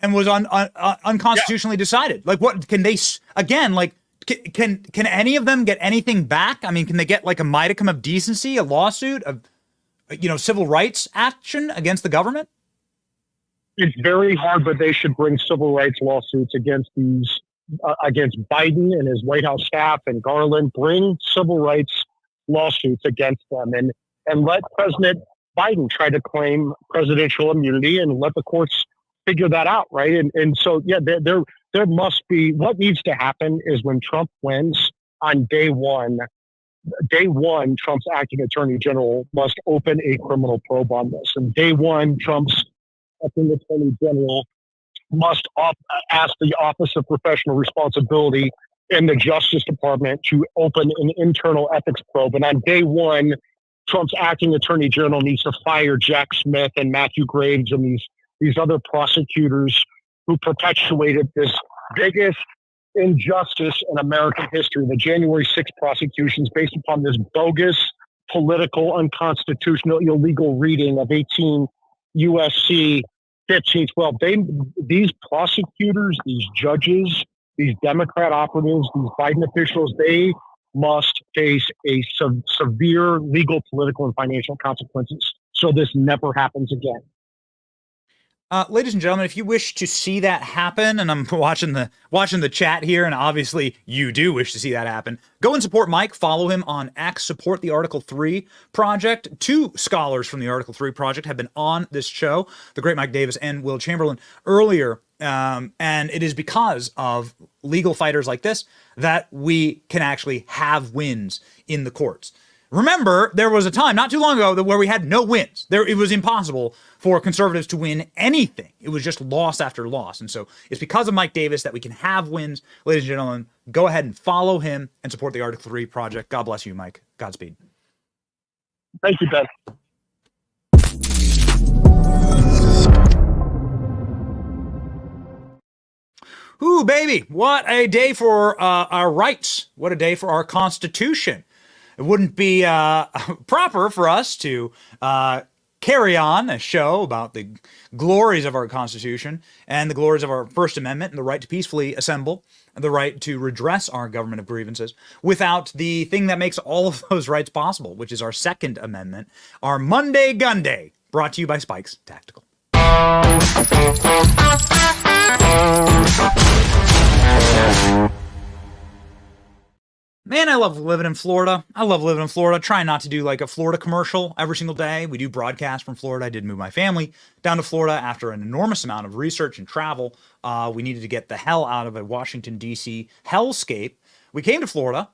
and was unconstitutionally decided? Like, what can they, again, like, can any of them get anything back? I mean, can they get like a modicum of decency, a lawsuit, of civil rights action against the government? It's very hard, but they should bring civil rights lawsuits against these, against Biden and his White House staff and Garland. Bring civil rights lawsuits against them and let President Biden try to claim presidential immunity and let the courts figure that out, right? And so, yeah, there must be, what needs to happen is when Trump wins on day one, Trump's acting attorney general must open a criminal probe on this. And day one, Trump's acting attorney general must ask the Office of Professional Responsibility in the Justice Department to open an internal ethics probe. And on day one, Trump's acting attorney general needs to fire Jack Smith and Matthew Graves and these other prosecutors who perpetuated this biggest injustice in American history, the January 6th prosecutions based upon this bogus, political, unconstitutional, illegal reading of 18 U.S.C. 1512. These prosecutors, these judges, these Democrat operatives, these Biden officials, they must face a severe legal, political, and financial consequences so this never happens again. Ladies and gentlemen, if you wish to see that happen, and I'm watching the chat here, and obviously you do wish to see that happen, go and support Mike. Follow him on X. Support the Article 3 Project. 2 scholars from the Article 3 Project have been on this show, the great Mike Davis and Will Chamberlain, earlier. And it is because of legal fighters like this that we can actually have wins in the courts. Remember, there was a time not too long ago where we had no wins. It was impossible for conservatives to win anything. It was just loss after loss. And so it's because of Mike Davis that we can have wins. Ladies and gentlemen, go ahead and follow him and support the Article 3 Project. God bless you, Mike. Godspeed. Thank you, Ben. Ooh, baby, what a day for our rights. What a day for our Constitution. It wouldn't be proper for us to carry on a show about the glories of our Constitution and the glories of our First Amendment and the right to peacefully assemble and the right to redress our government of grievances without the thing that makes all of those rights possible, which is our Second Amendment, our Monday Gun Day, brought to you by Spikes Tactical. Man, I love living in Florida. I love living in Florida. Trying not to do like a Florida commercial every single day. We do broadcast from Florida. I did move my family down to Florida after an enormous amount of research and travel. We needed to get the hell out of a Washington, D.C. hellscape. We came to Florida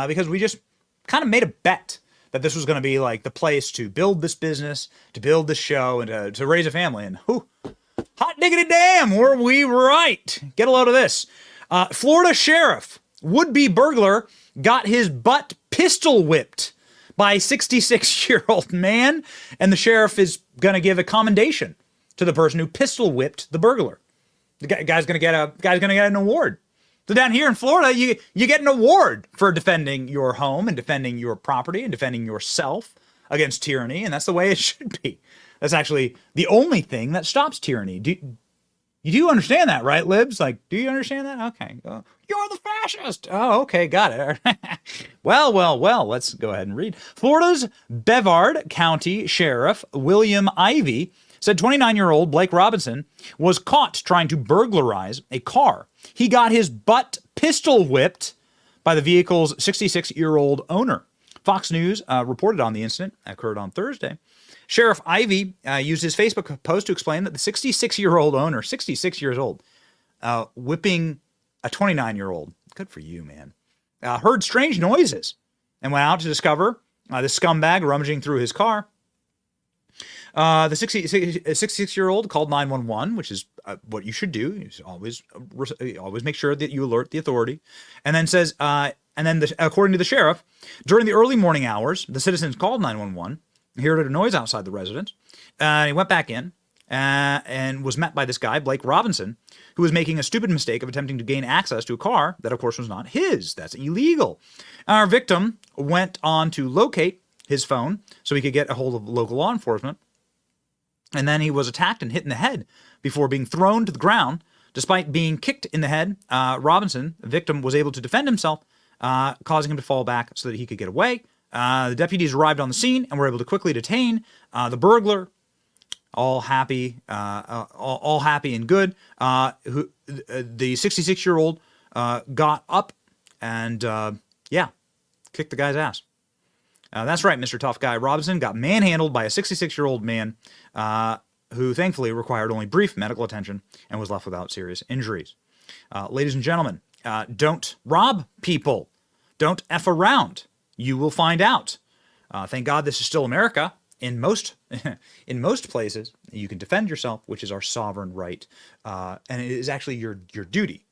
because we just kind of made a bet that this was going to be like the place to build this business, to build this show, and to raise a family. And hot diggity damn, were we right? Get a load of this. Florida sheriff, would-be burglar, got his butt pistol whipped by a 66-year-old man, and the sheriff is going to give a commendation to the person who pistol whipped the burglar. The guy's going to get an award. So down here in Florida, you get an award for defending your home and defending your property and defending yourself against tyranny, and that's the way it should be. That's actually the only thing that stops tyranny. You do understand that, right, libs? Like, do you understand that? Okay. You're the fascist. Oh, okay. Got it. Well, let's go ahead and read. Florida's Brevard County Sheriff William Ivey said 29-year-old Blake Robinson was caught trying to burglarize a car. He got his butt pistol whipped by the vehicle's 66-year-old owner. Fox News reported on the incident that occurred on Thursday. Sheriff Ivey used his Facebook post to explain that the 66-year-old owner, 66 years old, whipping a 29-year-old, good for you, man, heard strange noises and went out to discover the scumbag rummaging through his car. The 66-year-old called 911, which is what you should do. You should always make sure that you alert the authority. And then says, according to the sheriff, during the early morning hours, the citizens called 911. He heard a noise outside the residence. He went back in and was met by this guy, Blake Robinson, who was making a stupid mistake of attempting to gain access to a car that, of course, was not his. That's illegal. Our victim went on to locate his phone so he could get a hold of local law enforcement. And then he was attacked and hit in the head before being thrown to the ground. Despite being kicked in the head, Robinson, the victim, was able to defend himself, causing him to fall back so that he could get away. The deputies arrived on the scene and were able to quickly detain the burglar. All happy and good. The 66-year-old got up and kicked the guy's ass. That's right, Mr. Tough Guy Robinson got manhandled by a 66-year-old man who thankfully required only brief medical attention and was left without serious injuries. Ladies and gentlemen, don't rob people. Don't F around. You will find out. Thank God this is still America. In most places, you can defend yourself, which is our sovereign right, and it is actually your duty,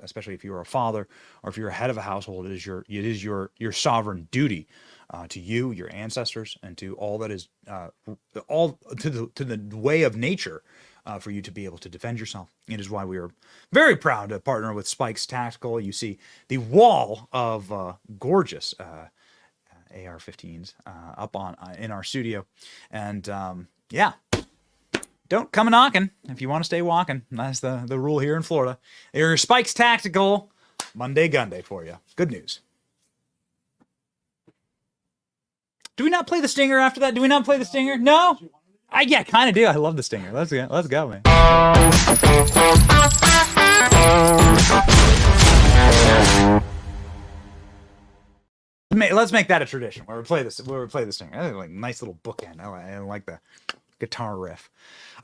especially if you're a father or if you're a head of a household. It is your sovereign duty to you, your ancestors, and to all that is all to the way of nature for you to be able to defend yourself. It is why we are very proud to partner with Spikes Tactical. You see the wall of gorgeous AR-15s up in our studio, and don't come knocking if you want to stay walking. That's the rule here in Florida. Your Spikes Tactical Monday Gun Day for you. Good news. Do we not play the stinger after that? Do we not play the stinger? No? Yeah, kind of do. I love the stinger. Let's go, man. Let's make that a tradition where we play this. Where we play the stinger. That's like nice little bookend. I like the guitar riff.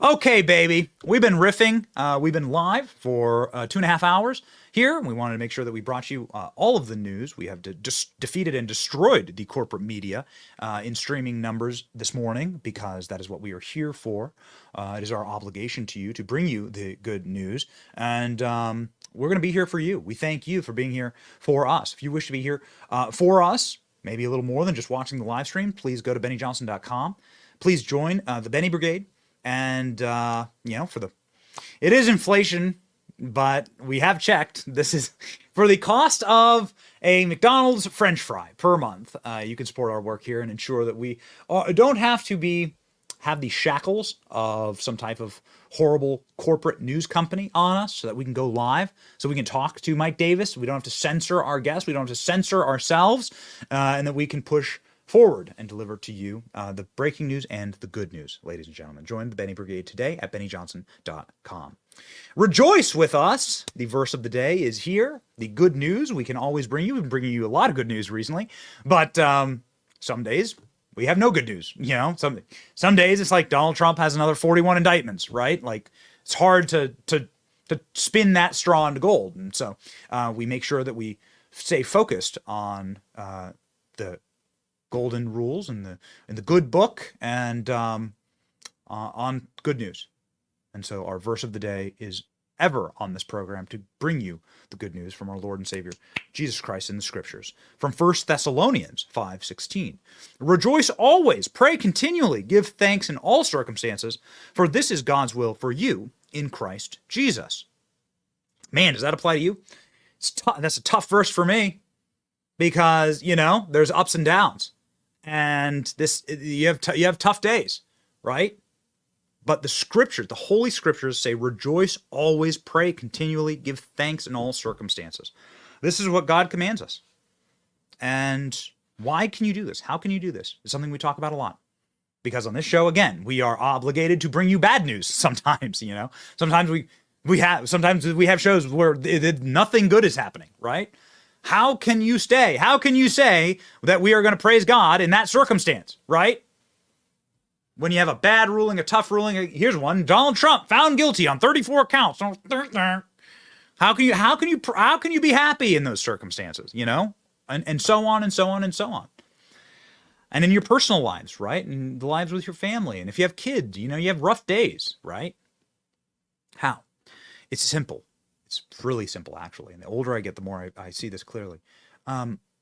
Okay, baby. We've been riffing. We've been live for 2.5 hours here. We wanted to make sure that we brought you all of the news. We have defeated and destroyed the corporate media in streaming numbers this morning, because that is what we are here for. It is our obligation to you to bring you the good news. And we're going to be here for you. We thank you for being here for us. If you wish to be here for us, maybe a little more than just watching the live stream, please go to BennyJohnson.com. Please join the Benny Brigade. And, it is inflation, but we have checked. This is for the cost of a McDonald's French fry per month. You can support our work here and ensure that we don't have to have the shackles of some type of horrible corporate news company on us, so that we can go live, so we can talk to Mike Davis. We don't have to censor our guests. We don't have to censor ourselves, and that we can push forward and deliver to you the breaking news and the good news, ladies and gentlemen. Join the Benny Brigade today at BennyJohnson.com. Rejoice with us. The verse of the day is here. The good news we can always bring you. We've been bringing you a lot of good news recently, but some days we have no good news. Some days it's like Donald Trump has another 41 indictments, right? Like, it's hard to spin that straw into gold. And so we make sure that we stay focused on the golden rules and the good book, and on good news. And so our verse of the day is ever on this program to bring you the good news from our Lord and Savior Jesus Christ in the Scriptures. From 1 Thessalonians 5:16. Rejoice always, pray continually, give thanks in all circumstances, for this is God's will for you in Christ Jesus. Man, does that apply to you? That's a tough verse for me, because there's ups and downs. And you have tough days, right? But the Scriptures, the Holy Scriptures say, rejoice always, pray continually, give thanks in all circumstances. This is what God commands us. And why can you do this? How can you do this? It's something we talk about a lot. Because on this show, again, we are obligated to bring you bad news sometimes, Sometimes we have shows where nothing good is happening, right? How can you say that we are going to praise God in that circumstance, right? When you have a bad ruling, a tough ruling, here's one: Donald Trump found guilty on 34 counts. How can you be happy in those circumstances, And so on and so on and so on. And in your personal lives, right? And the lives with your family. And if you have kids, you have rough days, right? How? It's simple. It's really simple, actually. And the older I get, the more I see this clearly.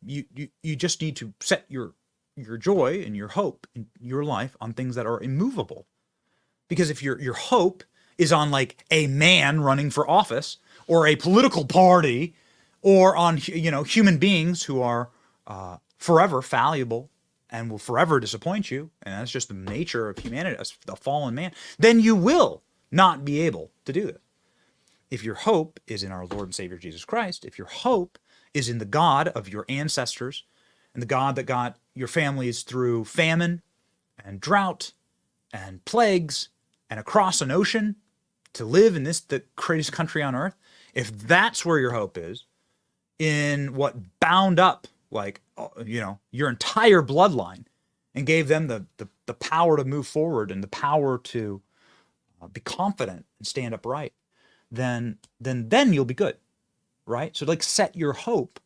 You just need to set your joy and your hope in your life on things that are immovable. Because if your hope is on like a man running for office, or a political party, or on human beings who are forever fallible and will forever disappoint you, and that's just the nature of humanity, a fallen man, then you will not be able to do this. If your hope is in our Lord and Savior Jesus Christ, if your hope is in the God of your ancestors, and the God that got your families through famine and drought and plagues and across an ocean to live in the greatest country on earth, if that's where your hope is, in what bound up your entire bloodline and gave them the power to move forward and the power to be confident and stand upright, then you'll be good, right? So set your hope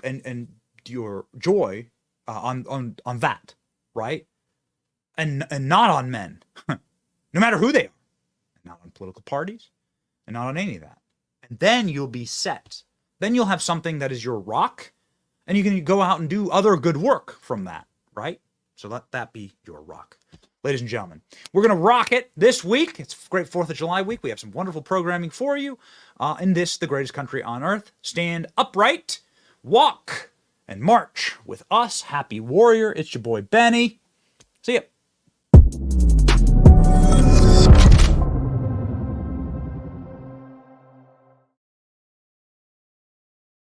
and your joy on that, right? And not on men, no matter who they are, not on political parties, and not on any of that. And then you'll be set. Then you'll have something that is your rock, and you can go out and do other good work from that, right? So let that be your rock. Ladies and gentlemen, we're going to rock it this week. It's a great 4th of July week. We have some wonderful programming for you in this, the greatest country on earth. Stand upright, walk, and march with us. Happy warrior. It's your boy, Benny. See ya.